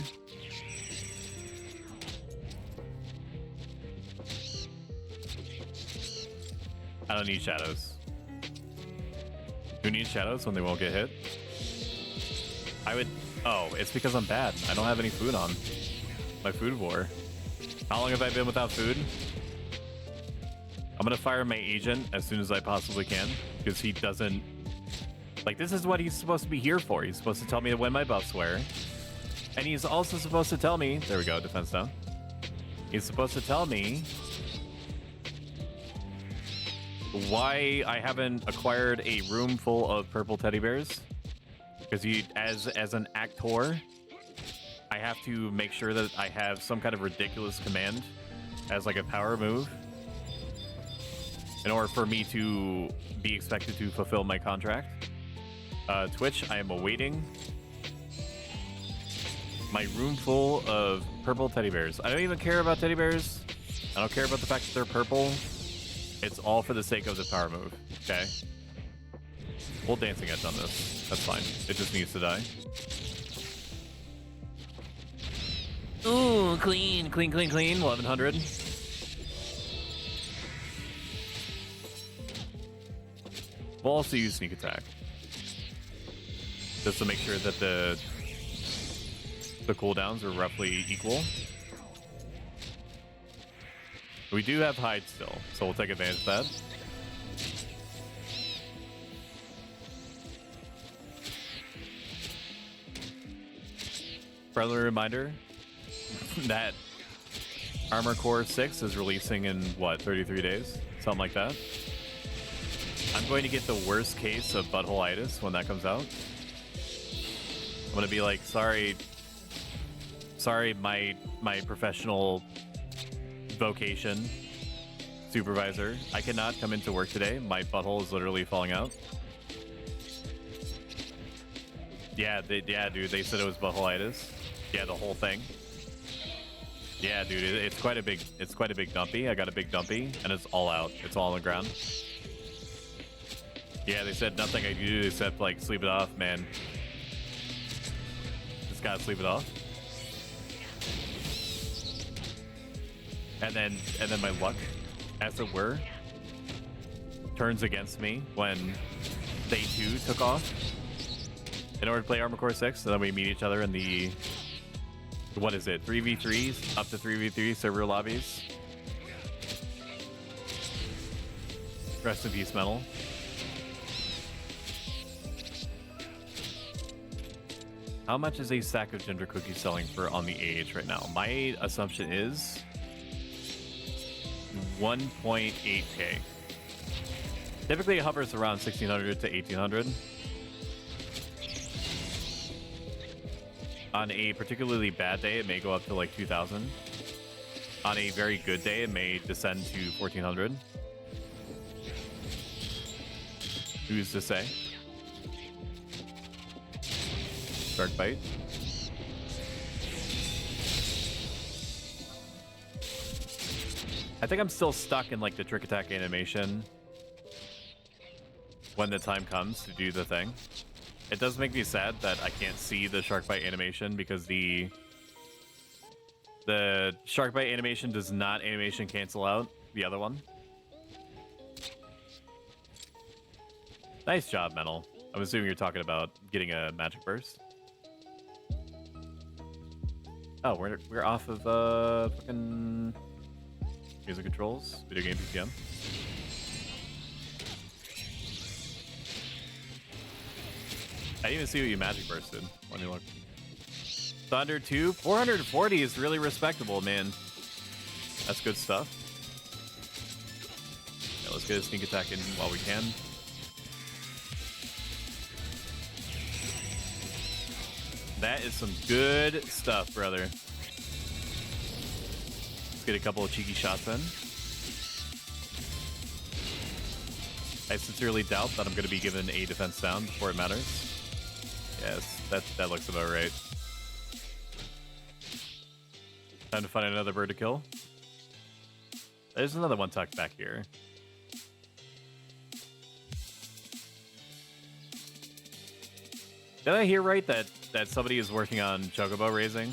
I don't need shadows. Who needs shadows when they won't get hit? I would... Oh, it's because I'm bad. I don't have any food on. My food war. How long have I been without food? I'm gonna fire my agent as soon as I possibly can, because he doesn't... Like, this is what he's supposed to be here for. He's supposed to tell me when my buffs wear. And he's also supposed to tell me... There we go, defense down. He's supposed to tell me why I haven't acquired a room full of purple teddy bears. Because he, as an actor, I have to make sure that I have some kind of ridiculous command as like a power move in order for me to be expected to fulfill my contract. Twitch, I am awaiting my room full of purple teddy bears. I don't even care about teddy bears. I don't care about the fact that they're purple. It's all for the sake of the power move, okay? We'll dancing edge on this. That's fine. It just needs to die. Ooh, clean, clean, clean, clean. 1100. We'll also use sneak attack, just to make sure that the cooldowns are roughly equal. We do have hide still, so we'll take advantage of that. Friendly reminder that Armor Core 6 is releasing in, what, 33 days? Something like that. I'm going to get the worst case of butthole-itis when that comes out. I'm going to be like, sorry, my professional vocation supervisor, I cannot come into work today. My butthole is literally falling out. Yeah, dude, they said it was butthole-itis. Yeah, the whole thing. Yeah, dude, it's quite a big dumpy. I got a big dumpy, and it's all out. It's all on the ground. Yeah, they said nothing I can do except like sleep it off, man. Just gotta sleep it off. And then my luck, as it were, turns against me when they too took off in order to play Armor Core 6. So then we meet each other in the, what is it, 3v3s, up to 3v3 server lobbies. Rest in peace, Metal. How much is a stack of ginger cookies selling for on the AH right now? My assumption is 1.8k. Typically it hovers around 1600 to 1800. On a particularly bad day, it may go up to like 2000. On a very good day, it may descend to 1400. Who's to say? Shark bite. I think I'm still stuck in like the trick attack animation when the time comes to do the thing. It does make me sad that I can't see the shark bite animation because the shark bite animation does not animation cancel out the other one. Nice job, Mental. I'm assuming you're talking about getting a magic burst. Oh, we're off of fucking music controls, video game PCM. I didn't even see what you magic bursted. Let me look. Thunder 2, 440 is really respectable, man. That's good stuff. Yeah, let's get a sneak attack in while we can. That is some good stuff, brother. Let's get a couple of cheeky shots in. I sincerely doubt that I'm going to be given a defense down before it matters. Yes, that looks about right. Time to find another bird to kill. There's another one tucked back here. Did I hear right that somebody is working on chocobo raising?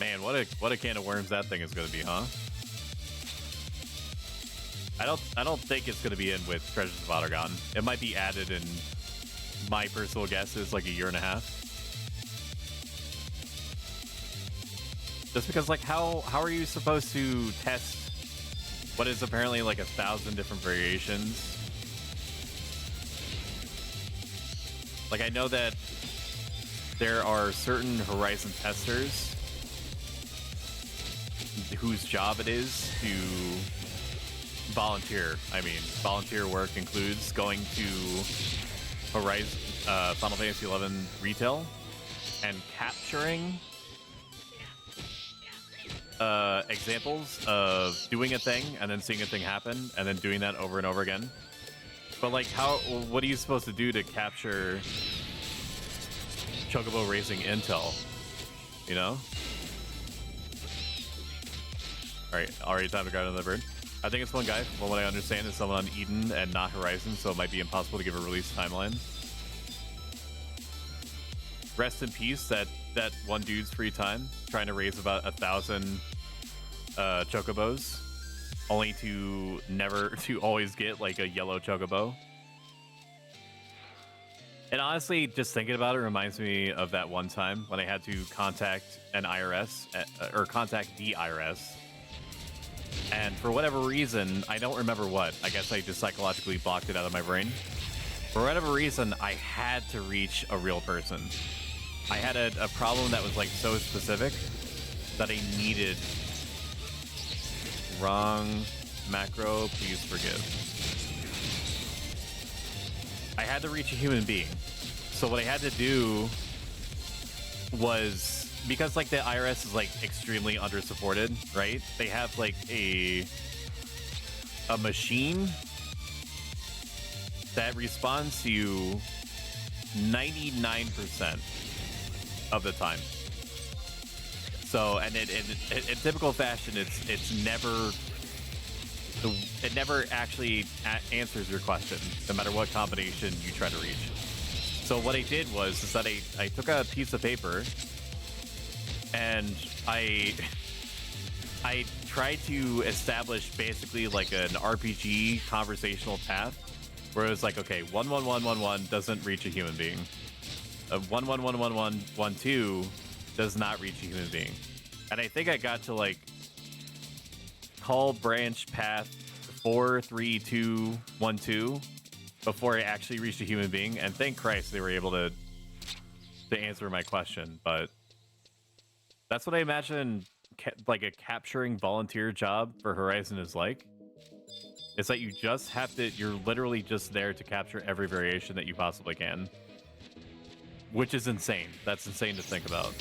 Man, what a can of worms that thing is going to be, huh? I don't think it's going to be in with Treasures of Ottergon. It might be added in. My personal guess is like a year and a half. Just because, like, how are you supposed to test what is apparently like 1,000 different variations? Like, I know that there are certain Horizon testers whose job it is to volunteer. I mean, volunteer work includes going to Horizon, Final Fantasy XI retail and capturing examples of doing a thing and then seeing a thing happen and then doing that over and over again. But like, what are you supposed to do to capture chocobo racing intel? You know? Alright, already time to grab another bird. I think it's one guy, from what I understand, is someone on Eden and not Horizon, so it might be impossible to give a release timeline. Rest in peace, that one dude's free time, trying to raise about 1,000 chocobos, only to always get like a yellow chocobo. And honestly, just thinking about it reminds me of that one time when I had to contact an IRS, or contact the IRS. And for whatever reason, I don't remember what. I guess I just psychologically blocked it out of my brain. For whatever reason, I had to reach a real person. I had a problem that was like so specific that I needed. Wrong macro, please forgive. I had to reach a human being. So what I had to do was, because like the IRS is like extremely under-supported, right? They have like a machine that responds to you 99% of the time. So, and in typical fashion, it never actually answers your question, no matter what combination you try to reach. So what I did was that I took a piece of paper and I tried to establish basically like an RPG conversational path where it was like, okay, 11111 doesn't reach a human being. 111112 does not reach a human being. And I think I got to like call branch path 43212 before I actually reached a human being. And thank Christ they were able to answer my question. But that's what I imagine like a capturing volunteer job for Horizon is like. It's that you just have to, you're literally just there to capture every variation that you possibly can. Which is insane. That's insane to think about.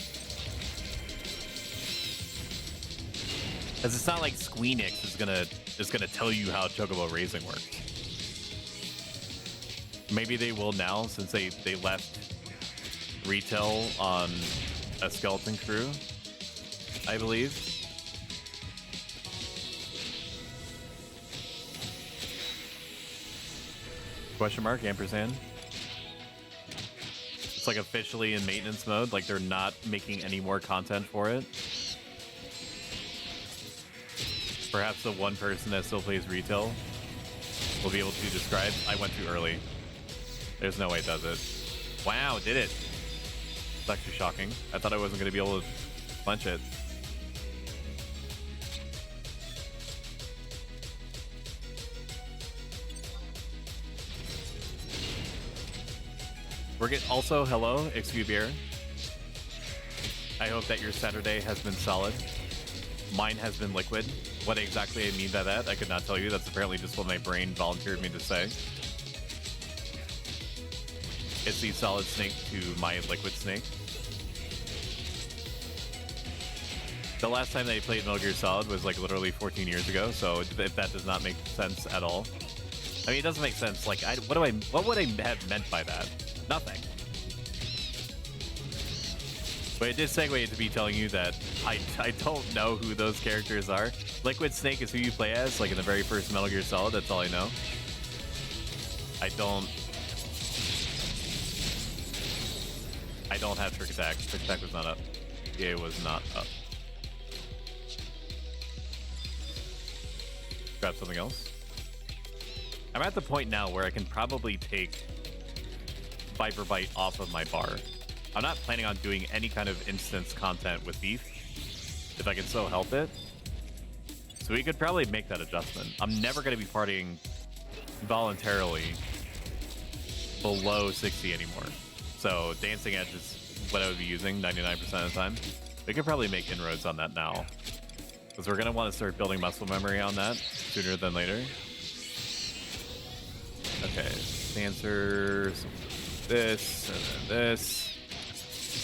Because it's not like Squeenix is gonna tell you how chocobo raising works. Maybe they will now, since they left retail on a skeleton crew, I believe. Question mark, ampersand. It's like officially in maintenance mode, like they're not making any more content for it. Perhaps the one person that still plays retail will be able to describe. I went too early. There's no way it does it. Wow, it did it. It's actually shocking. I thought I wasn't going to be able to punch it. We're getting also hello, Excubier. I hope that your Saturday has been solid. Mine has been liquid. What exactly I mean by that, I could not tell you. That's apparently just what my brain volunteered me to say. It's the solid snake to my liquid snake. The last time that I played Metal Gear Solid was like literally 14 years ago, so if that does not make sense at all. I mean, it doesn't make sense. Like, what would I have meant by that? Nothing. But it did segue into me telling you that I don't know who those characters are. Liquid Snake is who you play as, like in the very first Metal Gear Solid. That's all I know. I don't have Trick Attack. Trick Attack was not up. Yeah, it was not up. Grab something else. I'm at the point now where I can probably take Viper Bite off of my bar. I'm not planning on doing any kind of instance content with beef, if I can so help it. So we could probably make that adjustment. I'm never going to be partying voluntarily below 60 anymore. So Dancing Edge is what I would be using 99% of the time. We could probably make inroads on that now, because we're going to want to start building muscle memory on that sooner than later. Okay, Dancer, this, and then this.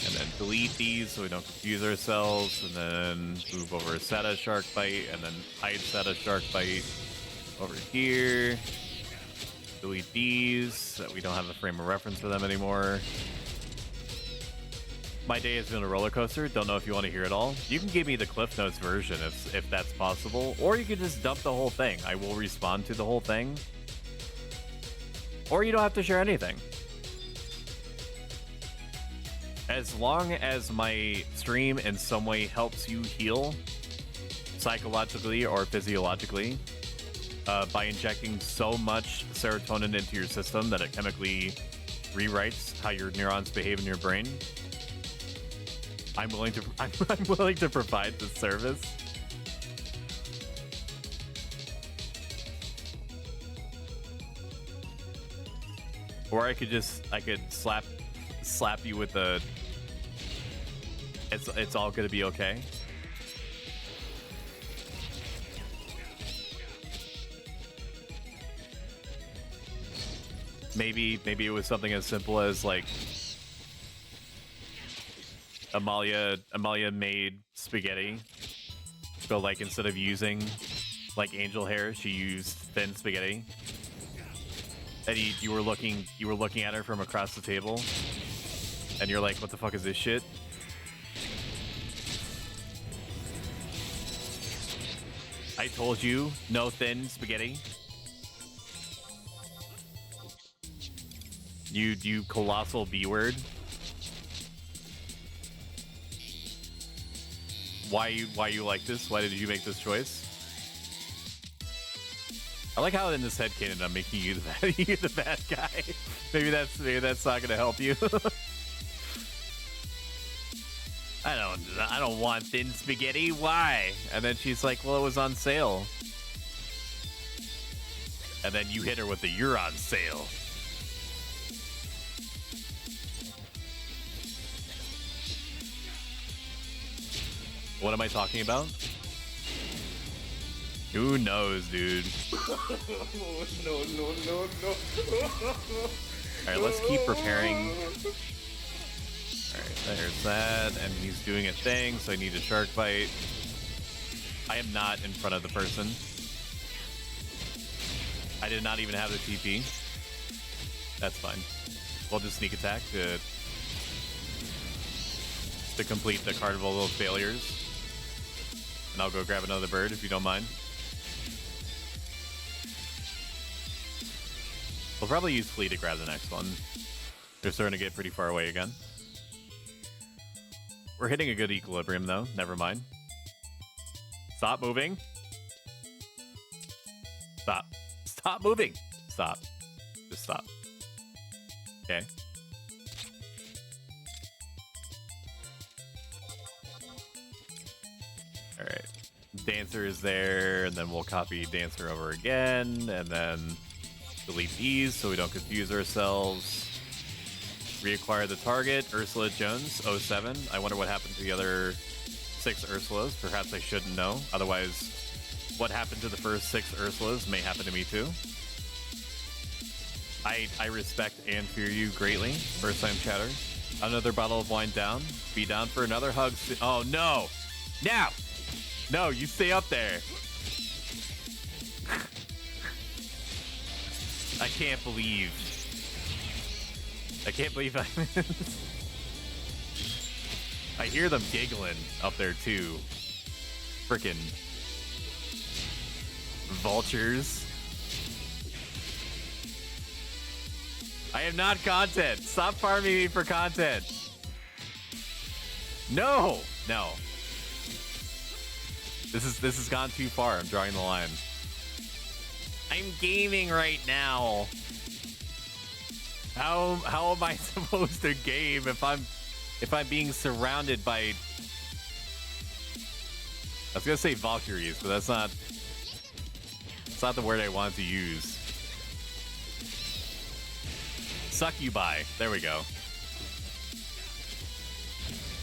And then delete these so we don't confuse ourselves, and then move over Seta Shark Bite, and then hide Seta Shark Bite over here. Delete these so that we don't have a frame of reference for them anymore. My day has been a roller coaster. Don't know if you want to hear it all. You can give me the Cliff Notes version if that's possible, or you could just dump the whole thing. I will respond to the whole thing. Or you don't have to share anything. As long as my stream in some way helps you heal psychologically or physiologically by injecting so much serotonin into your system that it chemically rewrites how your neurons behave in your brain, I'm willing to provide this service. Or I could slap you with a it's all gonna be okay. Maybe it was something as simple as like Amalia made spaghetti, but like instead of using like angel hair, she used thin spaghetti. And you were looking at her from across the table, and you're like, "What the fuck is this shit?" I told you, no thin spaghetti. You colossal B word. Why you like this? Why did you make this choice? I like how in this headcanon I'm making you the bad guy. Maybe that's not gonna help you. I don't want thin spaghetti. Why? And then she's like, well, it was on sale. And then you hit her with the "you're on sale." What am I talking about? Who knows, dude? No. Alright, let's keep preparing. Alright, there's that, and he's doing a thing, so I need a shark bite. I am not in front of the person. I did not even have the TP. That's fine. We'll just sneak attack to complete the carnival of failures. And I'll go grab another bird if you don't mind. We'll probably use Flea to grab the next one. They're starting to get pretty far away again. We're hitting a good equilibrium though. Never mind. Stop moving. Stop. Stop moving. Stop. Just stop. Okay. All right. Dancer is there, and then we'll copy Dancer over again, and then delete these so we don't confuse ourselves. Reacquire the target, Ursula Jones, 07. I wonder what happened to the other 6 Ursulas. Perhaps I shouldn't know. Otherwise, what happened to the first 6 Ursulas may happen to me too. I respect and fear you greatly, first time chatter. Another bottle of wine down. Be down for another hug. Oh no! Now! No, you stay up there. I can't believe I I hear them giggling up there too. Frickin' vultures. I am not content. Stop farming me for content. No. This has gone too far. I'm drawing the line. I'm gaming right now. How am I supposed to game if I'm being surrounded by, I was gonna say Valkyries, but it's not the word I wanted to use. Succubi. There we go.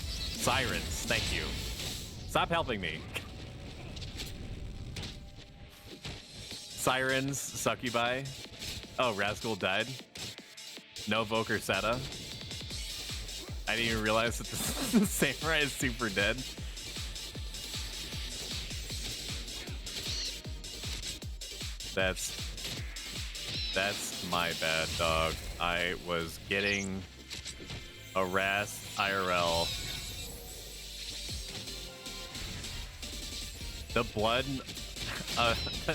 Sirens. Thank you. Stop helping me. Sirens, Succubi. Oh, Rascal died. No Voker Seta. I didn't even realize that the samurai is super dead. That's my bad, dog. I was getting harassed IRL. The blood,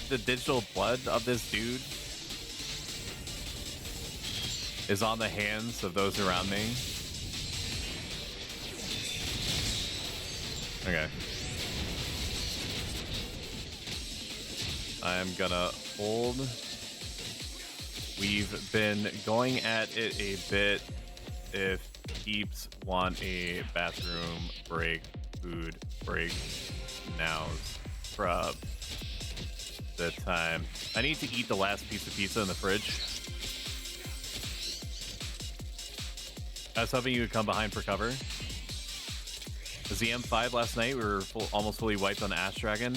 the digital blood of this dude is on the hands of those around me. Okay. I'm gonna hold. We've been going at it a bit. If peeps want a bathroom break, food break, now's prob the time. I need to eat the last piece of pizza in the fridge. I was hoping you would come behind for cover. ZM5 last night, we were almost fully wiped on Ash Dragon.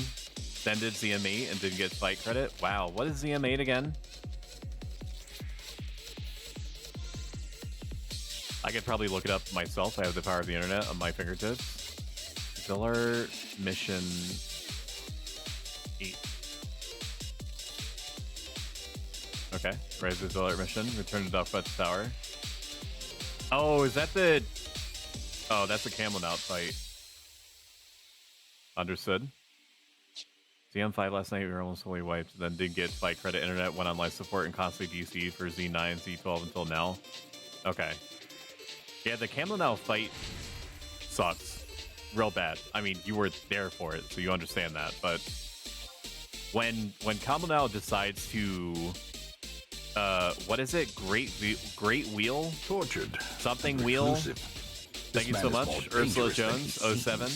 Then did ZM8 and didn't get fight credit. Wow, what is ZM8 again? I could probably look it up myself. I have the power of the internet on my fingertips. Ziller Mission 8. Okay, raise the Ziller mission. Return to Duffbut's Tower. Oh, is that the... Oh, that's a Camel Nout fight. Understood. ZM5 last night, we were almost fully wiped. Then did get fight credit internet, went on life support, and constantly DC for Z9, Z12 until now. Okay. Yeah, the Camel Nout fight sucks. Real bad. I mean, you were there for it, so you understand that. But when Camel Nout decides to... what is it? Great Wheel? Tortured. Something Wheel. Thank you so much, Ursula Jones 07,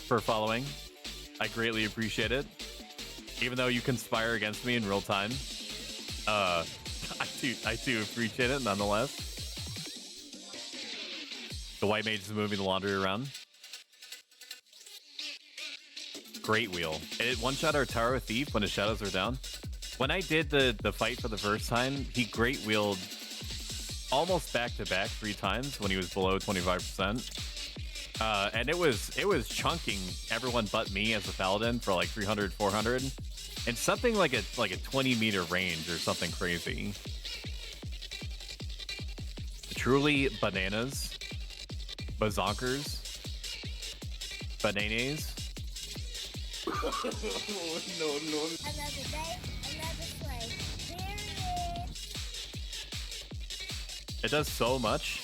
for following. I greatly appreciate it. Even though you conspire against me in real time, I do appreciate it nonetheless. The White Mage is moving the laundry around. Great Wheel. It one-shot our Tower of Thief when his shadows are down. When I did the fight for the first time, he Great Wheeled almost back-to-back 3 times when he was below 25%. And it was chunking everyone but me as a paladin for like 300, 400, and something like a 20-meter range or something crazy. Truly bananas, bazonkers, bananas. No. Another day, another play. Period. It does so much.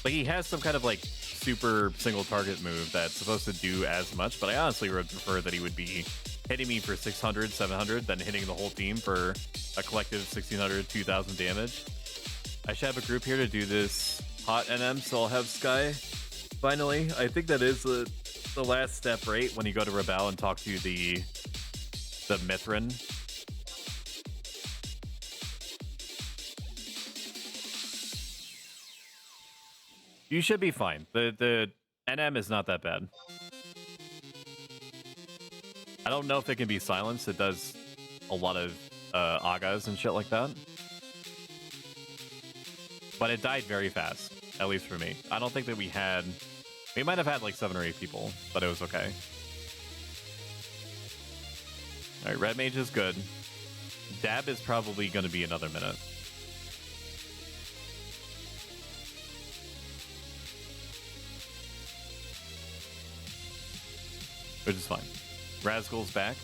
Like, he has some kind of, like, super single target move that's supposed to do as much, but I honestly would prefer that he would be hitting me for 600, 700, than hitting the whole team for a collective 1600, 2000 damage. I should have a group here to do this hot NM, so I'll have Sky. Finally, I think that is the last step, right? When you go to Rebel and talk to the Mithrin. You should be fine. The NM is not that bad. I don't know if it can be silenced. It does a lot of Agas and shit like that. But it died very fast, at least for me. I don't think that we might have had like 7 or 8 people, but it was okay. Alright, Red Mage is good. Dab is probably going to be another minute. Which is fine. Razgul's back.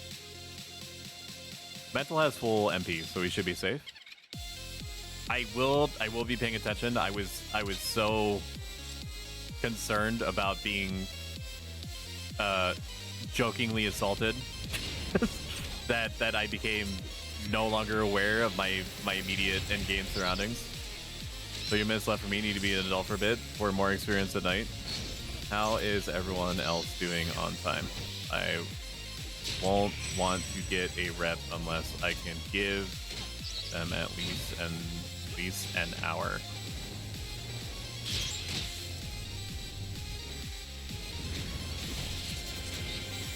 Mental has full MP, so we should be safe. I will be paying attention. I was so concerned about being jokingly assaulted that I became no longer aware of my immediate in-game surroundings. So your minutes left for me. Need to be an adult for a bit for more experience at night. How is everyone else doing on time? I won't want to get a rep unless I can give them at least an hour.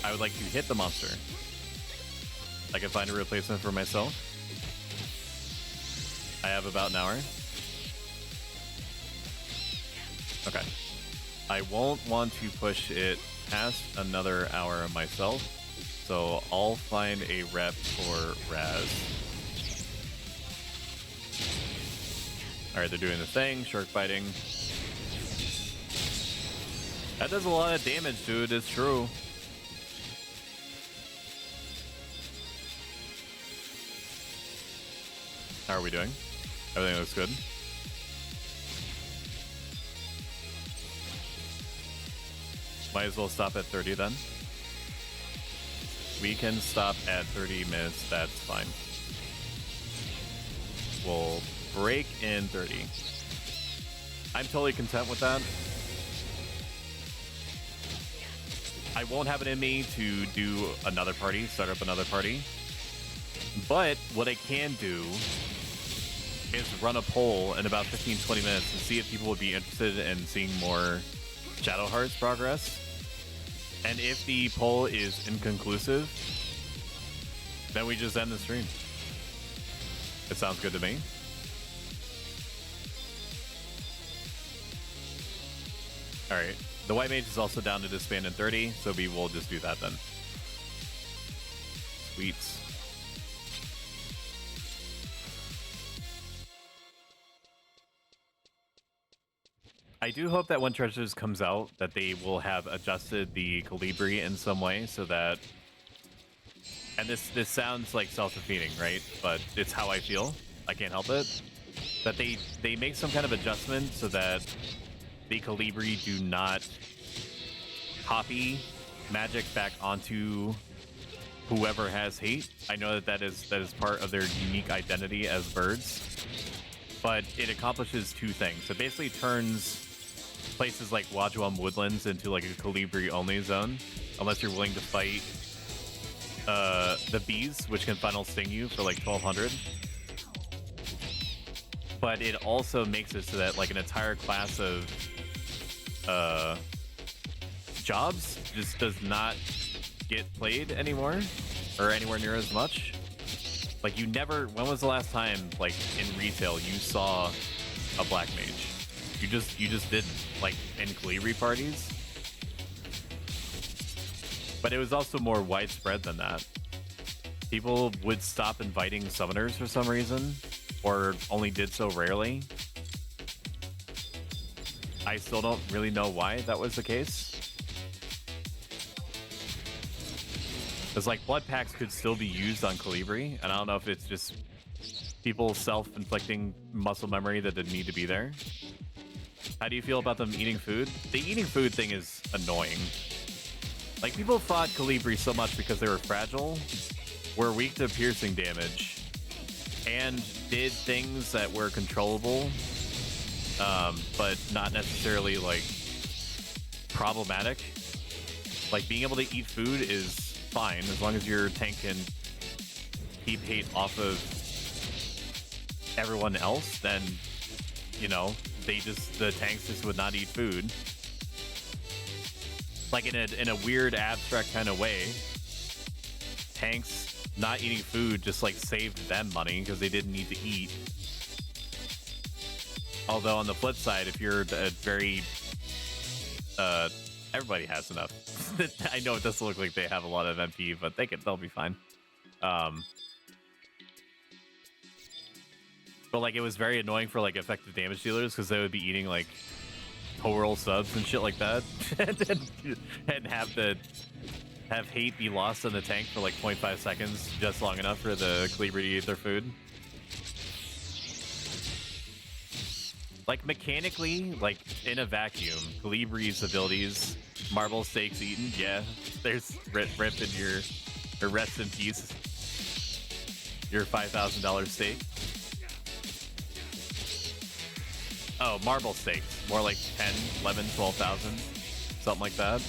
I would like to hit the monster. I can find a replacement for myself. I have about an hour. Okay. I won't want to push it past another hour myself, so I'll find a rep for Raz. Alright, they're doing the thing, shark biting. That does a lot of damage, dude, it's true. How are we doing? Everything looks good. Might as well stop at 30 then. We can stop at 30 minutes, that's fine. We'll break in 30. I'm totally content with that. I won't have it in me to do another party, start up another party. But what I can do is run a poll in about 15-20 minutes and see if people would be interested in seeing more Shadow Hearts progress. And if the poll is inconclusive, then we just end the stream. It sounds good to me. Alright. The White Mage is also down to disband in 30, so we will just do that then. Sweets. I do hope that when Treasures comes out, that they will have adjusted the Colibri in some way so that... And this sounds like self-defeating, right? But it's how I feel. I can't help it. That they make some kind of adjustment so that the Colibri do not copy magic back onto whoever has hate. I know that is part of their unique identity as birds. But it accomplishes two things. It basically turns places like Wajuam Woodlands into like a Colibri-only zone, unless you're willing to fight the bees, which can final sting you for like 1200. But it also makes it so that like an entire class of jobs just does not get played anymore, or anywhere near as much. Like you never, when was the last time like in retail you saw a black mage? You just didn't, like in Colibri parties. But it was also more widespread than that. People would stop inviting summoners for some reason, or only did so rarely. I still don't really know why that was the case. Because like blood packs could still be used on Colibri, and I don't know if it's just people self-inflicting muscle memory that didn't need to be there. How do you feel about them eating food? The eating food thing is annoying. Like, people fought Colibri so much because they were fragile, were weak to piercing damage, and did things that were controllable, but not necessarily, like, problematic. Like, being able to eat food is fine, as long as your tank can keep hate off of everyone else, then, you know, the tanks just would not eat food. Like in a weird abstract kind of way, tanks not eating food just like saved them money because they didn't need to eat. Although on the flip side, if you're a very everybody has enough. I know it doesn't look like they have a lot of MP, but they'll be fine. But like it was very annoying for like effective damage dealers because they would be eating like whole subs and shit like that, and have hate be lost in the tank for like 0.5 seconds, just long enough for the Calibri to eat their food. Like mechanically, like in a vacuum, Calibri's abilities, marble steaks eaten, yeah, there's rip in your, or rest in peace, your $5,000 steak. Oh, marble steaks, more like 10, 11, 12,000, something like that.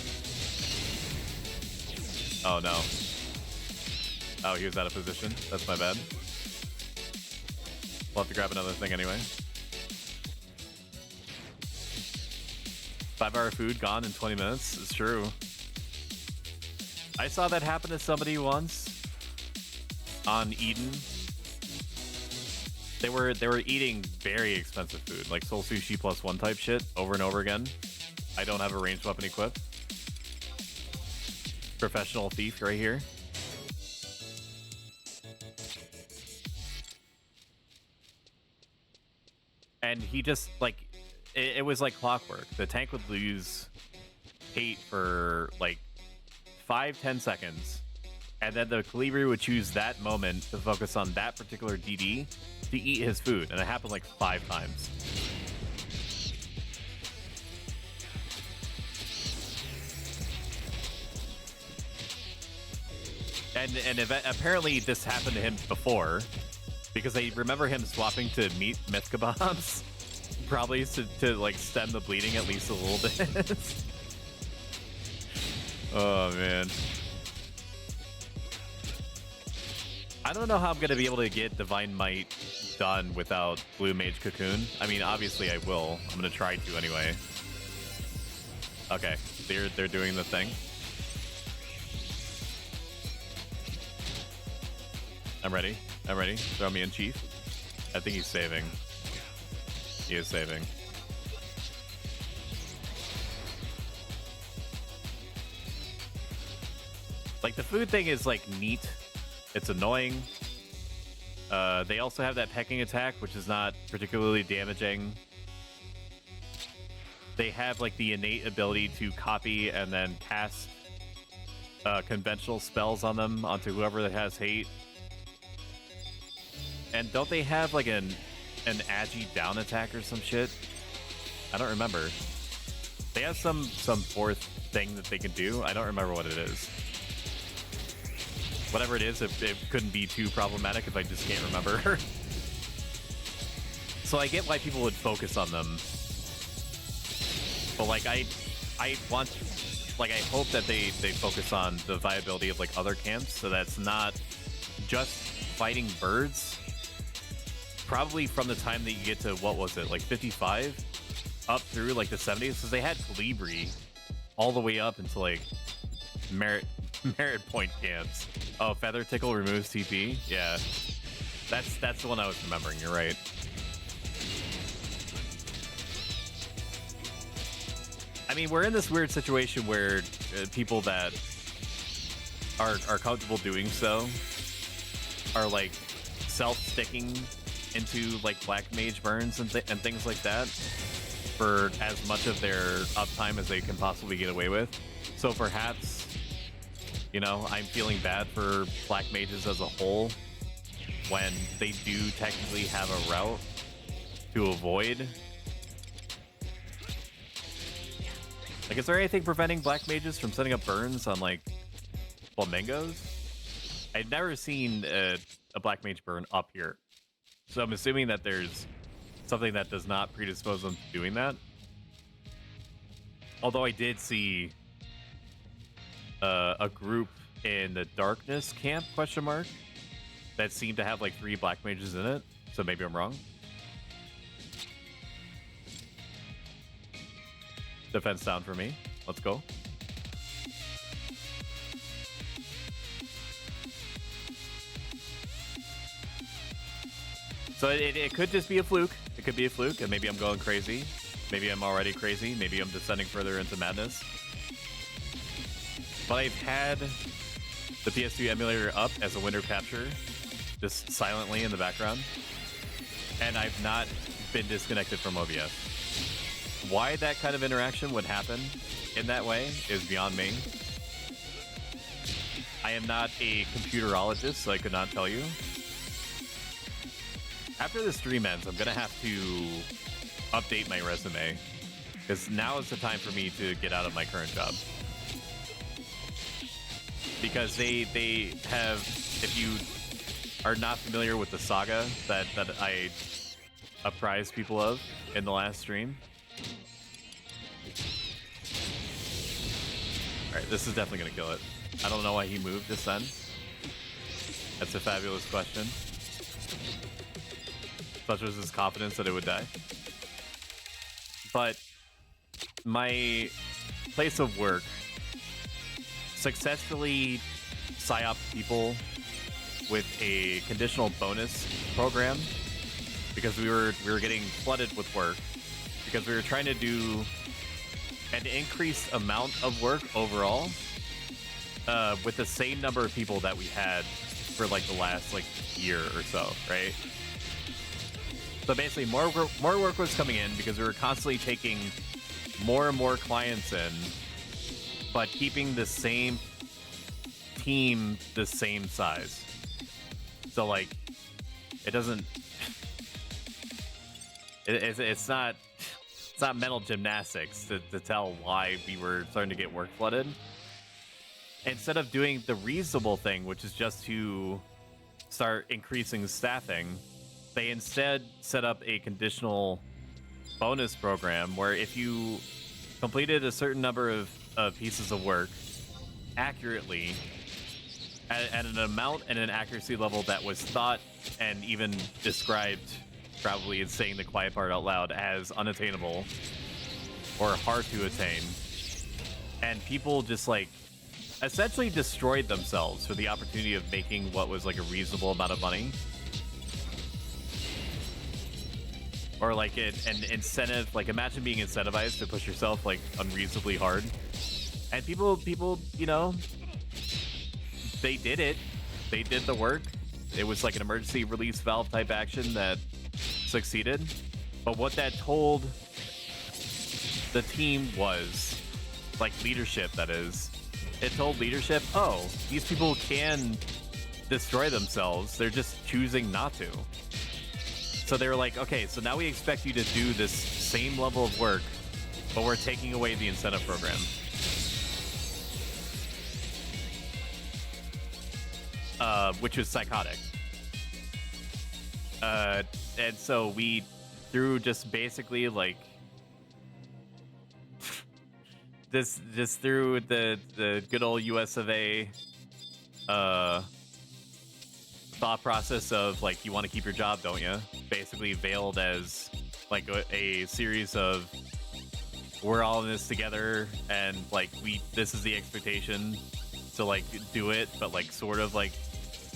Oh no. Oh, he was out of position. That's my bad. We'll have to grab another thing anyway. 5-hour food gone in 20 minutes. It's true. I saw that happen to somebody once on Eden. They were eating very expensive food, like Soul Sushi +1 type shit over and over again. I don't have a ranged weapon equipped. Professional thief right here. And he just like it was like clockwork. The tank would lose hate for like 5-10 seconds, and then the Calibri would choose that moment to focus on that particular DD to eat his food, and it happened like 5 times. And apparently this happened to him before, because I remember him swapping to meat myth kebabs, probably to like stem the bleeding at least a little bit. Oh man. I don't know how I'm gonna be able to get Divine Might done without Blue Mage Cocoon. I mean, obviously I will. I'm gonna try to anyway. Okay, they're doing the thing. I'm ready. I'm ready. Throw me in, Chief. I think he's saving. He is saving. Like, the food thing is, like, neat. It's annoying. They also have that pecking attack, which is not particularly damaging. They have, like, the innate ability to copy and then cast conventional spells on them, onto whoever that has hate. And don't they have, like, an agi down attack or some shit? I don't remember. They have some fourth thing that they can do. I don't remember what it is. Whatever it is, it couldn't be too problematic if I just can't remember. So I get why people would focus on them. But, like, I want... Like, I hope that they focus on the viability of, like, other camps, so that's not just fighting birds. Probably from the time that you get to, what was it, like 55? Up through, like, the 70s? Because they had Calibri all the way up into, like, merit point camps. Oh, Feather Tickle removes TP? Yeah. That's the one I was remembering, you're right. I mean, we're in this weird situation where people that are comfortable doing so are, like, self-sticking into, like, Black Mage burns and things like that for as much of their uptime as they can possibly get away with. So perhaps, you know, I'm feeling bad for Black Mages as a whole when they do technically have a route to avoid. Like, is there anything preventing Black Mages from setting up burns on, like, flamingos? I've never seen a Black Mage burn up here. So I'm assuming that there's something that does not predispose them to doing that. Although I did see a group in the Darkness camp, question mark, that seemed to have like 3 Black Mages in it. So maybe I'm wrong. Defense down for me. Let's go. So it could just be a fluke. It could be a fluke, and maybe I'm going crazy. Maybe I'm already crazy. Maybe I'm descending further into madness. But I've had the PS2 emulator up as a window capture, just silently in the background. and I've not been disconnected from OBS. Why that kind of interaction would happen in that way is beyond me. I am not a computerologist, so I could not tell you. After the stream ends, I'm gonna have to update my resume, because now is the time for me to get out of my current job. Because they have, if you are not familiar with the saga that I apprised people of in the last stream. Alright, this is definitely gonna kill it. I don't know why he moved just then. That's a fabulous question. Such was his confidence that it would die. But my place of work successfully psyop people with a conditional bonus program because we were getting flooded with work because we were trying to do an increased amount of work overall with the same number of people that we had for like the last like year or so, right? So basically more work was coming in because we were constantly taking more and more clients in, but keeping the same team the same size. So like it doesn't it's not mental gymnastics to tell why we were starting to get work flooded. Instead of doing the reasonable thing, which is just to start increasing staffing, they instead set up a conditional bonus program where if you completed a certain number of pieces of work accurately at an amount and an accuracy level that was thought and even described, probably in saying the quiet part out loud, as unattainable or hard to attain, and people just like essentially destroyed themselves for the opportunity of making what was like a reasonable amount of money, or like an incentive. Like imagine being incentivized to push yourself like unreasonably hard, and people, you know, they did it. They did the work. It was like an emergency release valve type action that succeeded. But what that told the team was, like leadership, that is, it told leadership, oh, these people can destroy themselves. They're just choosing not to. So they were like, okay, so now we expect you to do this same level of work, but we're taking away the incentive program. Which was psychotic. And so we, through just basically like just through the good old US of A thought process of like, you want to keep your job, don't you? Basically veiled as like a series of, we're all in this together, and like this is the expectation, so like do it, but like sort of like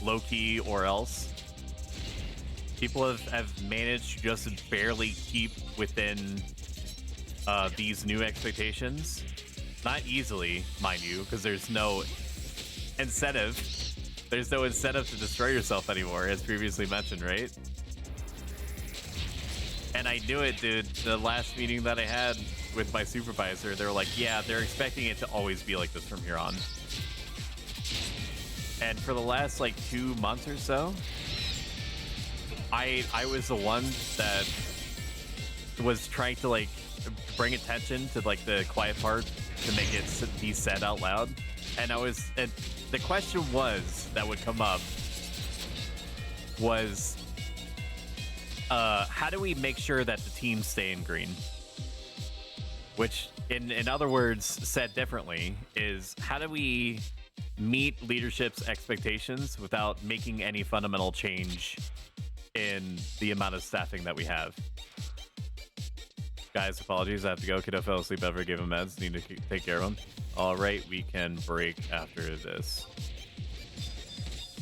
low key or else. People have managed to just barely keep within these new expectations. Not easily, mind you, because there's no incentive. There's no incentive to destroy yourself anymore, as previously mentioned, right? And I knew it, dude. The last meeting that I had with my supervisor, they were like, yeah, they're expecting it to always be like this from here on. And for the last like 2 months or so, I was the one that was trying to like bring attention to like the quiet part to make it be said out loud. And the question that would come up was, how do we make sure that the teams stay in green? Which, in other words, said differently, is how do we meet leadership's expectations without making any fundamental change in the amount of staffing that we have? Guys, apologies, I have to go. Kiddo fell asleep after I gave him meds. Need to take care of him. All right, we can break after this.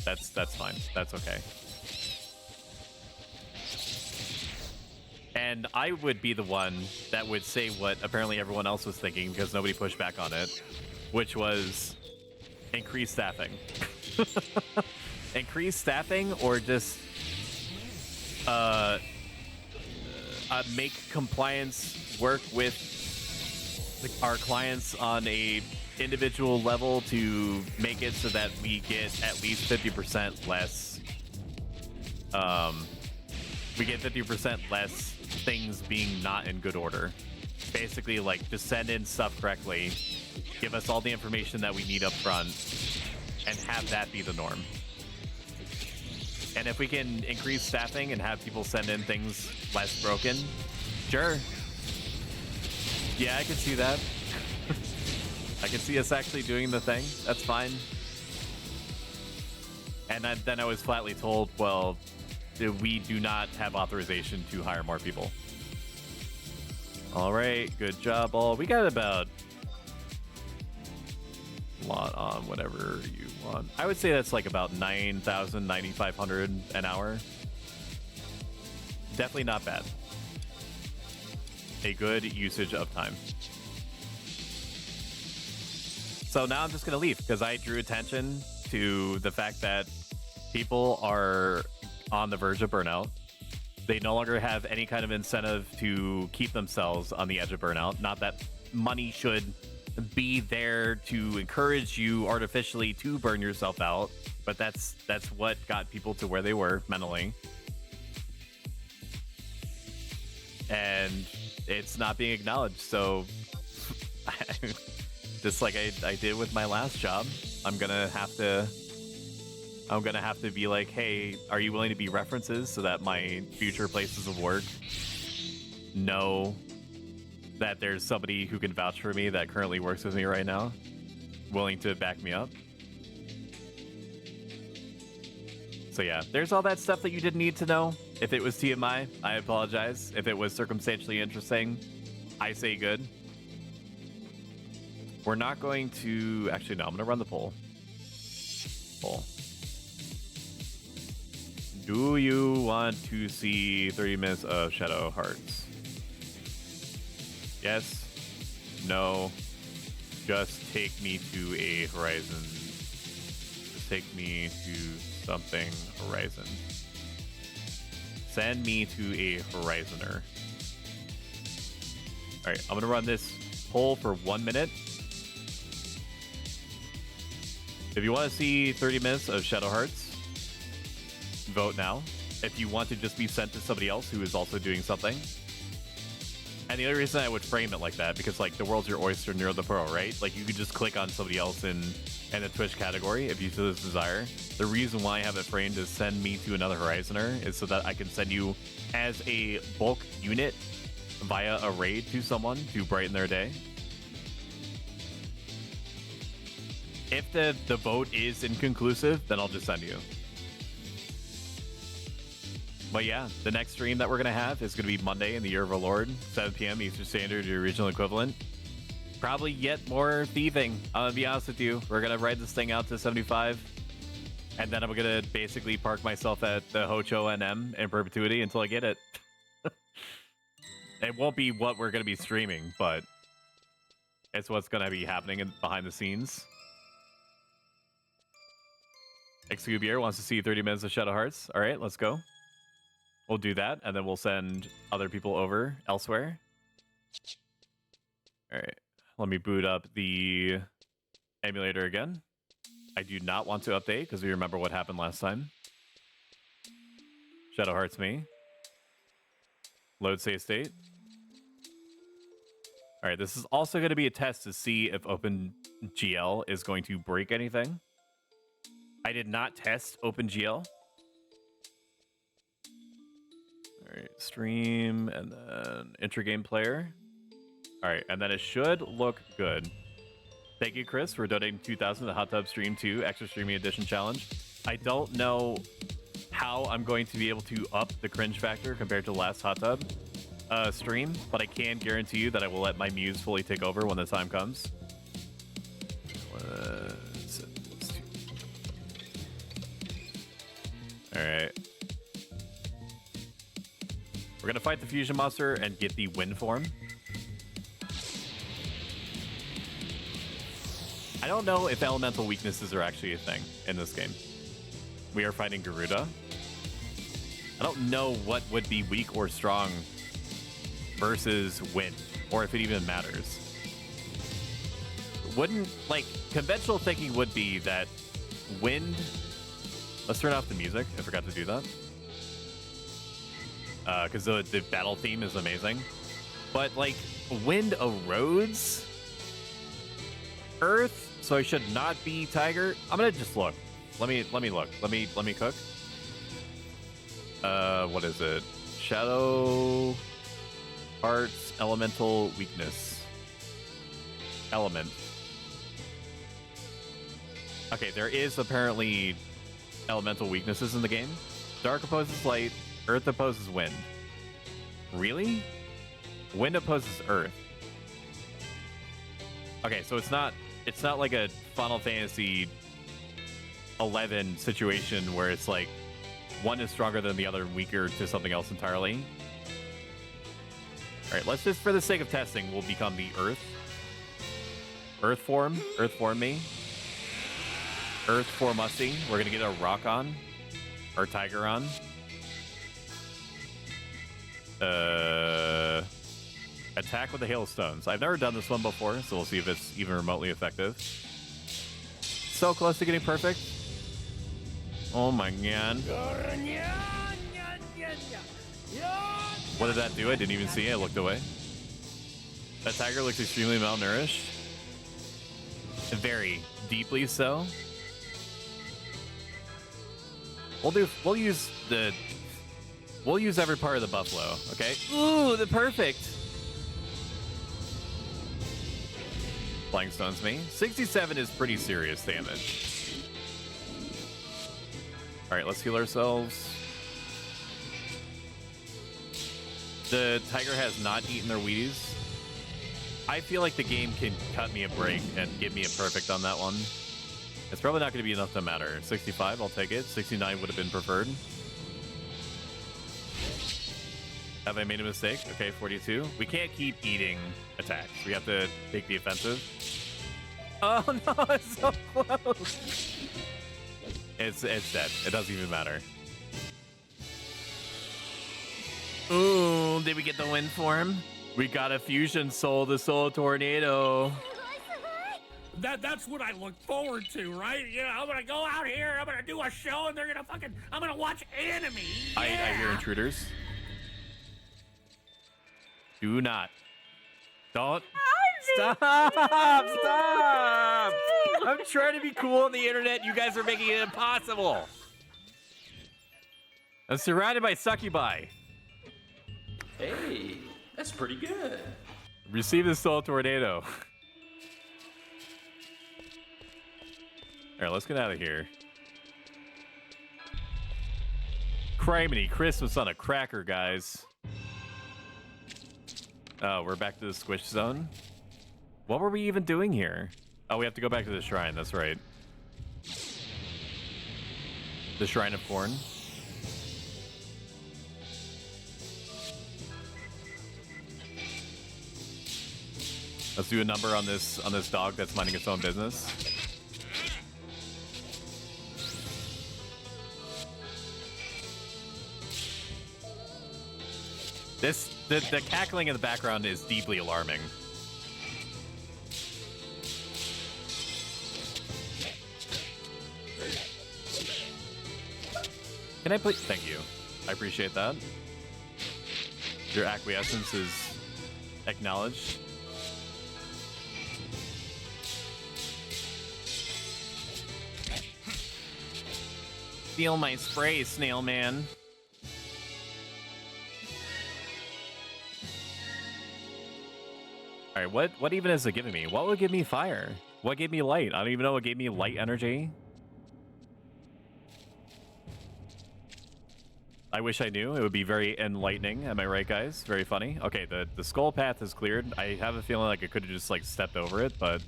That's fine. That's okay. And I would be the one that would say what apparently everyone else was thinking, because nobody pushed back on it, which was increase staffing. Increase staffing, or just make compliance work with our clients on a individual level to make it so that we get at least 50% less. We get 50% less things being not in good order. Basically, like, just send in stuff correctly, give us all the information that we need up front, and have that be the norm. And if we can increase staffing and have people send in things less broken, sure. Yeah, I can see that. I can see us actually doing the thing. That's fine. And then I was flatly told, well, we do not have authorization to hire more people. All right, good job, all. We got about a lot on whatever you want. I would say that's like about 9,000, 9,500 an hour. Definitely not bad. A good usage of time. So now I'm just gonna leave because I drew attention to the fact that people are on the verge of burnout. They no longer have any kind of incentive to keep themselves on the edge of burnout. Not that money should be there to encourage you artificially to burn yourself out, but that's what got people to where they were mentally. And it's not being acknowledged. So just like I did with my last job, I'm gonna have to be like, hey, are you willing to be references so that my future places of work know that there's somebody who can vouch for me that currently works with me right now, willing to back me up? So yeah, there's all that stuff that you didn't need to know. If it was TMI, I apologize. If it was circumstantially interesting, I say good. We're not going to... Actually, no, I'm going to run the poll. Do you want to see 30 minutes of Shadow Hearts? Yes. No. Just take me to a Horizon. Just take me to something Horizon. Send me to a Horizoner. Alright, I'm gonna run this poll for 1 minute. If you want to see 30 minutes of Shadow Hearts, vote now. If you want to just be sent to somebody else who is also doing something. And the only reason I would frame it like that, because like the world's your oyster and you're the pro, right? Like you could just click on somebody else in the Twitch category if you so desire. The reason why I have it framed as send me to another Horizoner is so that I can send you as a bulk unit via a raid to someone to brighten their day. If the vote is inconclusive, then I'll just send you. But yeah, the next stream that we're going to have is going to be Monday in the Year of our Lord, 7 p.m. Eastern Standard, your regional equivalent. Probably yet more thieving. I'm going to be honest with you. We're going to ride this thing out to 75. And then I'm going to basically park myself at the Hocho NM in perpetuity until I get it. It won't be what we're going to be streaming, but it's what's going to be happening behind the scenes. Excubier wants to see 30 minutes of Shadow Hearts. All right, let's go. We'll do that, and then we'll send other people over elsewhere. All right, let me boot up the emulator again. I do not want to update because we remember what happened last time. Shadow Hearts me. Load save state. All right, this is also going to be a test to see if OpenGL is going to break anything. I did not test OpenGL. All right, stream and then intra-game player. All right, and then it should look good. Thank you, Chris, for donating 2,000 to Hot Tub Stream 2 Extra Streaming Edition Challenge. I don't know how I'm going to be able to up the cringe factor compared to the last Hot Tub stream, but I can guarantee you that I will let my muse fully take over when the time comes. Alright. We're gonna fight the fusion monster and get the wind form. I don't know if elemental weaknesses are actually a thing in this game. We are fighting Garuda. I don't know what would be weak or strong versus wind, or if it even matters. Wouldn't, like, conventional thinking would be that wind... Let's turn off the music. I forgot to do that. Because the battle theme is amazing. But, like, wind erodes Earth, so I should not be Tiger. I'm gonna just look. Let me look. Let me cook. What is it? Shadow Arts Elemental Weakness. Element. Okay, there is apparently elemental weaknesses in the game. Dark opposes light, Earth opposes wind. Really? Wind opposes Earth. Okay, so it's not like a Final Fantasy 11 situation where it's like one is stronger than the other and weaker to something else entirely. All right, let's just, for the sake of testing, we'll become the Earth. Earth form me. Earth form Musty. We're gonna get a rock on, or tiger on. Attack with the hailstones. I've never done this one before, so we'll see if it's even remotely effective. So close to getting perfect. Oh my god. What did that do? I didn't even see it. I looked away. That tiger looks extremely malnourished. Very deeply so. We'll use every part of the buffalo, okay? Ooh, the perfect. Flying stones me. 67 is pretty serious damage. All right, let's heal ourselves. The tiger has not eaten their Wheaties. I feel like the game can cut me a break and give me a perfect on that one. It's probably not going to be enough to matter. 65, I'll take it. 69 would have been preferred. Have I made a mistake? Okay, 42. We can't keep eating attacks. We have to take the offensive. Oh no, it's so close. It's dead. It doesn't even matter. Ooh, did we get the win for him? We got a fusion soul, the soul tornado. That's what I look forward to, right? You know, I'm gonna go out here, I'm gonna do a show, and I'm gonna watch anime. Yeah. I hear intruders. Do not. Don't. Stop! Stop! I'm trying to be cool on the internet. You guys are making it impossible. I'm surrounded by succubi. Hey, that's pretty good. Receive the soul tornado. All right, let's get out of here. Criminy Christmas on a cracker, guys. Oh, we're back to the squish zone. What were we even doing here? Oh, we have to go back to the shrine. That's right. The Shrine of Corn. Let's do a number on this dog that's minding its own business. The cackling in the background is deeply alarming. Can I please? Thank you. I appreciate that. Your acquiescence is acknowledged. Feel my spray, snail man. All right, what even is it giving me? What would give me fire? What gave me light? I don't even know what gave me light energy. I wish I knew. It would be very enlightening. Am I right, guys? Very funny. Okay, the skull path is cleared. I have a feeling like I could have just like stepped over it, but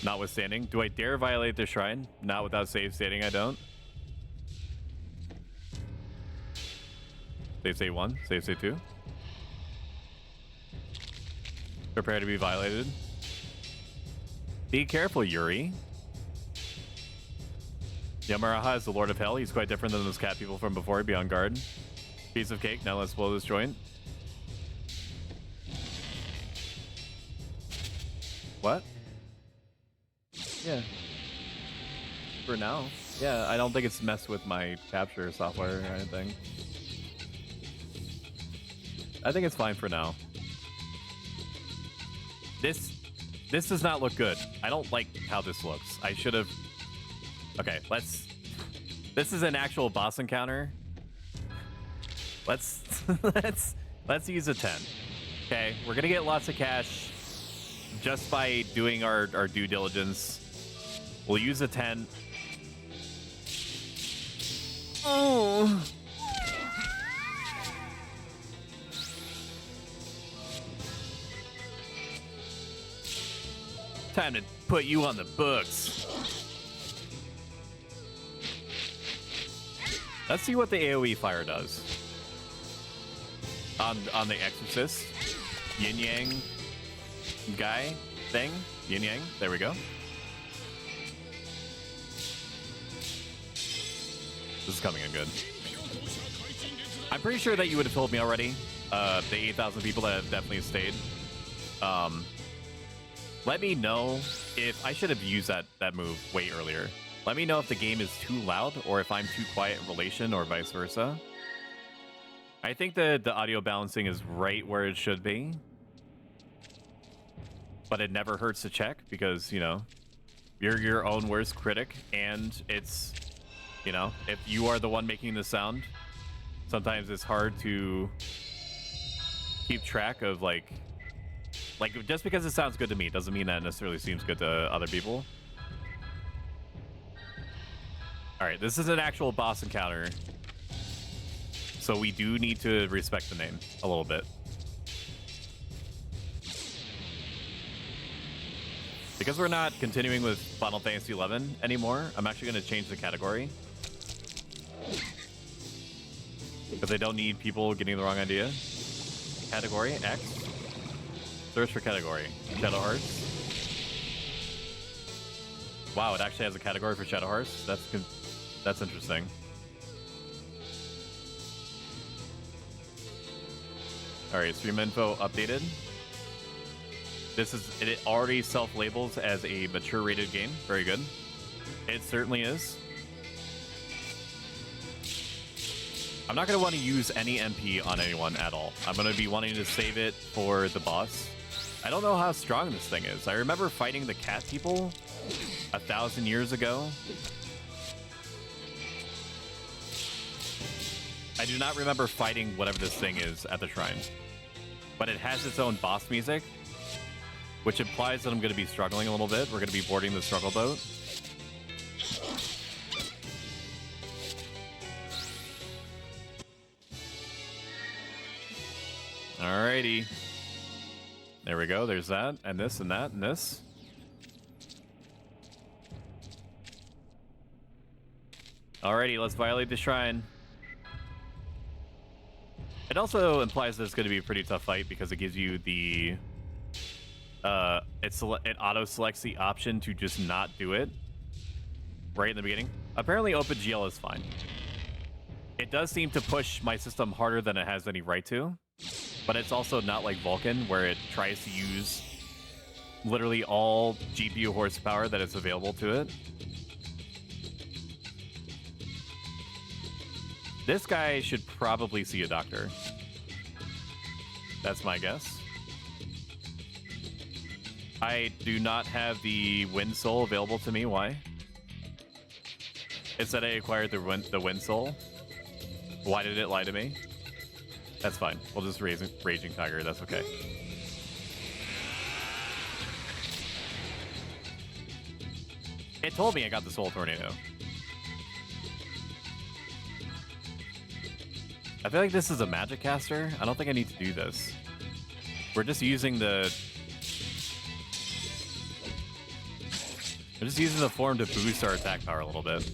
notwithstanding. Do I dare violate the shrine? Not without save stating I don't. Save state 1, save state 2. Prepare to be violated. Be careful, Yuri. Yamaraha is the Lord of Hell. He's quite different than those cat people from before. Be on guard. Piece of cake. Now let's blow this joint. What? Yeah. For now. Yeah, I don't think it's messed with my capture software or anything. I think it's fine for now. This does not look good. I don't like how this looks. I should have... Okay, let's... This is an actual boss encounter. Let's use a 10. Okay, we're gonna get lots of cash just by doing our due diligence. We'll use a 10. Oh. Time to put you on the books. Let's see what the AoE fire does. On the Exorcist. Yin Yang guy thing. Yin Yang. There we go. This is coming in good. I'm pretty sure that you would have told me already. The 8,000 people that have definitely stayed. Let me know if I should have used that move way earlier. Let me know if the game is too loud or if I'm too quiet in relation or vice versa. I think the audio balancing is right where it should be. But it never hurts to check because, you know, you're your own worst critic and it's, you know, if you are the one making the sound, sometimes it's hard to keep track of like just because it sounds good to me doesn't mean that it necessarily seems good to other people. All right, this is an actual boss encounter. So we do need to respect the name a little bit. Because we're not continuing with Final Fantasy XI anymore, I'm actually going to change the category. Because I don't need people getting the wrong idea. Category, X. Search for category. Shadow Hearts. Wow, it actually has a category for Shadow Hearts? That's interesting. Alright, stream info updated. It already self-labels as a mature rated game. Very good. It certainly is. I'm not going to want to use any MP on anyone at all. I'm going to be wanting to save it for the boss. I don't know how strong this thing is. I remember fighting the cat people 1,000 years ago. I do not remember fighting whatever this thing is at the shrine. But it has its own boss music, which implies that I'm going to be struggling a little bit. We're going to be boarding the struggle boat. Alrighty. There we go. There's that, and this, and that, and this. Alrighty, let's violate the shrine. It also implies that it's going to be a pretty tough fight because it gives you the... it auto-selects the option to just not do it right in the beginning. Apparently OpenGL is fine. It does seem to push my system harder than it has any right to. But it's also not like Vulkan, where it tries to use literally all GPU horsepower that is available to it. This guy should probably see a doctor. That's my guess. I do not have the Wind Soul available to me. Why? It said I acquired the Wind Soul. Why did it lie to me? That's fine. We'll just Raging Tiger. That's okay. It told me I got the Soul Tornado. I feel like this is a magic caster. I don't think I need to do this. We're just using the... We're just using the form to boost our attack power a little bit.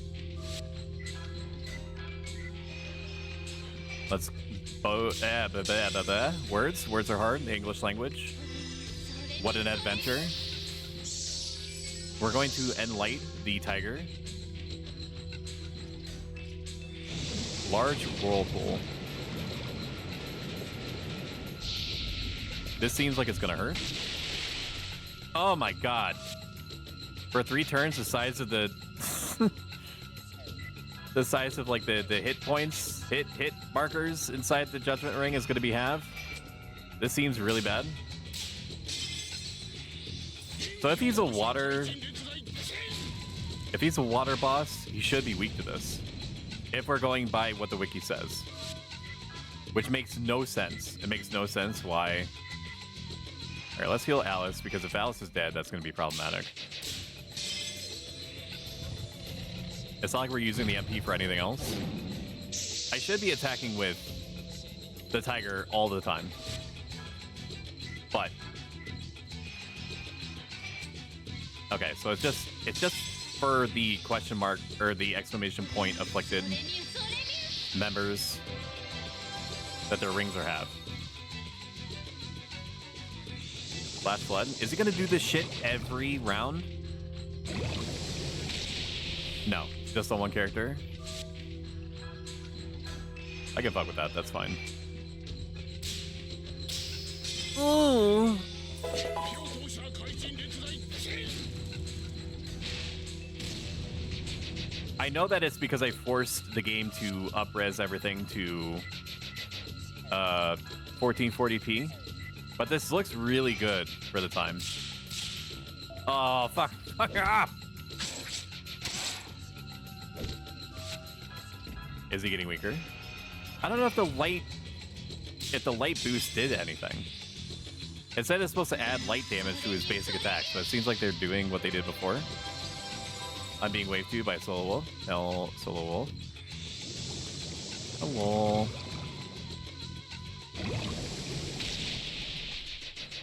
Let's... Words are hard in the English language. What an adventure. We're going to enlight the tiger. Large whirlpool. This seems like it's gonna hurt. Oh my god. For 3 turns, the size of the the size of like the hit points, hit markers inside the Judgment Ring is going to be halved. This seems really bad. So if he's a water boss, he should be weak to this. If we're going by what the wiki says. Which makes no sense. It makes no sense why. All right, let's heal Alice, because if Alice is dead, that's going to be problematic. It's not like we're using the MP for anything else. I should be attacking with the tiger all the time. But okay, so it's just for the question mark or the exclamation point afflicted members that their rings are halved. Flash Flood. Is he gonna do this shit every round? No, just on one character. I can fuck with that, that's fine. Ooh. I know that it's because I forced the game to up-res everything to 1440p, but this looks really good for the time. Oh, fuck off! Is he getting weaker? I don't know if the light boost did anything. It said it's supposed to add light damage to his basic attack, so it seems like they're doing what they did before. I'm being waved to by Solo Wolf. Hello, Solo Wolf. Hello.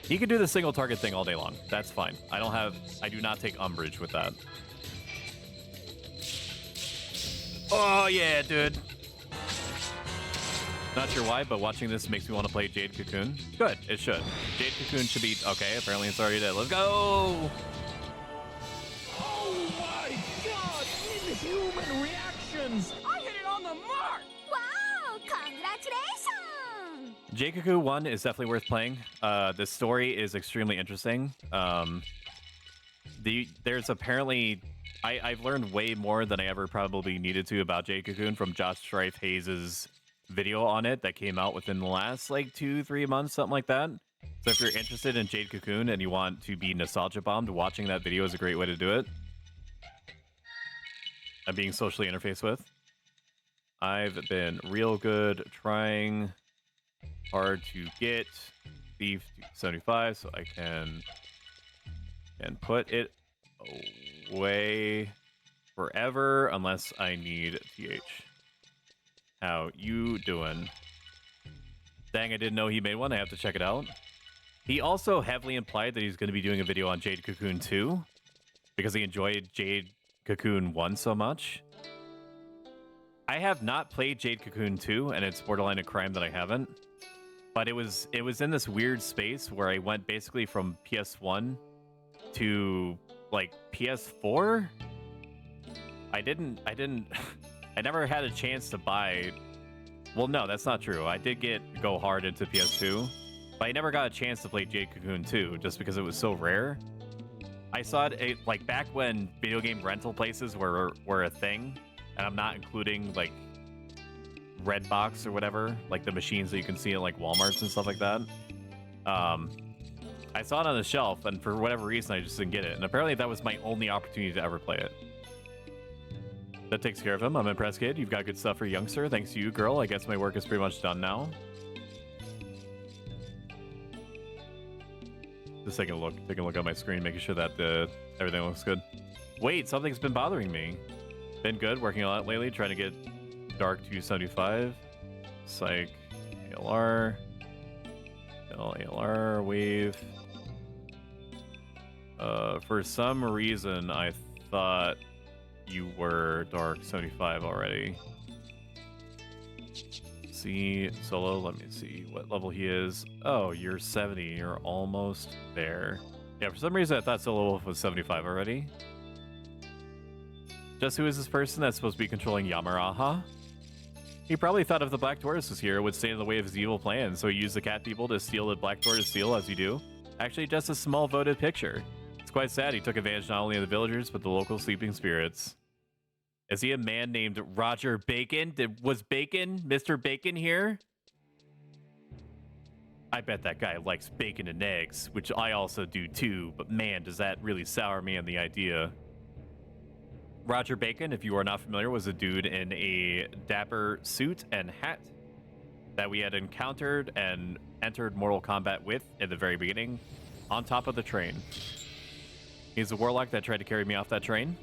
He could do the single target thing all day long. That's fine. I do not take umbrage with that. Oh yeah, dude. Not sure why, but watching this makes me want to play Jade Cocoon. Good, it should. Jade Cocoon should be okay. Apparently it's already dead. Let's go. Oh my god! Inhuman reactions! I hit it on the mark! Wow! Congratulations! Jade Cocoon 1 is definitely worth playing. The story is extremely interesting. There's apparently I've learned way more than I ever probably needed to about Jade Cocoon from Josh Strife Hayes' video on it that came out within the last like 2-3 months, something like that. So if you're interested in Jade Cocoon and you want to be nostalgia bombed, watching that video is a great way to do it. I'm being socially interfaced with. I've been real good trying hard to get Thief to 75 so I can put it away forever unless I need TH. How you doing? Dang, I didn't know he made one. I have to check it out. He also heavily implied that he's going to be doing a video on Jade Cocoon 2 because he enjoyed Jade Cocoon 1 so much. I have not played Jade Cocoon 2, and it's borderline a crime that I haven't. But it was in this weird space where I went basically from PS1 to like PS4. I never had a chance to buy. Well, no, that's not true. I did go hard into PS2, but I never got a chance to play Jade Cocoon 2 just because it was so rare. I saw it like back when video game rental places were a thing, and I'm not including like Redbox or whatever, like the machines that you can see at like Walmarts and stuff like that. I saw it on the shelf, and for whatever reason, I just didn't get it. And apparently that was my only opportunity to ever play it. That takes care of him. I'm impressed, kid. You've got good stuff for youngster. Thanks to you, girl. I guess my work is pretty much done now. Just taking a look at my screen, making sure that everything looks good. Wait, something's been bothering me. Been good, working a lot lately, trying to get Dark 275. Psych, ALR, ALR, wave. For some reason, I thought you were Dark 75 already. See, Solo, let me see what level he is. Oh, you're 70. You're almost there. Yeah, for some reason I thought Solo Wolf was 75 already. Just who is this person that's supposed to be controlling Yamaraha? He probably thought if the Black Tortoise was here, it would stay in the way of his evil plan, so he used the cat people to steal the Black Tortoise seal, as you do. Actually, just a small voted picture. quite sad. He took advantage not only of the villagers, but the local sleeping spirits. Is he a man named Roger Bacon? Was Bacon, Mr. Bacon here? I bet that guy likes bacon and eggs, which I also do too, but man, does that really sour me on the idea. Roger Bacon, if you are not familiar, was a dude in a dapper suit and hat that we had encountered and entered Mortal Kombat with at the very beginning on top of the train. He's a warlock that tried to carry me off that train.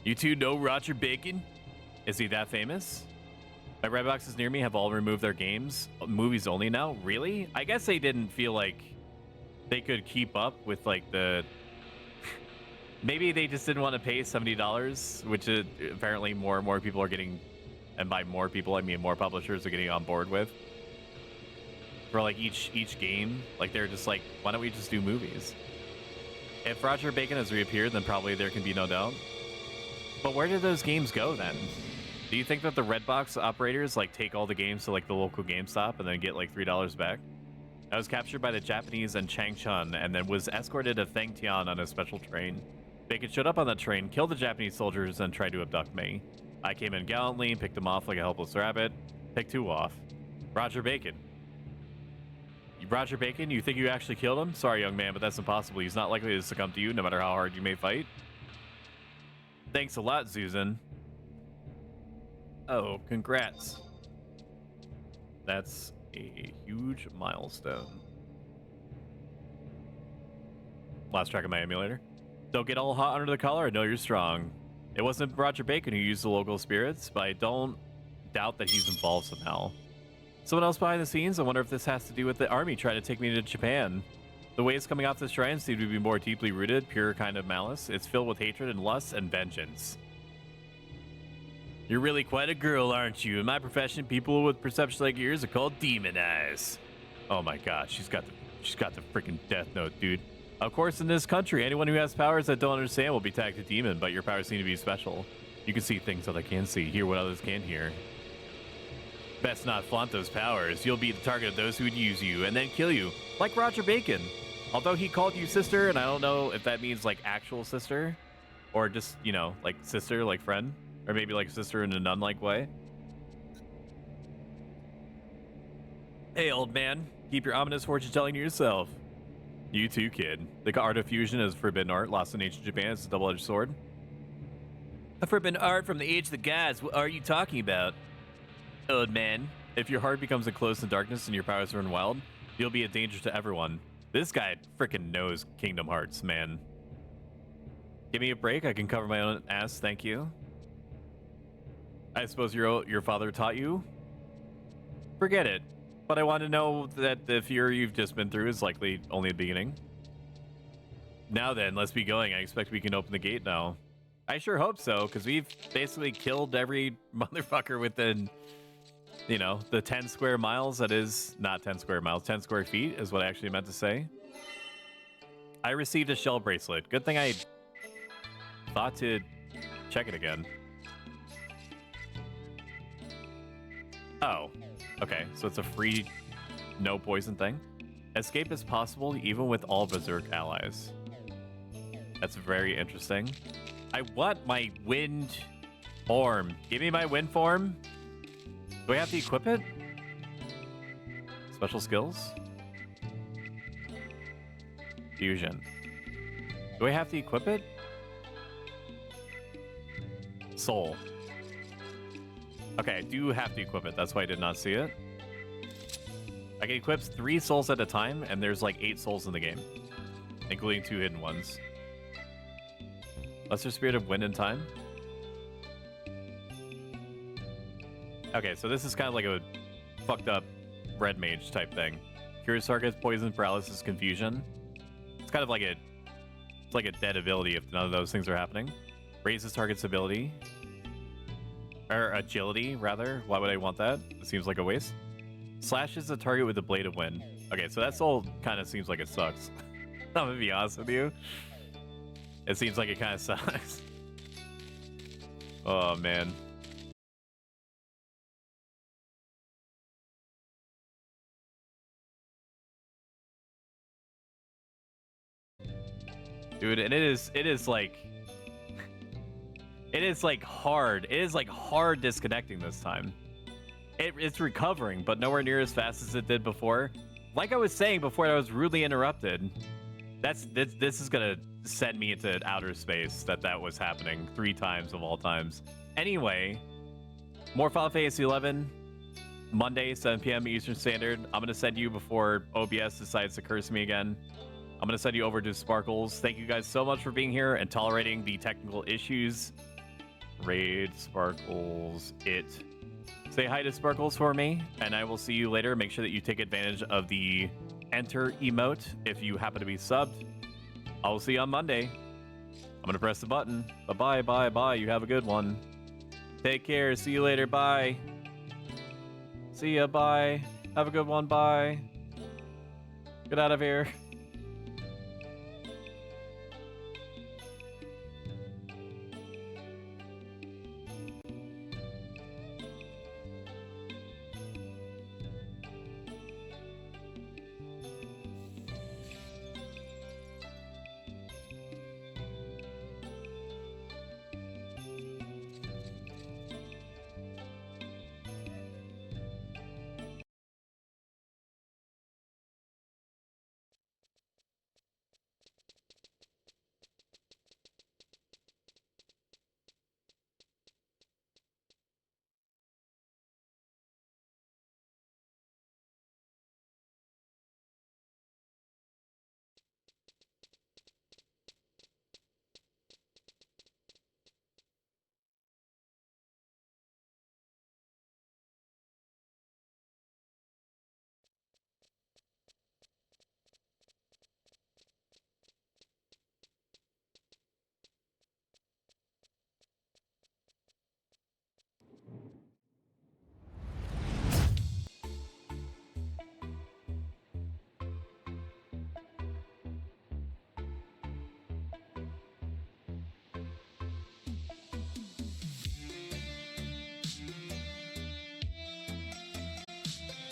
You two know Roger Bacon? Is he that famous? My red boxes near me have all removed their games. Movies only now? Really? I guess they didn't feel like they could keep up with like the... Maybe they just didn't want to pay $70, which is apparently more and more people are getting... And by more people, I mean more publishers are getting on board with. For like each game. Like they're just like, why don't we just do movies? If Roger Bacon has reappeared, then probably there can be no doubt. But where did those games go then? Do you think that the Redbox operators like take all the games to like the local GameStop and then get like $3 back? I was captured by the Japanese and Changchun and then was escorted to Fengtian on a special train. Bacon showed up on that train, killed the Japanese soldiers, and tried to abduct me. I came in gallantly, picked him off like a helpless rabbit. Picked two off. Roger Bacon. Roger Bacon, you think you actually killed him? Sorry, young man, but that's impossible. He's not likely to succumb to you, no matter how hard you may fight. Thanks a lot, Susan. Oh, congrats. That's a huge milestone. Lost track of my emulator. Don't get all hot under the collar. I know you're strong. It wasn't Roger Bacon who used the local spirits, but I don't doubt that he's involved somehow. Someone else behind the scenes? I wonder if this has to do with the army trying to take me to Japan. The ways coming off this shrine seem to be more deeply rooted, pure kind of malice. It's filled with hatred and lust and vengeance. You're really quite a girl, aren't you? In my profession, people with perception like yours are called demon eyes. Oh my god, she's got the freaking death note, dude. Of course, in this country, anyone who has powers that don't understand will be tagged to demon, but your powers seem to be special. You can see things that I can't see, hear what others can't hear. Best not flaunt those powers. You'll be the target of those who would use you and then kill you, like Roger Bacon. Although he called you sister, and I don't know if that means like actual sister, or just, you know, like sister, like friend, or maybe like sister in a nun-like way. Hey, old man, keep your ominous fortune telling to yourself. You too, kid. The art of fusion is forbidden art, lost in ancient Japan. It's a double-edged sword. A forbidden art from the age of the gods. What are you talking about? Old man, if your heart becomes enclosed in darkness and your powers run wild, you'll be a danger to everyone. This guy freaking knows Kingdom Hearts, man. Give me a break. I can cover my own ass, thank you. I suppose your father taught you? Forget it. But I want to know that the fear you've just been through is likely only the beginning. Now then, let's be going. I expect we can open the gate now. I sure hope so, because we've basically killed every motherfucker within, you know, the 10 square miles. That is not 10 square miles, 10 square feet is what I actually meant to say. I received a shell bracelet. Good thing I thought to check it again. Oh, okay. So it's a free, no poison thing. Escape is possible even with all Berserk allies. That's very interesting. I want my wind form. Give me my wind form. Do I have to equip it? Special skills? Fusion. Do I have to equip it? Soul. Okay, I do have to equip it. That's why I did not see it. I can equip 3 souls at a time, and there's like 8 souls in the game, including 2 hidden ones. Lesser Spirit of Wind and Time. Okay, so this is kind of like a fucked up red mage type thing. Cures targets, poison, paralysis, confusion. It's kind of like it's like a dead ability if none of those things are happening. Raises target's ability. Or agility, rather. Why would I want that? It seems like a waste. Slashes the target with a blade of wind. Okay, so that soul kind of seems like it sucks. I'm gonna be honest with you. It seems like it kind of sucks. Oh, man. Dude, and it is like hard. It is like hard disconnecting this time. It's recovering, but nowhere near as fast as it did before. Like I was saying before, I was rudely interrupted. This is gonna send me into outer space that was happening 3 times of all times. Anyway, more Final Fantasy 11 Monday, 7 p.m. Eastern Standard. I'm gonna send you before OBS decides to curse me again. I'm gonna send you over to Sparkles. Thank you guys so much for being here and tolerating the technical issues. Raid Sparkles it. Say hi to Sparkles for me, and I will see you later. Make sure that you take advantage of the enter emote if you happen to be subbed. I will see you on Monday. I'm gonna press the button. Bye bye bye. You have a good one. Take care. See you later. Bye. See ya. Bye. Have a good one. Bye. Get out of here.